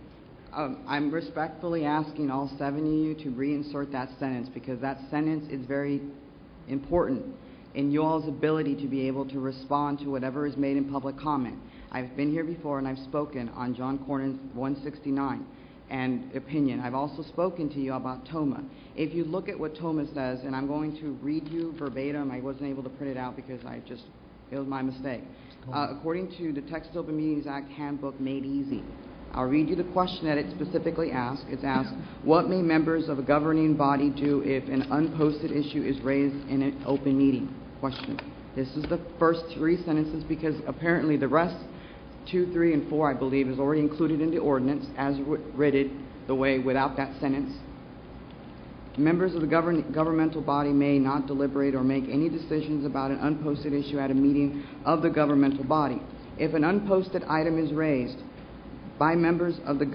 I'm respectfully asking all 7 of you to reinsert that sentence, because that sentence is very important in you all's ability to be able to respond to whatever is made in public comment. I've been here before and I've spoken on John Cornyn's 169 and opinion. I've also spoken to you about TOMA. If you look at what TOMA says, and I'm going to read you verbatim, I wasn't able to print it out because it was my mistake. According to the Texas Open Meetings Act Handbook Made Easy, I'll read you the question that it specifically asks. It's asked, what may members of a governing body do if an unposted issue is raised in an open meeting? Question. This is the first 3 sentences, because apparently the rest, 2, 3, and 4, I believe, is already included in the ordinance as written the way without that sentence. Members of the governmental body may not deliberate or make any decisions about an unposted issue at a meeting of the governmental body. If an unposted item is raised by members of the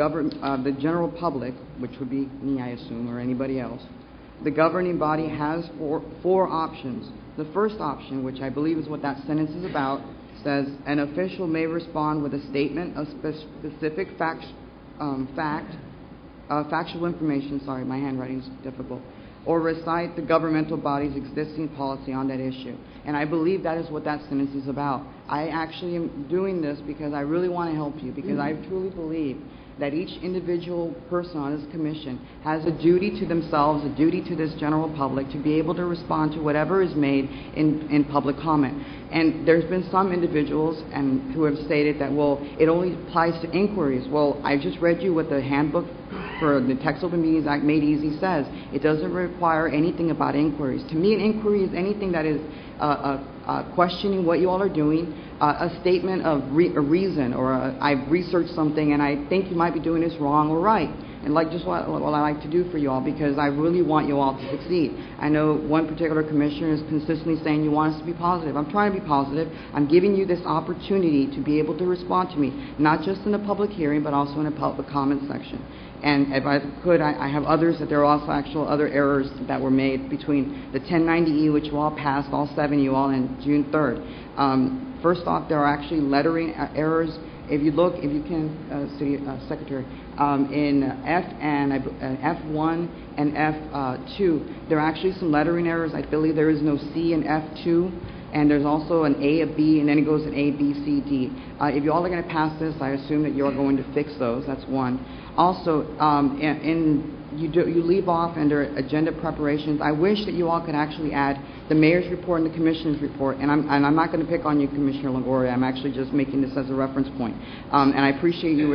general public, which would be me, I assume, or anybody else, the governing body has four options. The first option, which I believe is what that sentence is about, says an official may respond with a statement of specific factual information, sorry, my handwriting is difficult, or recite the governmental body's existing policy on that issue. And I believe that is what that sentence is about. I actually am doing this because I really want to help you, because I truly believe that each individual person on this commission has a duty to themselves, a duty to this general public, to be able to respond to whatever is made in public comment. And there's been some individuals who have stated that, well, it only applies to inquiries. Well, I just read you what the handbook for the Texas Open Meetings Act Made Easy says. It doesn't require anything about inquiries. To me, an inquiry is anything that is questioning what you all are doing, a statement of a reason, or I've researched something and I think you might be doing this wrong or right. And like just what I like to do for you all, because I really want you all to succeed. I know one particular commissioner is consistently saying you want us to be positive. I'm trying to be positive. I'm giving you this opportunity to be able to respond to me, not just in a public hearing, but also in a public comment section. And if I could, I have others, that there are also actual other errors that were made between the 1090E, which you all passed, all 7 of you all, on June 3rd. First off, there are actually lettering errors. If you look, if you can, City Secretary, in F1 and F2, there are actually some lettering errors. I believe there is no C in F2, and there's also an A, a B, and then it goes in A, B, C, D. If you all are going to pass this, I assume that you're going to fix those. That's one. Also, you leave off under agenda preparations. I wish that you all could actually add the mayor's report and the commissioner's report. And I'm not going to pick on you, Commissioner Longoria. I'm actually just making this as a reference point. And I appreciate you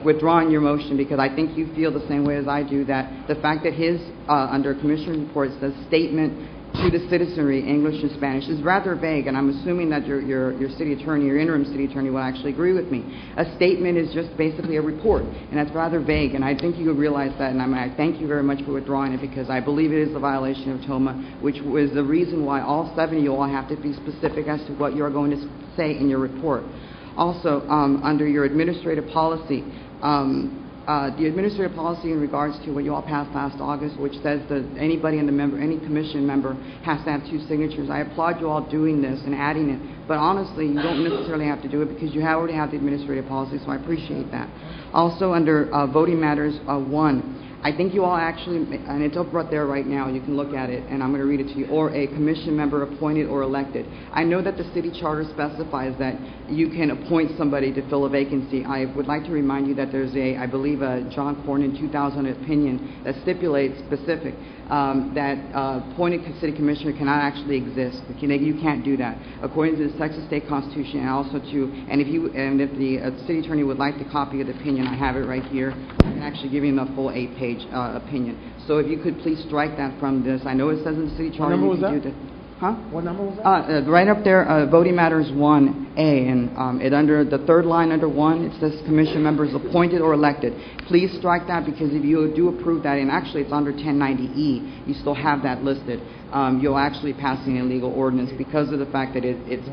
withdrawing your motion, because I think you feel the same way as I do, that the fact that his under commissioner's report says statement to the citizenry, English and Spanish, is rather vague, and I'm assuming that your city attorney, your interim city attorney, will actually agree with me. A statement is just basically a report, and that's rather vague, and I think you realize that, and I thank you very much for withdrawing it, because I believe it is a violation of TOMA, which was the reason why all 7 of you all have to be specific as to what you're going to say in your report. Also, under your administrative policy, the administrative policy in regards to what you all passed last August, which says that anybody in any commission member has to have 2 signatures. I applaud you all doing this and adding it, but honestly, you don't necessarily have to do it, because you already have the administrative policy, so I appreciate that. Also, under voting matters 1, I think you all actually, and it's up right there right now, you can look at it, and I'm going to read it to you, or a commission member appointed or elected. I know that the city charter specifies that you can appoint somebody to fill a vacancy. I would like to remind you that there's I believe a John Cornyn 2000 opinion that stipulates specific that appointed city commissioner cannot actually exist. You can't do that. According to the Texas State Constitution, and also and if the city attorney would like the copy of the opinion, I have it right here. I can actually give you a full 8-page opinion. So if you could please strike that from this. I know it says in the city charter you can do that. Huh? What number was that? Right up there, voting matters 1A, and it under the third line under 1, it says commission members appointed or elected. Please strike that, because if you do approve that, and actually it's under 1090E, you still have that listed. You'll actually pass an illegal ordinance because of the fact that it's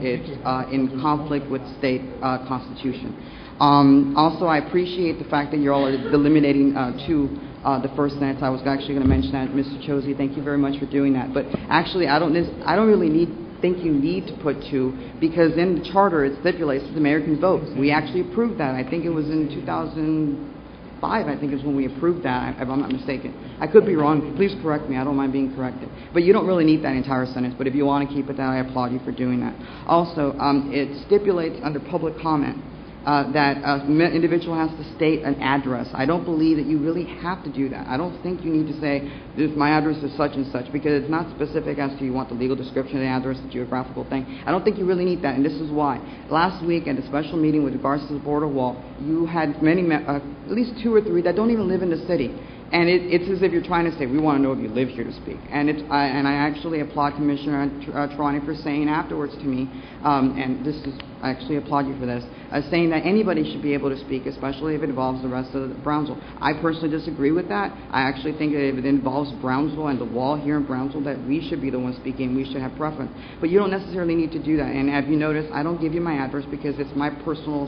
in conflict with state constitution. Also, I appreciate the fact that you're all eliminating the first sentence. I was actually going to mention that, Mr. Chosey. Thank you very much for doing that. But actually, I don't really think you need to put 2, because in the charter it stipulates that the mayor can vote. We actually approved that. I think it was in 2005. I think is when we approved that, if I'm not mistaken. I could be wrong. Please correct me. I don't mind being corrected. But you don't really need that entire sentence. But if you want to keep it that, I applaud you for doing that. Also, it stipulates under public comment that an individual has to state an address. I don't believe that you really have to do that. I don't think you need to say, my address is such and such, because it's not specific as to you want the legal description of the address, the geographical thing. I don't think you really need that, and this is why. Last week at a special meeting with regards to the border wall, you had many, at least 2 or 3 that don't even live in the city. And it's as if you're trying to say, we want to know if you live here to speak. And I actually applaud Commissioner Trani for saying afterwards to me, I actually applaud you for this, saying that anybody should be able to speak, especially if it involves the rest of Brownsville. I personally disagree with that. I actually think that if it involves Brownsville and the wall here in Brownsville, that we should be the ones speaking. We should have preference. But you don't necessarily need to do that. And have you noticed, I don't give you my address because it's my personal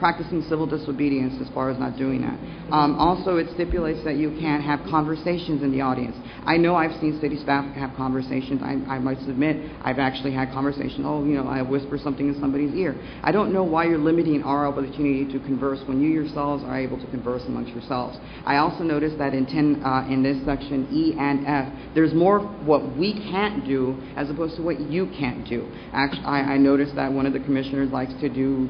practicing civil disobedience as far as not doing that. Also, it stipulates that you can't have conversations in the audience. I know I've seen city staff have conversations. I must admit, I've actually had conversations. I whisper something in somebody's ear. I don't know why you're limiting our opportunity to converse when you yourselves are able to converse amongst yourselves. I also noticed that in this section E and F, there's more what we can't do as opposed to what you can't do. Actually, I noticed that one of the commissioners likes to do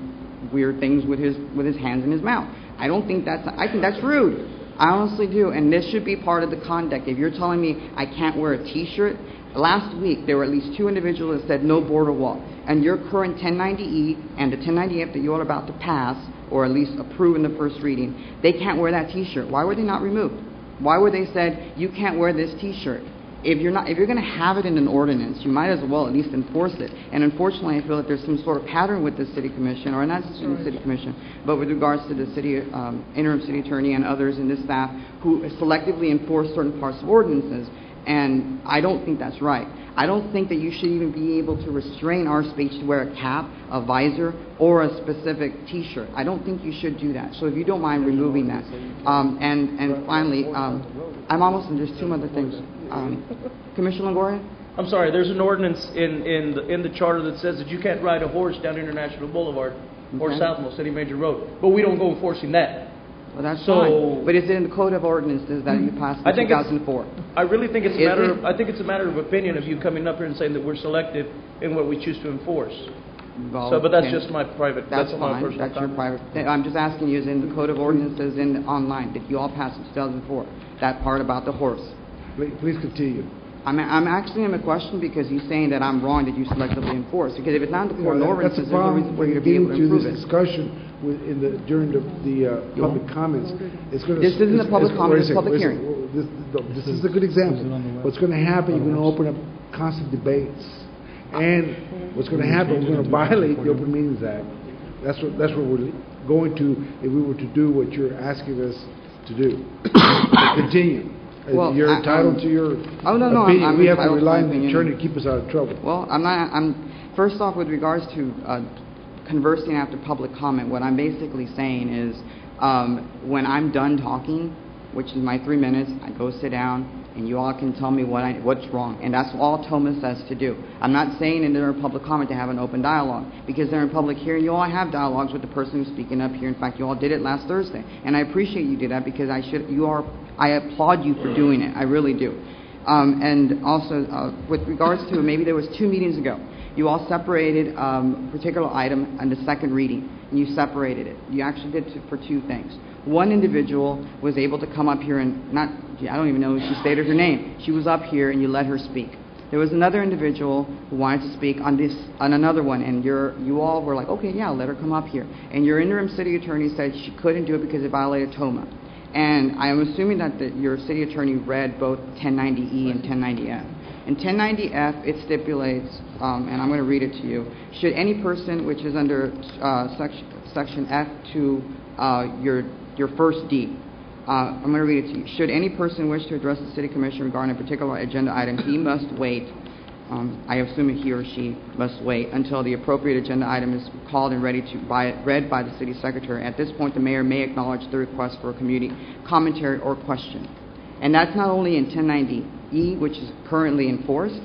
weird things with his hands in his mouth. I think that's rude. I honestly do, and this should be part of the conduct. If you're telling me I can't wear a T-shirt, last week there were at least 2 individuals that said no border wall, and your current 1090E and the 1090F that you're about to pass, or at least approve in the first reading, they can't wear that T-shirt. Why were they not removed? Why were they said you can't wear this T-shirt? If you're going to have it in an ordinance, you might as well at least enforce it. And unfortunately, I feel that there's some sort of pattern with the city commission, or not the city commission, but with regards to the city interim city attorney and others in this staff who selectively enforce certain parts of ordinances. And I don't think that's right. I don't think that you should even be able to restrain our speech to wear a cap, a visor, or a specific T-shirt. I don't think you should do that. So if you don't mind removing that. And finally, I'm almost, there's 2 other things. Commissioner Longoria? I'm sorry, there's an ordinance in the charter that says that you can't ride a horse down International Boulevard or Southmost, any major road. But we don't go enforcing that. Well, that's fine. But it's in the Code of Ordinances that you passed in 2004. I really think it's a matter of opinion of you coming up here and saying that we're selective in what we choose to enforce. Well, but that's just my private. That's fine. My personal. That's your private. I'm just asking you, is in the Code of Ordinances in online that you all passed in 2004? That part about the horse. Please continue. I'm asking him a question because he's saying that I'm wrong that you selectively enforce. Because if it's not in the Code of Ordinances, there's no reason for you to be able to improve it. This discussion during the public comments, this isn't a public comment, it's a public hearing. This is a good example. What's going to happen, you're going to open up constant debates. And what's going to happen, we're going to violate the Open Meetings Act. That's what we're going to, if we were to do what you're asking us to do. Continue. Well, you're entitled to your opinion. We have to rely on the attorney to keep us out of trouble. Well, first off, with regards to conversing after public comment, what I'm basically saying is when I'm done talking, which is my 3 minutes, I go sit down, and you all can tell me what's wrong. And that's all TOMA says to do. I'm not saying in their public comment to have an open dialogue, because they're in public hearing. You all have dialogues with the person who's speaking up here. In fact, you all did it last Thursday. And I appreciate you did that because I applaud you for doing it. I really do. And also, with regards to, maybe there was 2 meetings ago, you all separated a particular item on the second reading, and you separated it. You actually did for 2 things. One individual was able to come up here and I don't even know if she stated her name. She was up here and you let her speak. There was another individual who wanted to speak on another one, and you all were like, okay, yeah, let her come up here. And your interim city attorney said she couldn't do it because it violated TOMA. And I am assuming that your city attorney read both 1090E and 1090F. In 1090F, it stipulates, and I'm going to read it to you, should any person, which is under section F to your first D, I'm going to read it to you. Should any person wish to address the City Commission regarding a particular agenda item, he must wait, I assume he or she must wait until the appropriate agenda item is called and ready to read by the City Secretary. At this point, the Mayor may acknowledge the request for a community commentary or question. And that's not only in 1090E, which is currently enforced,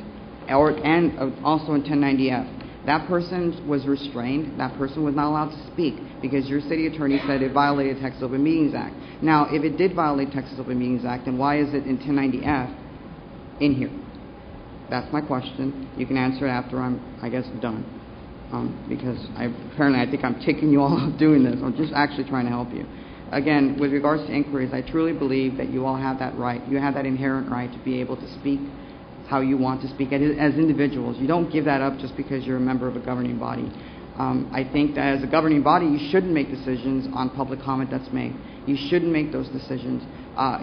and also in 1090F. That person was restrained. That person was not allowed to speak because your city attorney said it violated Texas Open Meetings Act. Now, if it did violate Texas Open Meetings Act, then why is it in 1090F in here? That's my question. You can answer it after I'm, I guess, done. Because apparently I think I'm ticking you all off doing this. I'm just actually trying to help you. Again, with regards to inquiries, I truly believe that you all have that right. You have that inherent right to be able to speak how you want to speak as individuals. You don't give that up just because you're a member of a governing body. I think that as a governing body, you shouldn't make decisions on public comment that's made. You shouldn't make those decisions.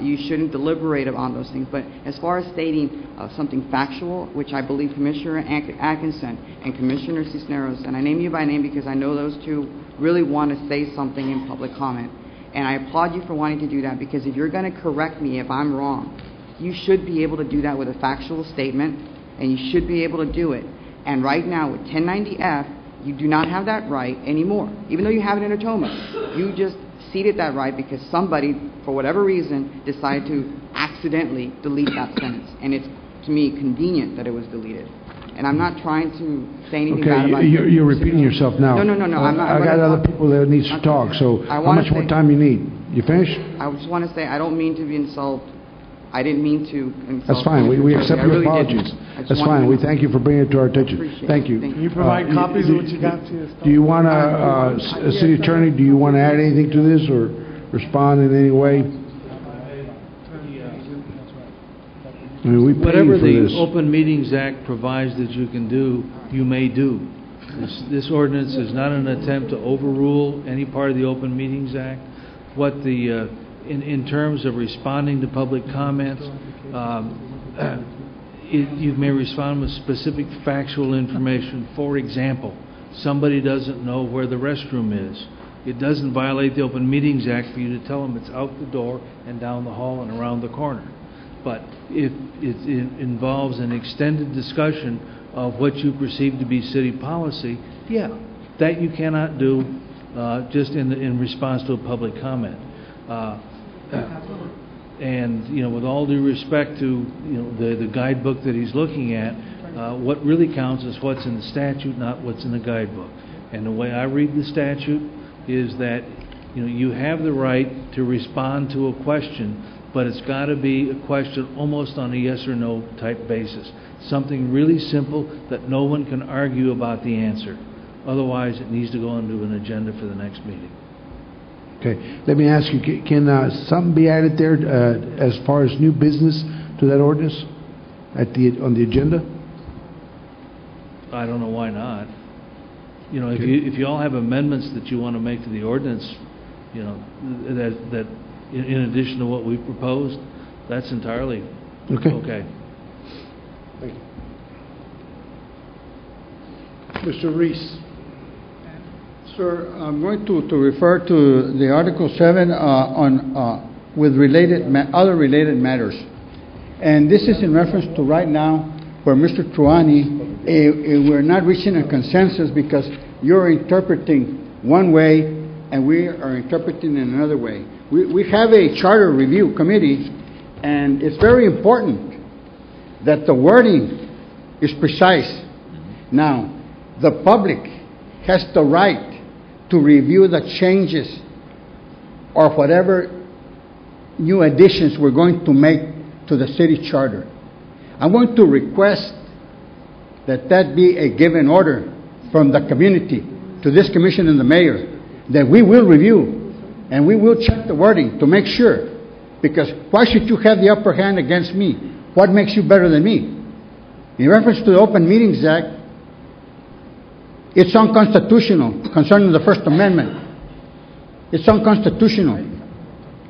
You shouldn't deliberate on those things. But as far as stating something factual, which I believe Commissioner Atkinson and Commissioner Cisneros, and I name you by name because I know those two really want to say something in public comment. And I applaud you for wanting to do that, because if you're going to correct me if I'm wrong, you should be able to do that with a factual statement, and you should be able to do it. And right now with 1090F, you do not have that right anymore. Even though you have it in Atoma, you just ceded that right because somebody, for whatever reason, decided to accidentally delete that sentence. And it's, to me, convenient that it was deleted. And I'm not trying to say anything bad about Okay, you're repeating yourself now. No, I'm not. I got other people that needs to talk, so how much more time you need? You finished? I just want to say I don't mean to be insult. I didn't mean to insult. That's fine. We accept your apologies. That's fine. We thank you for bringing it to our attention. Thank you. Can you provide copies of what you got to us? Do you want to, City Attorney, do you want to add anything to this or respond in any way? I mean, we pay Whatever you for the this. Open Meetings Act provides that you can do, you may do. This ordinance is not an attempt to overrule any part of the Open Meetings Act. What the, in terms of responding to public comments, you may respond with specific factual information. For example, somebody doesn't know where the restroom is. It doesn't violate the Open Meetings Act for you to tell them it's out the door and down the hall and around the corner. But if it involves an extended discussion of what you perceive to be city policy, yeah, that you cannot do just in response to a public comment. And with all due respect to the guidebook that he's looking at, what really counts is what's in the statute, not what's in the guidebook. And the way I read the statute is that you have the right to respond to a question, but it's got to be a question almost on a yes or no type basis. Something really simple that no one can argue about the answer. Otherwise, it needs to go onto an agenda for the next meeting. Okay. Let me ask you, can something be added there as far as new business to that ordinance on the agenda? I don't know why not. If you all have amendments that you want to make to the ordinance, that in addition to what we proposed, that's entirely okay. Thank you. Mr. Reese. Sir, I'm going to refer to the Article 7 with other related matters. And this is in reference to right now where Mr. Truani, we're not reaching a consensus because you're interpreting one way and we are interpreting in another way. We have a charter review committee, and it's very important that the wording is precise. Now, the public has the right to review the changes or whatever new additions we're going to make to the city charter. I'm going to request that be a given order from the community to this commission and the mayor, that we will review and we will check the wording to make sure. Because why should you have the upper hand against me? What makes you better than me? In reference to the Open Meetings Act, it's unconstitutional concerning the First Amendment. It's unconstitutional.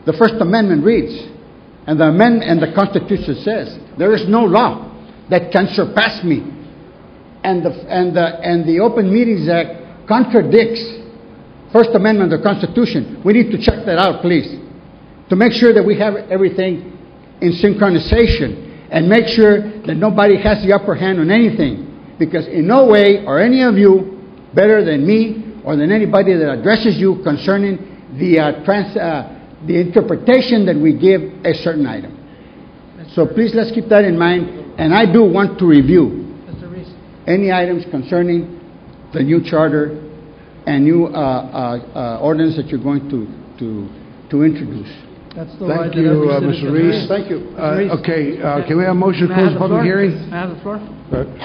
The First Amendment reads, and the Constitution says, there is no law that can surpass me. And the Open Meetings Act contradicts First Amendment of the Constitution. We need to check that out, please, to make sure that we have everything in synchronization and make sure that nobody has the upper hand on anything. Because in no way are any of you better than me or than anybody that addresses you concerning the interpretation that we give a certain item. So please, let's keep that in mind. And I do want to review any items concerning the new charter and new ordinance that you're going to introduce. That's the Thank you, Mr. Reese. Thank you. Okay, can we have a motion to close the public hearing? May I have the floor?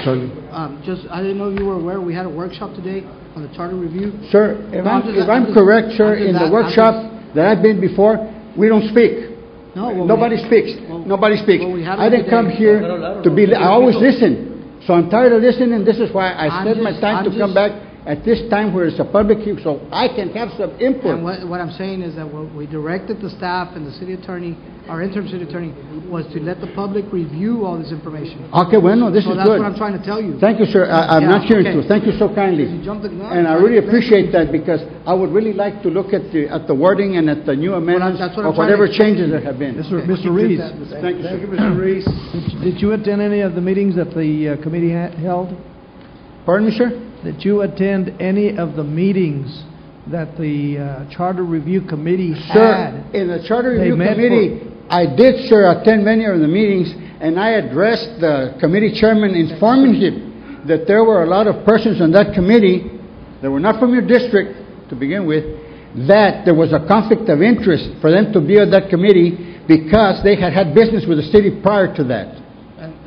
Charlie. I didn't know if you were aware, we had a workshop today on the charter review. Sir, if I'm correct, sir, in the workshop that I've been before, we don't speak. Nobody speaks. Nobody speaks. I didn't come here to be. I always listen. So I'm tired of listening. This is why I spent my time to come back at this time where it's a public hearing, so I can have some input. And what I'm saying is that what we directed the staff and the city attorney, our interim city attorney, was to let the public review all this information. Okay, well, this is good. That's what I'm trying to tell you. Thank you, sir. I'm not hearing to. Thank you so kindly. You jumped the gun. And I really appreciate that, because I would really like to look at the wording and at the new amendments or whatever changes there have been. Mr. Reese. Thank you, sir. Thank you, Mr. Reese. Did you attend any of the meetings that the committee held? Pardon me, sir? Did you attend any of the meetings that the Charter Review Committee had? Sir, in the Charter Review Committee, I did, sir, attend many of the meetings, and I addressed the committee chairman, informing him that there were a lot of persons on that committee that were not from your district to begin with, that there was a conflict of interest for them to be on that committee because they had had business with the city prior to that.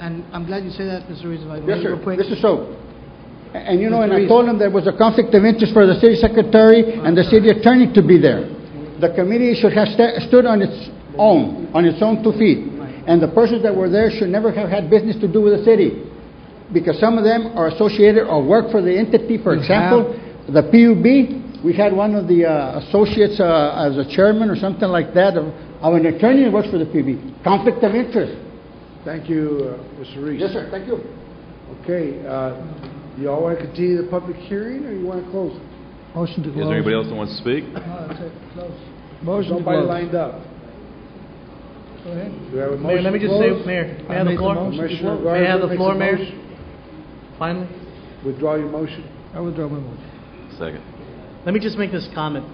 And I'm glad you say that, Mr. Reese. Yes, sir. Real quick. This is so. And you know, and I told them there was a conflict of interest for the city secretary and the city attorney to be there. The committee should have stood on its own 2 feet. And the persons that were there should never have had business to do with the city, because some of them are associated or work for the entity. For example, the PUB, we had one of the associates as a chairman or something like that of an attorney who works for the PUB. Conflict of interest. Thank you, Mr. Reese. Yes, sir. Thank you. Okay, you all want to continue the public hearing, or you want to close it? Motion to Is close. there anybody else that wants to speak? No, that's it. Close. Motion to Somebody close. lined up. Go ahead. Do we have a motion Mayor, let me to just close? say, Mayor, may I have made the the floor? motion. Commissioner May I have Garza the makes floor, a Mayor? motion. Finally? Withdraw your motion. I withdraw my motion. Second. Let me just make this comment.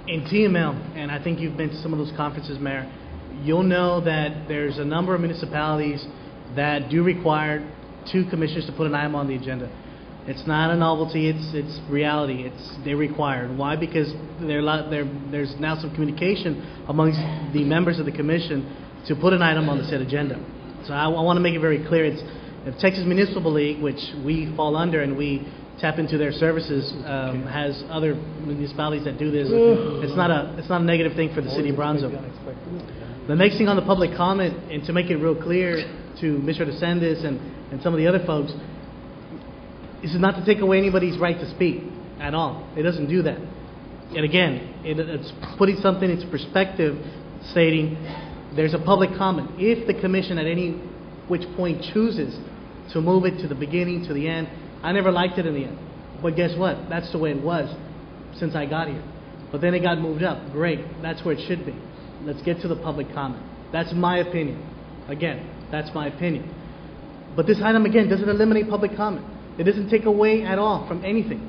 In TML, and I think you've been to some of those conferences, Mayor, you'll know that there's a number of municipalities that do require 2 commissioners to put an item on the agenda. It's not a novelty, it's reality. They're required. Why? Because there's now some communication amongst the members of the commission to put an item on the said agenda. So I want to make it very clear. It's the Texas Municipal League, which we fall under and we tap into their services, has other municipalities that do this. It's not a negative thing for the city of Brownsville. The next thing on the public comment, and to make it real clear to Mr. DeSantis and some of the other folks, this is not to take away anybody's right to speak at all. It doesn't do that. And again, it's putting something into perspective, stating there's a public comment. If the commission at any which point chooses to move it to the beginning, to the end, I never liked it in the end. But guess what? That's the way it was since I got here. But then it got moved up. Great. That's where it should be. Let's get to the public comment. That's my opinion. Again, that's my opinion. But this item, again, doesn't eliminate public comment. It doesn't take away at all from anything.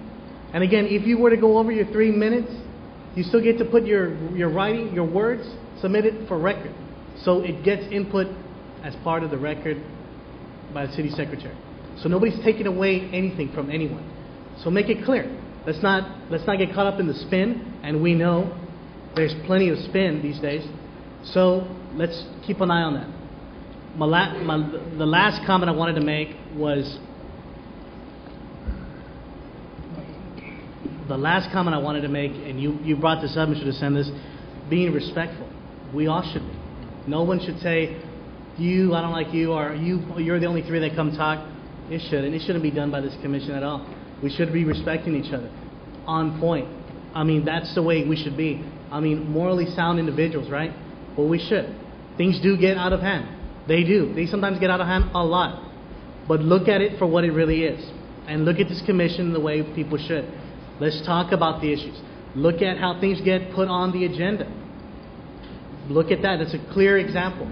And again, if you were to go over your 3 minutes, you still get to put your writing, your words, submit it for record. So it gets input as part of the record by the city secretary. So nobody's taking away anything from anyone. So make it clear. Let's not get caught up in the spin, and we know there's plenty of spin these days. So let's keep an eye on that. The last comment I wanted to make was and you brought this up, Mr. DeSantis, being respectful. We all should be. No one should say, I don't like you, or you're the only 3 that come talk. It shouldn't be done by this commission at all. We should be respecting each other. On point. I mean, that's the way we should be. I mean, morally sound individuals, right? Well, we should. Things do get out of hand. They do. They sometimes get out of hand a lot. But look at it for what it really is. And look at this commission the way people should. Let's talk about the issues. Look at how things get put on the agenda. Look at that. That's a clear example.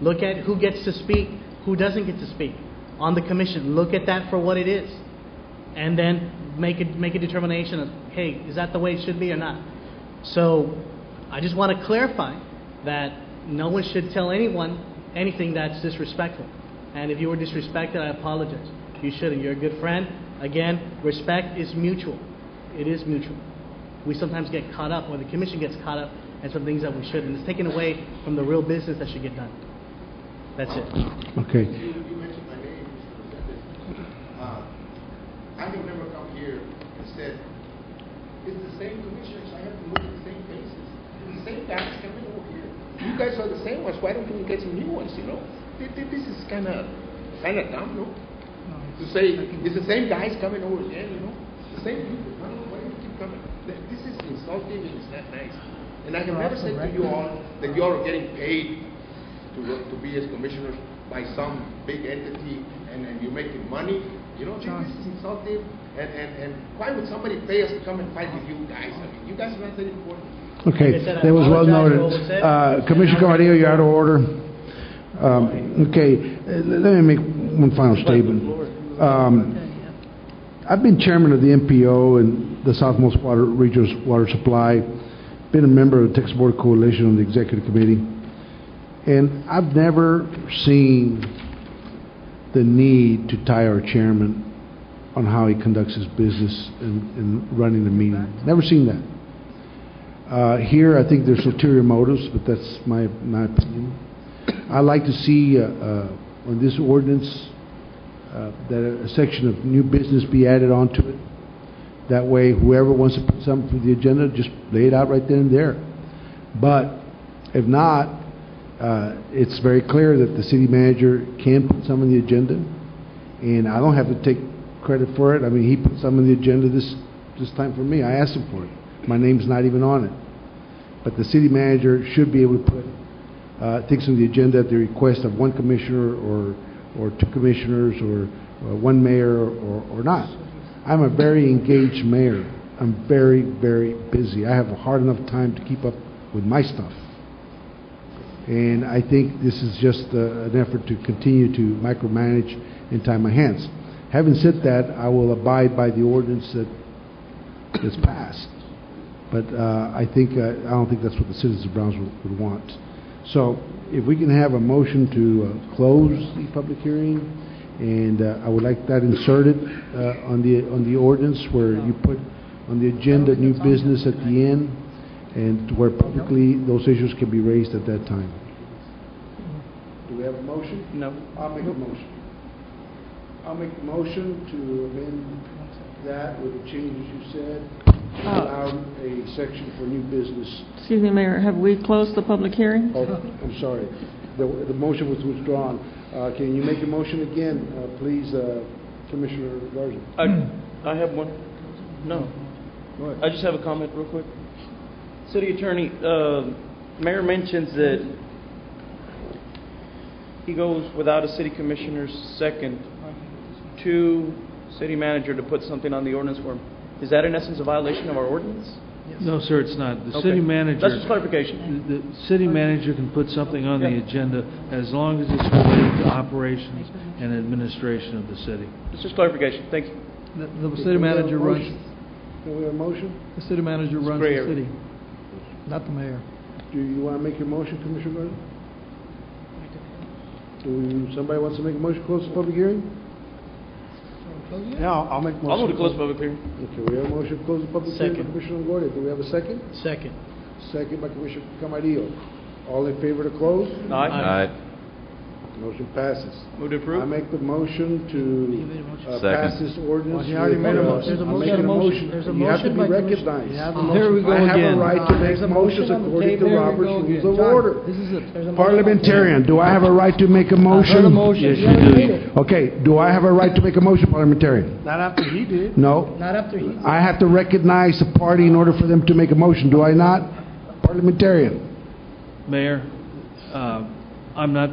Look at who gets to speak, who doesn't get to speak on the commission. Look at that for what it is. And then make a determination of, hey, is that the way it should be or not? So I just want to clarify that no one should tell anyone anything that's disrespectful. And if you were disrespected, I apologize. You shouldn't. You're a good friend. Again, respect is mutual. It is mutual. We sometimes get caught up, or the commission gets caught up in some things that we shouldn't. It's taken away from the real business that should get done. That's it. Okay. You mentioned my name, Mr. Representative. I have never come here and said, it's the same commissioners, I have to look at the same faces. The same guys coming over here. You guys are the same ones, why don't we get some new ones, you know? This is kind of dumb, no? To say, it's the same guys coming over again, you know? It's the same people, why do you keep coming? This is insulting and it's not nice. And I have never said to you all that you all are getting paid to be as commissioners by some big entity and you're making money. You know, this is insulting. And why would somebody pay us to come and fight with you guys? I mean, you guys are not that important. Okay, that was well noted. Commissioner Camarillo, you're out of order. Okay, let me make one final statement. I've been chairman of the MPO and the Southmost Regional Water Supply, been a member of the Texas Border Coalition on the Executive Committee, and I've never seen the need to tie our chairman on how he conducts his business in running the meeting. Never seen that. Here, I think there's ulterior motives, but that's my opinion. I like to see on this ordinance that a section of new business be added onto it. That way, whoever wants to put something to the agenda, just lay it out right then and there. But if not, it's very clear that the city manager can put some on the agenda, and I don't have to take credit for it. I mean, he put some on the agenda this time for me. I asked him for it. My name's not even on it. But the city manager should be able to put things on the agenda at the request of one commissioner or two commissioners or one mayor or not. I'm a very engaged mayor. I'm very, very busy. I have a hard enough time to keep up with my stuff. And I think this is just an effort to continue to micromanage and tie my hands. Having said that, I will abide by the ordinance that's passed. But I don't think that's what the citizens of Brownsville would want. So if we can have a motion to close the public hearing, and I would like that inserted on the ordinance where you put on the agenda new business at the end, and where publicly those issues can be raised at that time. Do we have a motion? No. I'll make a motion. I'll make the motion to amend that with the changes you said, to allow a section for new business. Excuse me, Mayor, have we closed the public hearing? Oh, I'm sorry. The motion was withdrawn. Can you make a motion again, please, Commissioner Garza? I have one. No. Go ahead. I just have a comment real quick. City Attorney, Mayor mentions that he goes without a city commissioner's second to city manager to put something on the ordinance form. Is that in essence a violation of our ordinance? No, sir, it's not. The Okay. city manager... That's just clarification. The city manager can put something on the agenda as long as it's related to operations and administration of the city. It's just clarification. Thank you. The city manager runs, Can we have a motion? the city manager runs gray the area. city, not the mayor. Do you want to make your motion, Commissioner Garza? Somebody wants to make a motion to close the public hearing? Yeah, I'll make a motion. I'll move to close public hearing. Okay, we have a motion to close the public hearing by Second. Commissioner Longoria. Do we have a second? Second. Second by Commissioner Camarillo. All in favor to close? Aye. Motion passes. Move to I approve. make the motion to pass this ordinance. He already made a motion. There's a I'm motion. making a motion. There's a You have to motion be by Commissioner- recognized. You have a Here motion. we go I have again. a right to make There's a motions motion on the according to table. There we Robert's go Rules again. of John, Order. this is it. There's a motion. Parliamentarian, do I have a right to make a I heard a motion? motion. Yes, He you already do. made it. Okay, do I have a right to make a motion, parliamentarian? Not after he did. No. Not after he. I have to recognize the party in order for them to make a motion, do I not? Parliamentarian. Mayor, I'm not...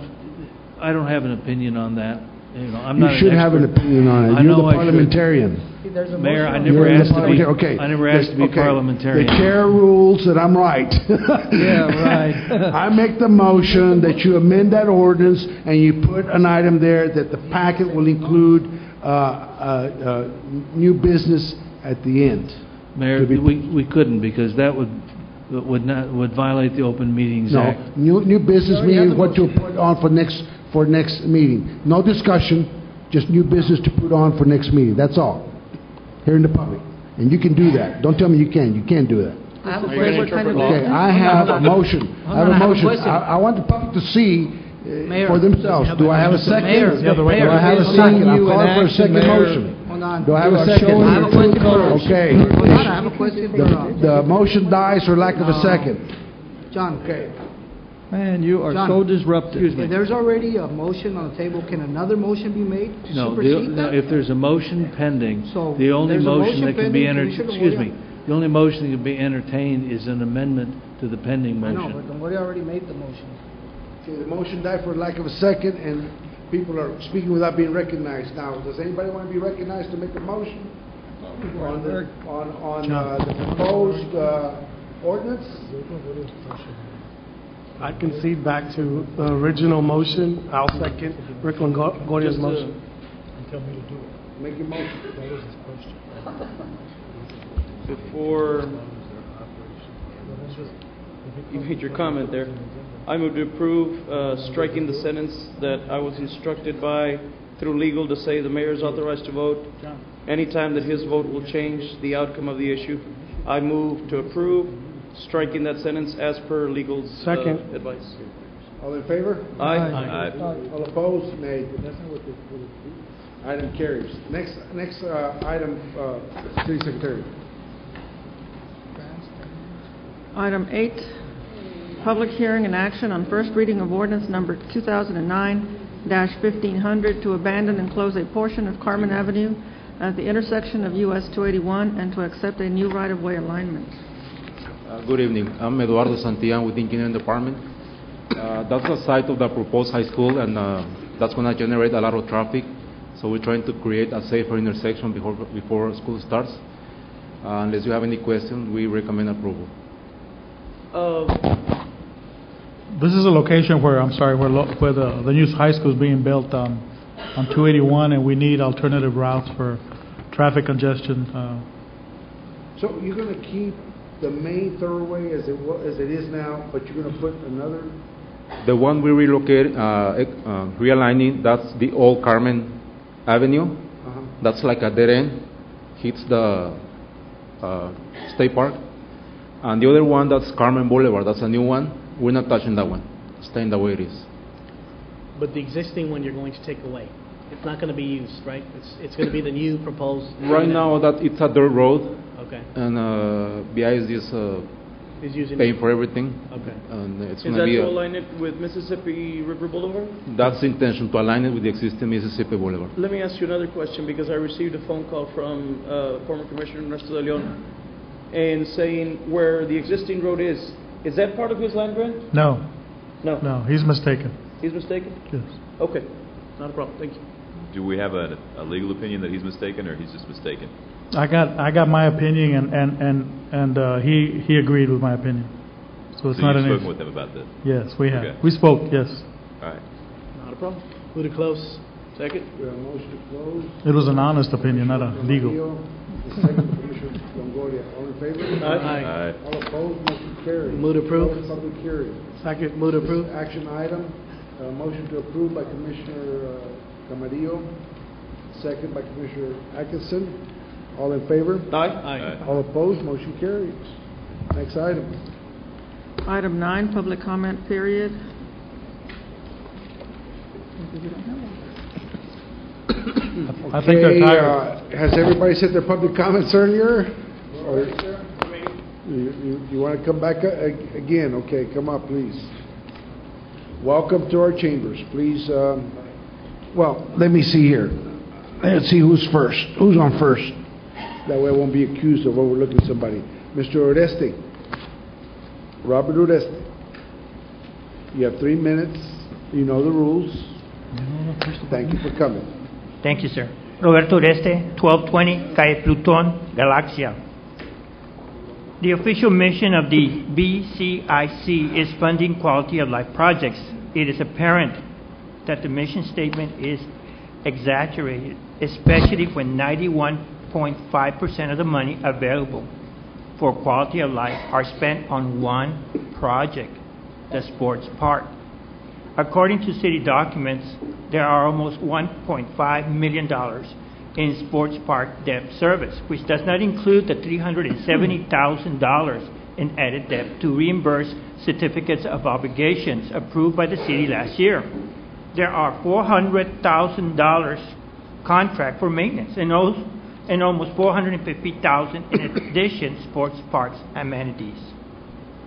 I don't have an opinion on that. You know, I'm not You should have an expert. opinion on it. I You're know the I should. parliamentarian. There's a Mayor, I motion. never You're asked to be, okay. I never asked to be Okay. parliamentarian. The chair rules that I'm right. Yeah, right. I make the motion that you amend that ordinance and you put an item there that the packet will include new business at the end. Mayor, we couldn't, because that would violate the Open Meetings Act. No, new business already have meaning the what to motion. put on for next meeting. No discussion, just new business to put on for next meeting. That's all. Here in the public. And you can do that. Don't tell me you can't. You can't do that. I have a What question. kind of Okay, business? I have a motion. Hold on, I have a question. I want the public to see Mayor, for themselves. Do I have a second? Mayor, Do Mayor, I have a hold second? on. I'm calling for a second Mayor. motion. Hold on. Do I have You a are second? showing I have a question for Okay. Hold on, I have a question for The motion dies for lack of a No. second. John. Okay. Man, you are John, so disruptive. If there's already a motion on the table, can another motion be made to No, supersede that? if there's a motion pending, So, the only there's a motion motion that can be pending, Commissioner excuse Moya. me, the only motion that can be entertained is an amendment to the pending I know, motion. but the Moya already made the motion. Okay, the motion died for lack of a second, and people are speaking without being recognized. Now, does anybody want to be recognized to make a motion on the proposed ordinance? I concede back to the original motion. I'll second Rick Longoria's motion. Make your motion. Before you made your comment there, I move to approve striking the sentence that I was instructed by through legal to say the mayor is authorized to vote anytime that his vote will change the outcome of the issue. I move to approve striking that sentence as per legal's Second. advice. All in favor? Aye. All opposed? Nay. Item carries. Next item, City Secretary. Item 8, public hearing and action on first reading of ordinance number 2009-1500 to abandon and close a portion of Carmen Avenue at the intersection of US 281 and to accept a new right-of-way alignment. Good evening. I'm Eduardo Santillan with the Engineering Department. That's the site of the proposed high school, and that's going to generate a lot of traffic. So we're trying to create a safer intersection before school starts. Unless you have any questions, we recommend approval. This is a location where, where the new high school is being built on 281, and we need alternative routes for traffic congestion. So you're going to keep the main thoroughway as it is now, but you're going to put another? The one we relocate, realigning, that's the old Carmen Avenue. That's like a dead end, hits the State Park. And the other one, that's Carmen Boulevard. That's a new one. We're not touching that one. Staying the way it is. But the existing one you're going to take away. It's not going to be used, right? It's going to be the new proposed. Right now, that it's a dirt road. Okay. And BIS is using paying for everything. Okay. And it's Is going that to be to align it with Mississippi River Boulevard? that's the intention, to align it with the existing Mississippi Boulevard. Let me ask you another question, because I received a phone call from former Commissioner Ernesto de Leon and saying where the existing road is that part of his land grant? No, he's mistaken. He's mistaken? Yes. Okay, not a problem, thank you. Do we have a legal opinion that he's mistaken, or he's just mistaken? I got my opinion, and he agreed with my opinion. So it's So not you've an spoken issue. with him about this? Yes, we have. Okay. We spoke. Yes. All right. Not a problem. Move to close. Second? We have a motion to close. It was an honest opinion, not a legal. The second, Commissioner Longoria. All in favor? Aye. All opposed? Motion carries. Move to approve. Close Public hearing. Second. Move to approve. Action item, motion to approve by Commissioner Camarillo, second by Commissioner Atkinson. All in favor? Aye. All opposed? Motion carries. Next item. Item 9, public comment period. I think they're tired. Has everybody said their public comments earlier? Or you want to come back again? Okay, come up, please. Welcome to our chambers. Please, well, let me see here. Let's see who's first. Who's on first? That way I won't be accused of overlooking somebody. Mr. Oreste. Robert Oreste. You have 3 minutes. You know the rules. Thank you for coming. Thank you, sir. Roberto Oreste, 1220 Calle Pluton, Galaxia. The official mission of the BCIC is funding quality of life projects. It is apparent that the mission statement is exaggerated, especially when 91.5% of the money available for quality of life are spent on one project, the sports park. According to city documents, there are almost $1.5 million in sports park debt service, which does not include the $370,000 in added debt to reimburse certificates of obligations approved by the city last year. There are $400,000 contract for maintenance and almost $450,000 in addition sports parks amenities.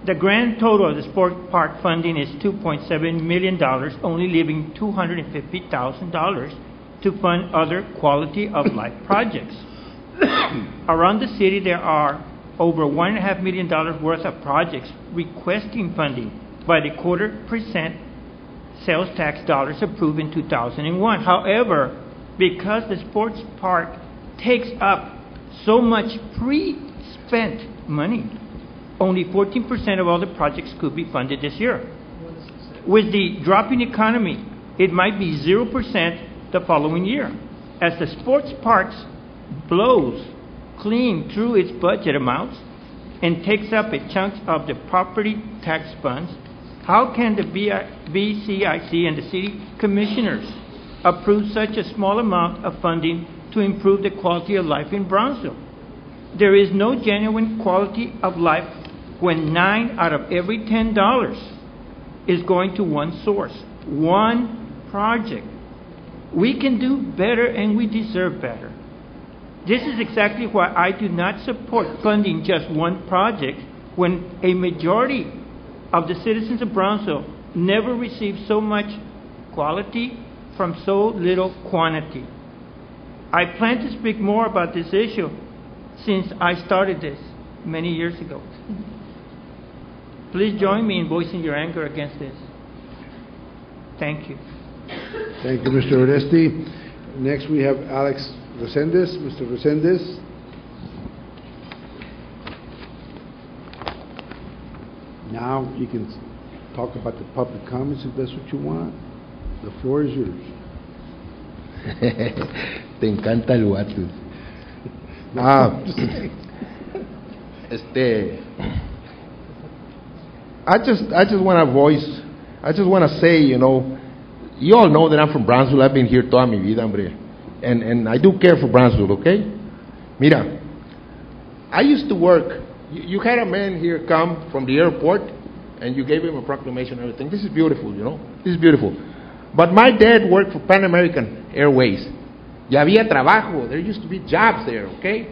The grand total of the sport park funding is $2.7 million, only leaving $250,000 to fund other quality of life projects. Around the city, there are over $1.5 million worth of projects requesting funding by the 0.25% sales tax dollars approved in 2001. However, because the sports park takes up so much pre-spent money, only 14% of all the projects could be funded this year. With the dropping economy, it might be 0% the following year. As the sports parks blows clean through its budget amounts and takes up a chunk of the property tax funds, how can the BCIC and the city commissioners approve such a small amount of funding to improve the quality of life in Brownsville? There is no genuine quality of life when 9 out of every $10 is going to one source, one project. We can do better and we deserve better. This is exactly why I do not support funding just one project when a majority of the citizens of Brownsville never receive so much quality from so little quantity. I plan to speak more about this issue since I started this many years ago. Please join me in voicing your anger against this. Thank you. Thank you, Mr. Oreste. Next, we have Alex Resendez. Mr. Resendez. Now you can talk about the public comments if that's what you want. The floor is yours. Te encanta el guato. I just want to say, you all know that I'm from Brownsville. I've been here toda mi vida, hombre. And I do care for Brownsville, okay? Mira, I used to work. You had a man here come from the airport, and you gave him a proclamation and everything. This is beautiful, This is beautiful. But my dad worked for Pan American Airways. Y había trabajo. There used to be jobs there, okay?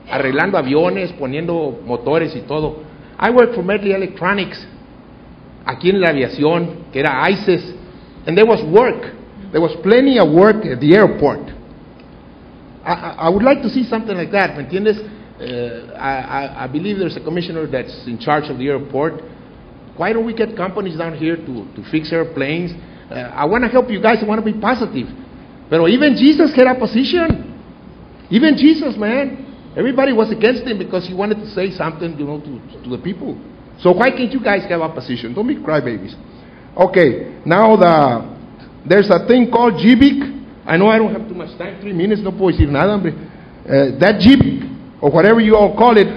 Arreglando aviones, poniendo motores y todo. I worked for Medley Electronics, aquí en la aviación, que era ISIS, and there was work. There was plenty of work at the airport. I would like to see something like that, ¿me entiendes? I believe there's a commissioner that's in charge of the airport. Why don't we get companies down here to fix airplanes? I want to help you guys. I want to be positive. But even Jesus had opposition. Even Jesus, man. Everybody was against him because he wanted to say something, to the people. So why can't you guys have opposition? Don't be crybabies. Okay, now there's a thing called GBIC. I know I don't have too much time, 3 minutes, no puedo decir nada, hombre. That GBIC, or whatever you all call it,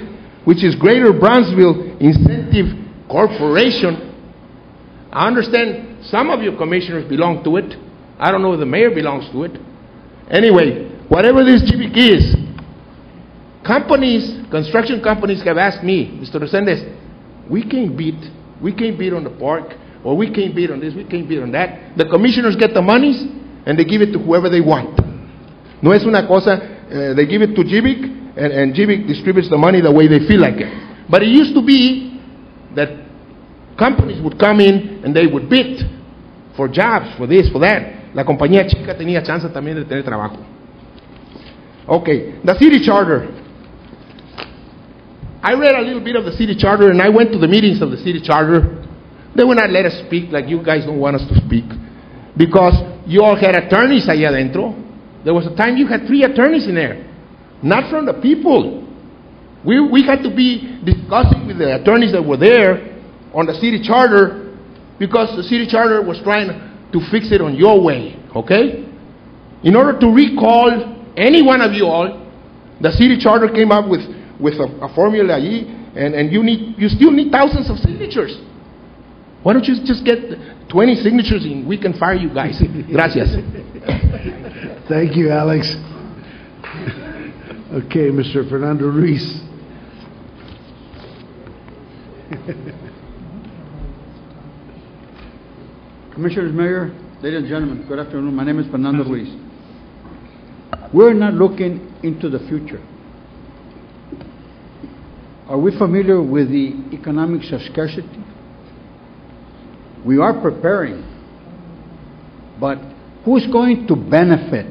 which is Greater Brownsville Incentive Corporation. I understand some of your commissioners belong to it. I don't know if the mayor belongs to it. Anyway, whatever this GBIC is, construction companies have asked me, Mr. Resendez, we can't bid on the park, or we can't bid on this, we can't bid on that. The commissioners get the monies, and they give it to whoever they want. No es una cosa, they give it to GBIC, and GBIC distributes the money the way they feel like it. But it used to be that companies would come in, and they would bid for jobs, for this, for that. La compañía chica tenía chance también de tener trabajo. Okay, the city charter. I read a little bit of the city charter, and I went to the meetings of the city charter. They would not let us speak like you guys don't want us to speak, because you all had attorneys allá adentro. There was a time you had 3 attorneys in there, not from the people. We had to be discussing with the attorneys that were there on the city charter because the city charter was trying to fix it on your way, okay? In order to recall any one of you all, the city charter came up with a formula allí, and you still need thousands of signatures. Why don't you just get 20 signatures and we can fire you guys? Gracias. Thank you, Alex. Okay, Mr. Fernando Ruiz. Commissioners, Mayor, ladies and gentlemen, good afternoon. My name is Fernando Ruiz. We're not looking into the future. Are we familiar with the economics of scarcity? We are preparing, but who's going to benefit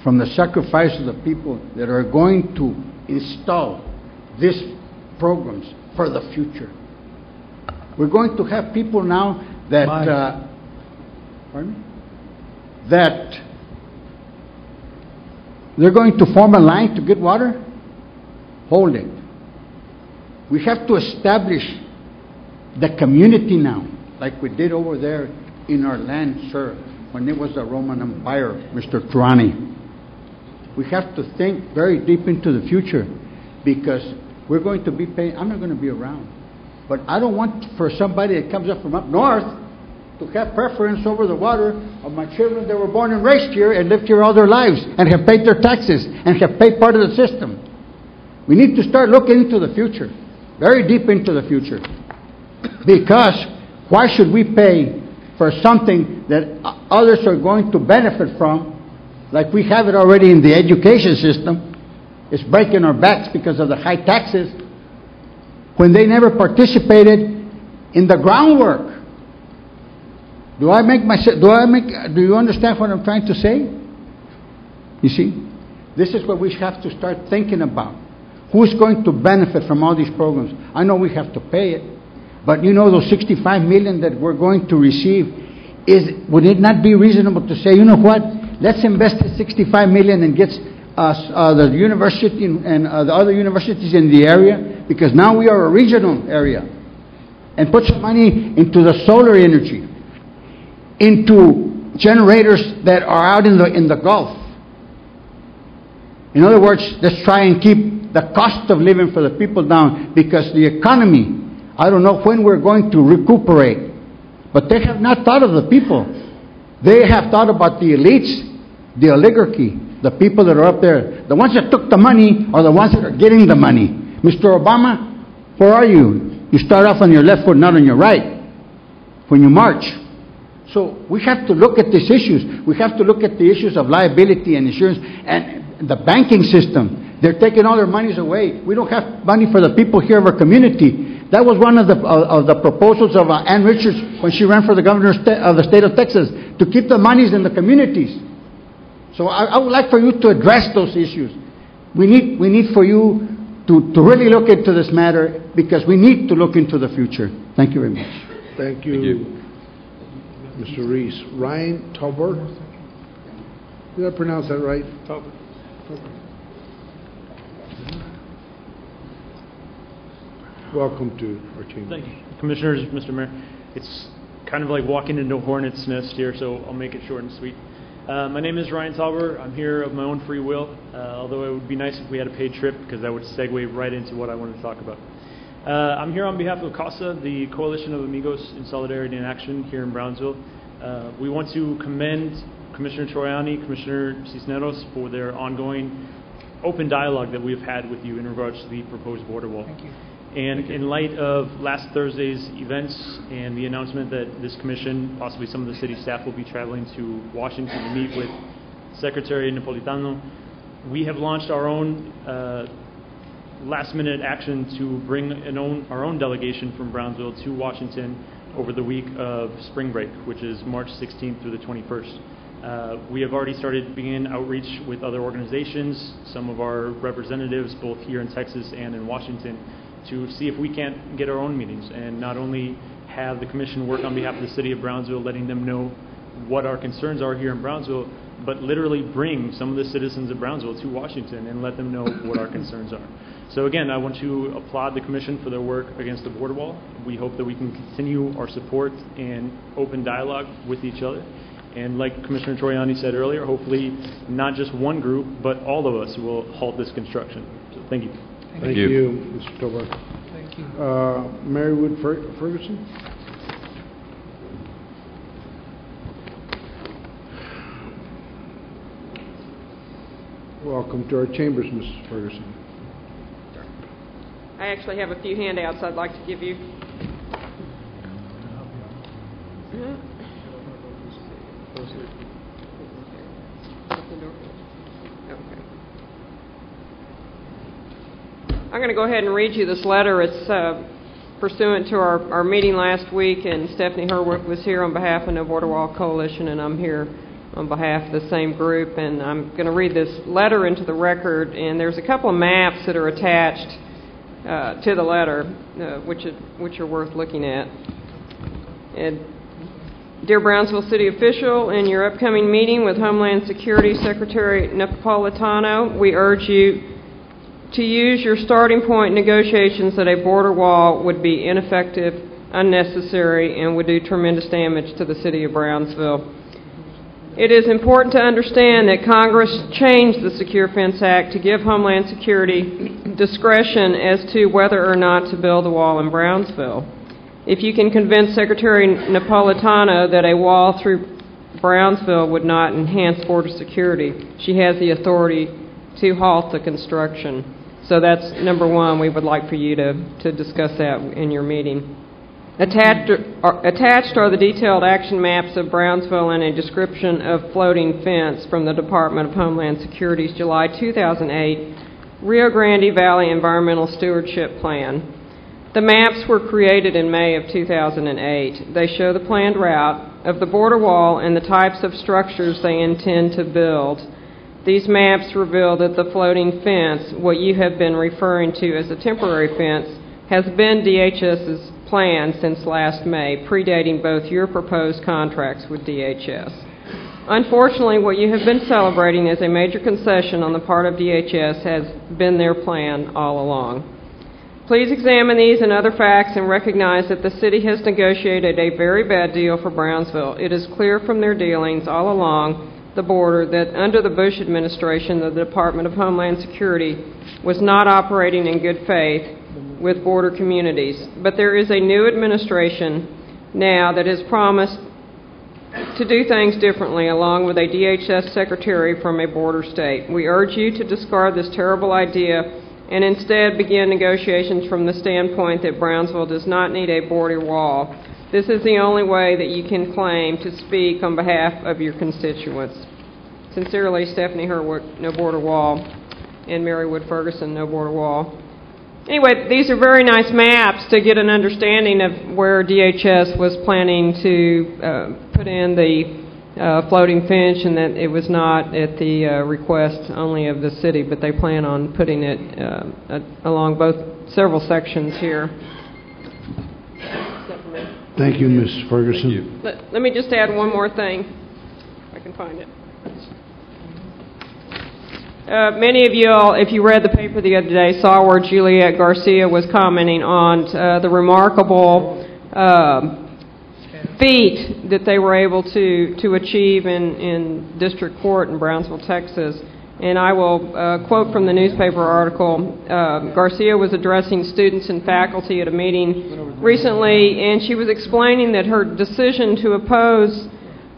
from the sacrifice of the people that are going to install these programs for the future? We're going to have people now that that they're going to form a line to get water. Hold it. We have to establish the community now, like we did over there in our land, sir, when it was the Roman Empire, Mr. Trani. We have to think very deep into the future, because we're going to be paying. I'm not going to be around, but I don't want for somebody that comes up from up north to have preference over the water of my children that were born and raised here and lived here all their lives and have paid their taxes and have paid part of the system. We need to start looking into the future, very deep into the future, because why should we pay for something that others are going to benefit from, like we have it already in the education system? It's breaking our backs because of the high taxes, when they never participated in the groundwork. Do you understand what I'm trying to say? You see, this is what we have to start thinking about. Who's going to benefit from all these programs? I know we have to pay it, but you know those 65 million that we're going to receive, would it not be reasonable to say, you know what, let's invest the 65 million and get us the university and the other universities in the area, because now we are a regional area, and put some money into the solar energy, into generators that are out in the Gulf. In other words, let's try and keep the cost of living for the people down, because the economy, I don't know when we're going to recuperate, but they have not thought of the people. They have thought about the elites, the oligarchy, the people that are up there. The ones that took the money are the ones that are getting the money. Mr. Obama, where are you? You start off on your left foot, not on your right, when you march. So we have to look at these issues. We have to look at the issues of liability and insurance and the banking system. They're taking all their monies away. We don't have money for the people here of our community. That was one of the proposals of Ann Richards when she ran for the governor of the state of Texas, to keep the monies in the communities. So I would like for you to address those issues. We need for you to really look into this matter, because we need to look into the future. Thank you very much. Thank you, Mr. Reese. Ryan Tauber? Did I pronounce that right? Tauber. Welcome to our chamber. Thank you. Commissioners, Mr. Mayor. It's kind of like walking into a hornet's nest here, so I'll make it short and sweet. My name is Ryan Tauber. I'm here of my own free will, although it would be nice if we had a paid trip, because that would segue right into what I wanted to talk about. I'm here on behalf of CASA, the Coalition of Amigos in Solidarity and Action here in Brownsville. We want to commend Commissioner Troiani, Commissioner Cisneros for their ongoing open dialogue that we've had with you in regards to the proposed border wall. Thank you. And in light of last Thursday's events and the announcement that this commission, possibly some of the city staff, will be traveling to Washington to meet with Secretary Napolitano, we have launched our own last-minute action to bring our own delegation from Brownsville to Washington over the week of spring break, which is March 16th through the 21st. We have already started beginning outreach with other organizations, some of our representatives both here in Texas and in Washington, to see if we can't get our own meetings and not only have the commission work on behalf of the city of Brownsville, letting them know what our concerns are here in Brownsville, but literally bring some of the citizens of Brownsville to Washington and let them know what our concerns are. So again, I want to applaud the Commission for their work against the border wall. We hope that we can continue our support and open dialogue with each other. And like Commissioner Troiani said earlier, hopefully not just one group, but all of us will halt this construction. So thank you. Thank you, Mr. Tobar. Thank you. Mary Wood Ferguson? Welcome to our chambers, Mrs. Ferguson. I actually have a few handouts I'd like to give you. I'm going to go ahead and read you this letter. It's pursuant to our meeting last week, and Stephanie Herwick was here on behalf of No Border Wall Coalition, and I'm here on behalf of the same group. And I'm going to read this letter into the record, and there's a couple of maps that are attached to the letter, which are worth looking at. And dear Brownsville City official, in your upcoming meeting with Homeland Security Secretary Napolitano, we urge you to use your starting point negotiations that a border wall would be ineffective, unnecessary, and would do tremendous damage to the city of Brownsville. It is important to understand that Congress changed the Secure Fence Act to give Homeland Security discretion as to whether or not to build a wall in Brownsville. If you can convince Secretary Napolitano that a wall through Brownsville would not enhance border security, she has the authority to halt the construction. So that's number one. We would like for you to discuss that in your meeting. Attached are the detailed action maps of Brownsville and a description of floating fence from the Department of Homeland Security's July 2008 Rio Grande Valley Environmental Stewardship Plan. The maps were created in May of 2008. They show the planned route of the border wall and the types of structures they intend to build. These maps reveal that the floating fence, what you have been referring to as a temporary fence, has been DHS's plan since last May, predating both your proposed contracts with DHS. Unfortunately, what you have been celebrating as a major concession on the part of DHS has been their plan all along. Please examine these and other facts and recognize that the city has negotiated a very bad deal for Brownsville. It is clear from their dealings all along the border that under the Bush administration, the Department of Homeland Security was not operating in good faith with border communities. But there is a new administration now that has promised to do things differently, along with a DHS secretary from a border state. We urge you to discard this terrible idea and instead begin negotiations from the standpoint that Brownsville does not need a border wall. This is the only way that you can claim to speak on behalf of your constituents. Sincerely, Stephanie Herwick, No Border Wall, and Mary Wood Ferguson, No Border Wall. Anyway, these are very nice maps to get an understanding of where DHS was planning to put in the floating fence, and that it was not at the request only of the city, but they plan on putting it along several sections here. Thank you, Ms. Ferguson. Let me just add one more thing, if I can find it. Many of you all, if you read the paper the other day, saw where Juliet Garcia was commenting on the remarkable feat that they were able to achieve in district court in Brownsville, Texas. And I will quote from the newspaper article. Garcia was addressing students and faculty at a meeting recently, and she was explaining that her decision to oppose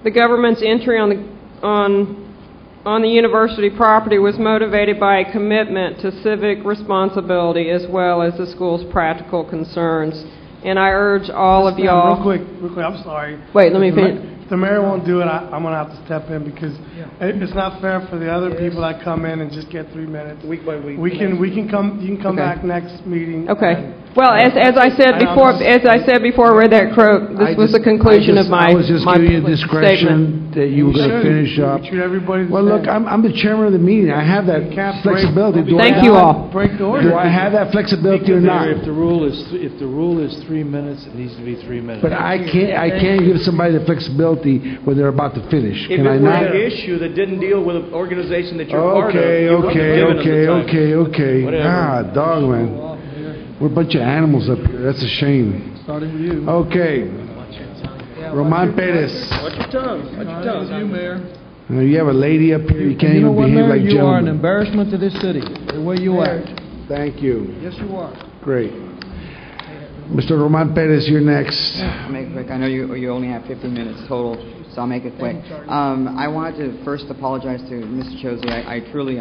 the government's entry on the university property was motivated by a commitment to civic responsibility as well as the school's practical concerns. And I urge all of y'all... Real quick, I'm sorry. Wait, let me finish. If the mayor won't do it, I'm going to have to step in because it's not fair for the other people that come in and just get 3 minutes. Week by week. You can come back next meeting. Okay. Well, as I said before, I read that quote, this was the conclusion of my I was just giving you discretion that you were going to finish up. We treat everybody the Well, same. look, I'm the chairman of the meeting. I have that can't break- flexibility. Do Thank I you not? all. Break the order. Do I have that flexibility or not? Mayor, if the rule is 3 minutes, it needs to be 3 minutes. But I can't give somebody the flexibility when they're about to finish. If Can I it were not? an issue that didn't deal with an organization that you're part of, Okay, you wouldn't have given them the time. okay. Whatever. Ah, dog, man. We're a bunch of animals up here. That's a shame. Starting with you. Okay. Roman Perez. Watch your tongue. Watch your Starting with tongue. you, Mayor. You have a lady up here. You can't You know even what, behave Mayor? like You are an gentlemen. embarrassment to this city, the way you act. Thank you. Yes, you are. Great. Mr. Roman Perez, you're next. I'll make it quick. I know you only have 15 minutes total, so I'll make it quick. I wanted to first apologize to Mr. Chosey. I truly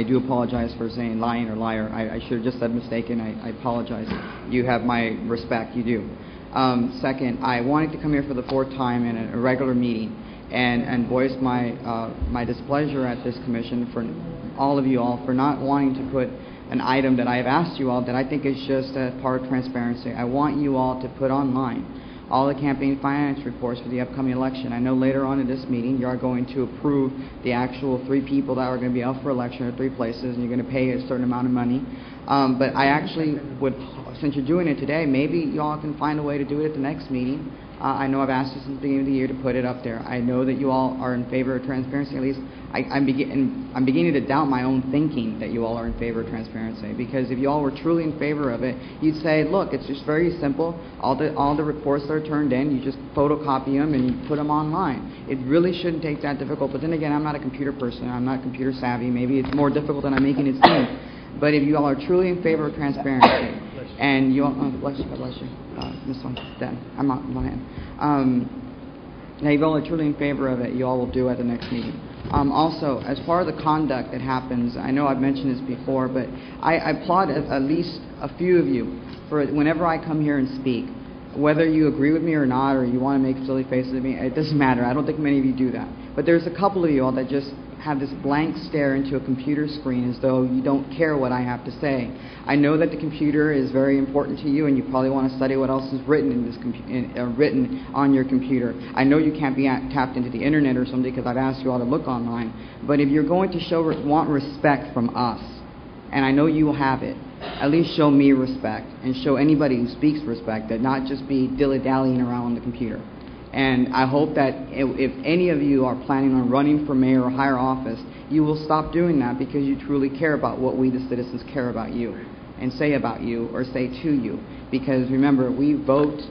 do apologize for saying lying or liar. I should have just said mistaken. I apologize. You have my respect. You do. Second, I wanted to come here for the fourth time in a regular meeting and voice my displeasure at this commission for all of you all for not wanting to put an item that I have asked you all that I think is just a part of transparency. I want you all to put online all the campaign finance reports for the upcoming election. I know later on in this meeting you are going to approve the actual 3 people that are going to be up for election at 3 places, and you're going to pay a certain amount of money. But I actually would, since you're doing it today, maybe you all can find a way to do it at the next meeting. I know I've asked you since the beginning of the year to put it up there. I know that you all are in favor of transparency. At least I'm beginning to doubt my own thinking that you all are in favor of transparency. Because if you all were truly in favor of it, you'd say, look, it's just very simple. All the reports that are turned in, you just photocopy them and you put them online. It really shouldn't take that difficult. But then again, I'm not a computer person. I'm not computer savvy. Maybe it's more difficult than I'm making it seem. But if you all are truly in favor of transparency, and you all, bless you, Miss Dan, I'm not lying. Now, if you all are truly in favor of it, you all will do it at the next meeting. Also, as far as the conduct that happens, I know I've mentioned this before, but I applaud at least a few of you for whenever I come here and speak, whether you agree with me or not, or you want to make silly faces at me, it doesn't matter. I don't think many of you do that. But there's a couple of you all that just have this blank stare into a computer screen as though you don't care what I have to say. I know that the computer is very important to you, and you probably want to study what else is written in this written on your computer. I know you can't be tapped into the internet or something because I've asked you all to look online. But if you're going to want respect from us, and I know you will have it, at least show me respect and show anybody who speaks respect, that not just be dilly-dallying around on the computer. And I hope that if any of you are planning on running for mayor or higher office, you will stop doing that because you truly care about what we, the citizens, care about you and say about you or say to you. Because remember, we vote,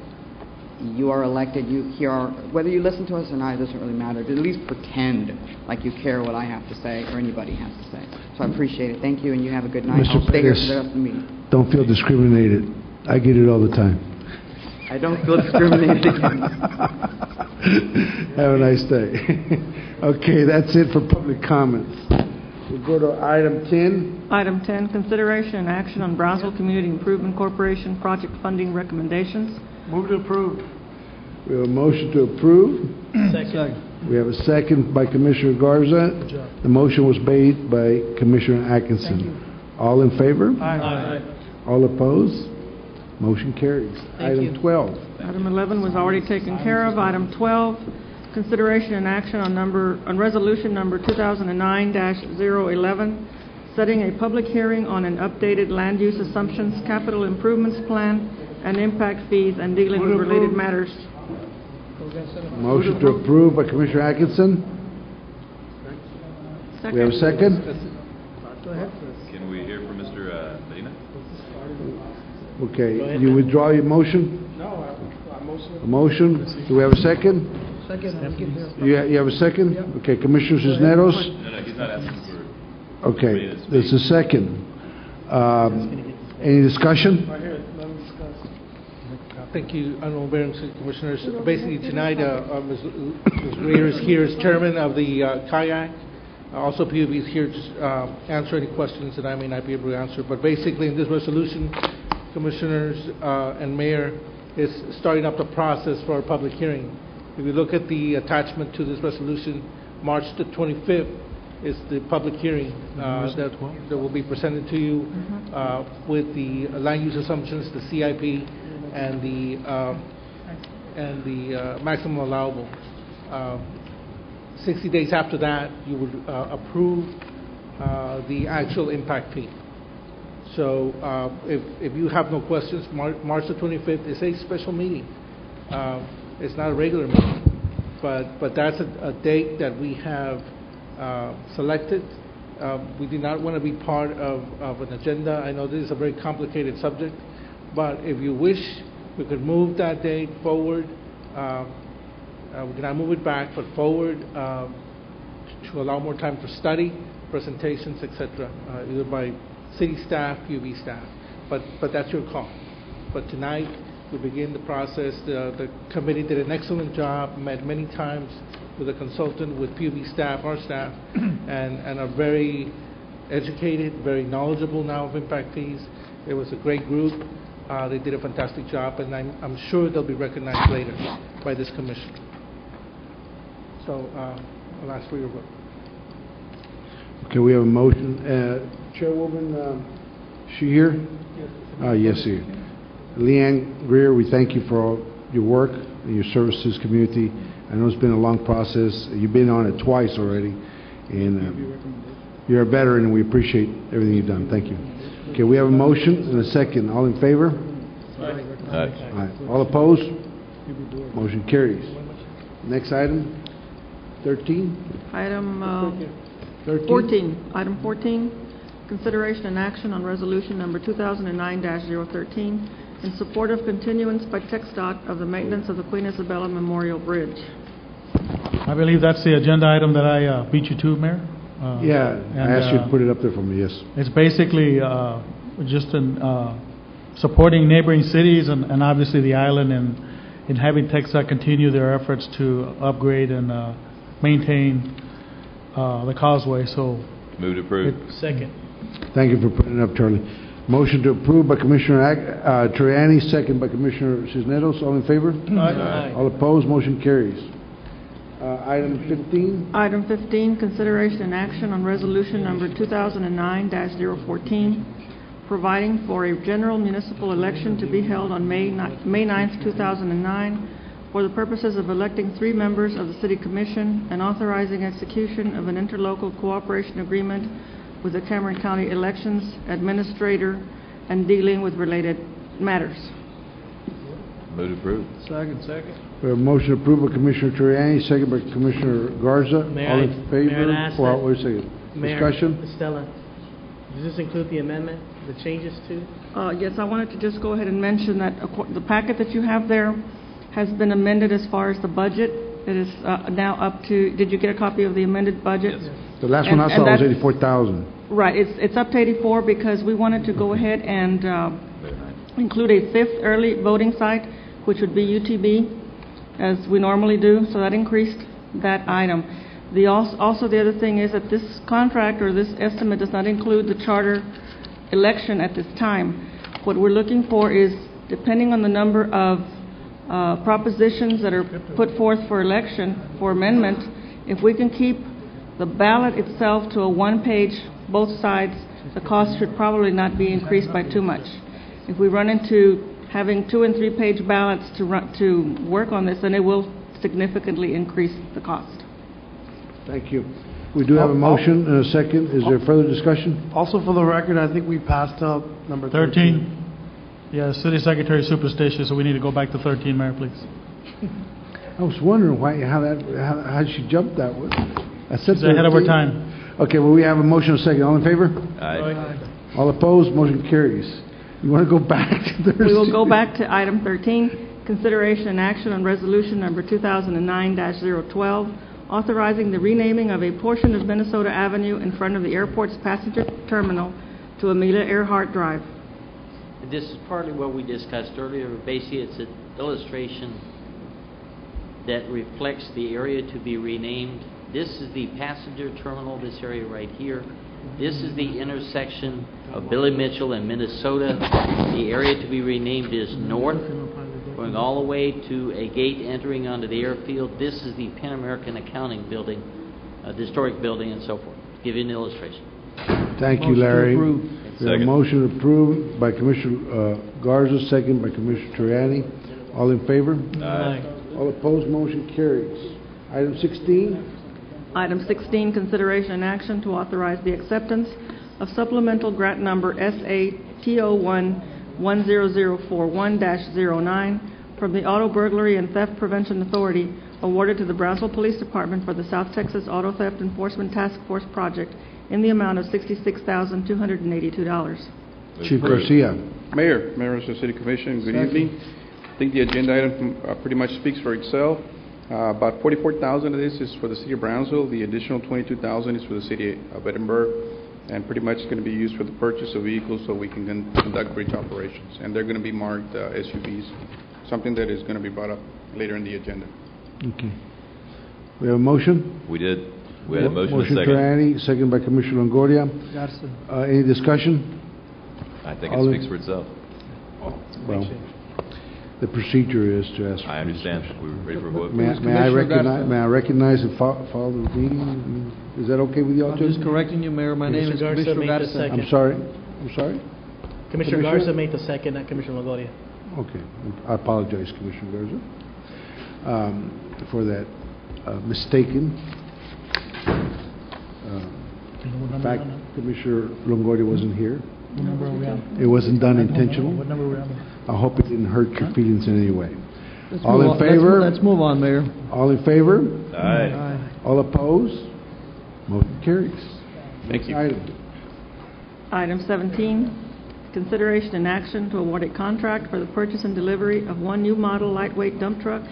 you are elected, whether you listen to us or not, it doesn't really matter. But at least pretend like you care what I have to say or anybody has to say. So I appreciate it. Thank you, and you have a good night. I'll stay here for the rest of the meeting. Don't feel discriminated. I get it all the time. I don't feel discriminated against. Have a nice day. Okay, that's it for public comments. We'll go to item 10. Item 10, consideration and action on Brownsville Community Improvement Corporation project funding recommendations. Move to approve. We have a motion to approve. Second. We have a second by Commissioner Garza. The motion was made by Commissioner Atkinson. All in favor? Aye. All opposed? Motion carries. Item 12. Item 11 was already taken care of. Item 12, consideration and action on resolution number 2009-011, setting a public hearing on an updated land use assumptions, capital improvements plan, and impact fees, and dealing with related matters. Motion to approve by Commissioner Atkinson. We have a second? Can we hear from Mr. Medina? Okay, you withdraw your motion? No, A motion? Do we have a second? Second, You have a second? Okay, Commissioner Cisneros? No, he's not asking for... Okay, there's a second. Any discussion? Right here, let me discuss. Thank you, Honorable Mayor and City Commissioners. Basically, tonight, Ms. Reader is here as chairman of the kayak. Also, PUB is here to answer any questions that I may not be able to answer. But basically, in this resolution, Commissioners and Mayor is starting up the process for a public hearing. If you look at the attachment to this resolution, March the 25th is the public hearing that will be presented to you with the land use assumptions, the CIP, and the maximum allowable. 60 days after that, you would approve the actual impact fee. So if you have no questions, March the 25th is a special meeting. It's not a regular meeting, but that's a date that we have selected. We do not want to be part of an agenda. I know this is a very complicated subject, but if you wish, we could move that date forward. We cannot move it back, but forward to allow more time for study, presentations, etc., either by city staff, PUB staff. But that's your call. But tonight, we begin the process. The committee did an excellent job, met many times with a consultant, with PUB staff, our staff, and are very educated, very knowledgeable now of impact fees. It was a great group. They did a fantastic job, and I'm sure they'll be recognized later by this commission. So I'll ask for your vote. Okay, we have a motion. Chairwoman, she here? Yes, here. Leanne Greer, we thank you for all your work and your service to this community. I know it's been a long process. You've been on it twice already, and you're a veteran, and we appreciate everything you've done. Thank you. Okay, we have a motion and a second. All in favor? Aye. All opposed? Motion carries. Next item, 13? Item 13? 14. Item 14, consideration and action on resolution number 2009-013 in support of continuance by TxDOT of the maintenance of the Queen Isabella Memorial Bridge. I believe that's the agenda item that I beat you to, Mayor. Yeah, I asked you to put it up there for me, yes. It's basically just in supporting neighboring cities and obviously the island in having TxDOT continue their efforts to upgrade and maintain the causeway. So Move to approve. Second. Thank you for putting it up, Charlie. Motion to approve by Commissioner Triani, second by Commissioner Cisneros. All in favor? Aye. All opposed? Motion carries. Item 15. Item 15, consideration and action on resolution number 2009-014, providing for a general municipal election to be held on May 9th, 2009, for the purposes of electing 3 members of the City Commission and authorizing execution of an interlocal cooperation agreement with the Cameron County Elections Administrator and dealing with related matters. Move to approve. Second. We have a motion approved by Commissioner Triani, second by Commissioner Garza. May All I- in favor? may I ask Well, that- wait a second. Mayor, Discussion? Estela, does this include the amendment, the changes to? Yes, I wanted to just go ahead and mention that the packet that you have there has been amended as far as the budget. It is now up to, did you get a copy of the amended budget? Yes. The last one I saw was 84,000. Right, it's up to 84 because we wanted to go ahead and include a 5th early voting site, which would be UTB, as we normally do, so that increased that item. Also, the other thing is that this contract or this estimate does not include the charter election at this time. What we're looking for is, depending on the number of propositions that are put forth for election, for amendment, if we can keep the ballot itself to a 1-page, both sides, the cost should probably not be increased by too much. If we run into having 2- and 3-page ballots to work on this, then it will significantly increase the cost. Thank you. We do have a motion and a second. Is there further discussion? Also, for the record, I think we passed up number 13. Yeah, City Secretary superstitious, so we need to go back to 13, Mayor, please. I was wondering how she jumped that one. I said She's ahead of her 13. time. Okay, well, we have a motion and a second. All in favor? Aye. All opposed? Motion carries. You want to go back to 13? We will go back to item 13, consideration and action on resolution number 2009-012, authorizing the renaming of a portion of Minnesota Avenue in front of the airport's passenger terminal to Amelia Earhart Drive. This is partly what we discussed earlier. Basically, it's an illustration that reflects the area to be renamed. This is the passenger terminal, this area right here. This is the intersection of Billy Mitchell and Minnesota. The area to be renamed is north, going all the way to a gate entering onto the airfield. This is the Pan American Accounting Building, the historic building, and so forth. Give you an illustration. Thank you, Larry. We have a Second. motion approved by Commissioner Garza, second by Commissioner Triani. All in favor? Aye. All opposed? Motion carries. Item 16. Item 16, consideration and action to authorize the acceptance of supplemental grant number SA-TO1-10041-09 from the Auto Burglary and Theft Prevention Authority awarded to the Brownsville Police Department for the South Texas Auto Theft Enforcement Task Force project in the amount of $66,282. Chief Garcia. Mayor, members of the City Commission, good evening. I think the agenda item pretty much speaks for itself. About 44,000 of this is for the City of Brownsville. The additional 22,000 is for the City of Edinburgh, and pretty much going to be used for the purchase of vehicles so we can conduct bridge operations. And they're going to be marked SUVs, something that is going to be brought up later in the agenda. Okay. We have a motion? We did. We had a motion, Motion a second. Triani, second by Commissioner Longoria. Any discussion? I think it All in- speaks for itself. Well, the procedure is to ask. I understand. We were ready for a vote. May I recognize and follow the meeting? Is that okay with you all, I'm too? just correcting you, Mayor. My name is Commissioner Garza Commissioner made the Garza. second. I'm sorry? I'm sorry? Commissioner Garza made the second, not Commissioner Longoria. Okay, I apologize, Commissioner Garza, for that mistaken. In fact, Commissioner Longoria wasn't here. What number are we on? It wasn't done intentionally. What number are we on? I hope it didn't hurt your feelings in any way. Let's All move in on. favor? Let's move on, Mayor. All in favor? Aye. All opposed? Motion carries. Thank you. Item. Item 17, consideration and action to award a contract for the purchase and delivery of one new model lightweight dump truck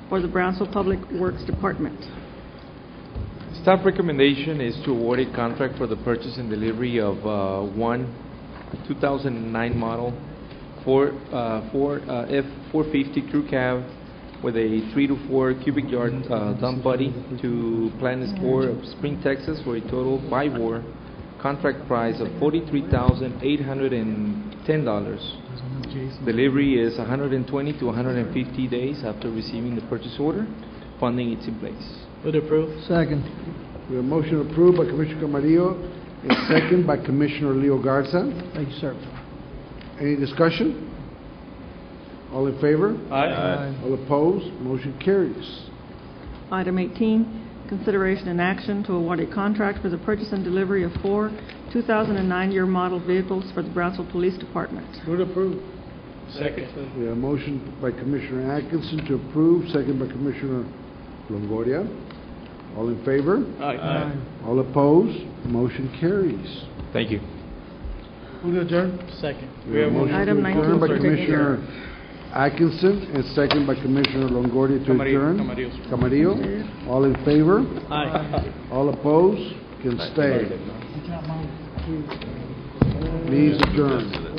for the Brownsville Public Works Department. Staff recommendation is to award a contract for the purchase and delivery of one 2009 model F450 crew cab with a 3 to 4 cubic yard dump body to Planet Sport of Spring, Texas, for a total by war contract price of $43,810. Delivery is 120 to 150 days after receiving the purchase order. Funding is in place. Move to approve. Second. We have a motion approved by Commissioner Camarillo, and second by Commissioner Leo Garza. Thank you, sir. Any discussion? All in favor? Aye. All opposed? Motion carries. Item 18, consideration and action to award a contract for the purchase and delivery of 4 2009-year model vehicles for the Brownsville Police Department. Move to approve. Second. We have a motion by Commissioner Atkinson to approve, second by Commissioner Longoria. All in favor? Aye. All opposed? Motion carries. Thank you. Move to adjourn. Second. We have a motion Item to 19 adjourn by is taken Commissioner Atkinson and second by Commissioner Longoria to adjourn. Camarillo. All in favor? Aye. All opposed? Can stay. Please adjourn.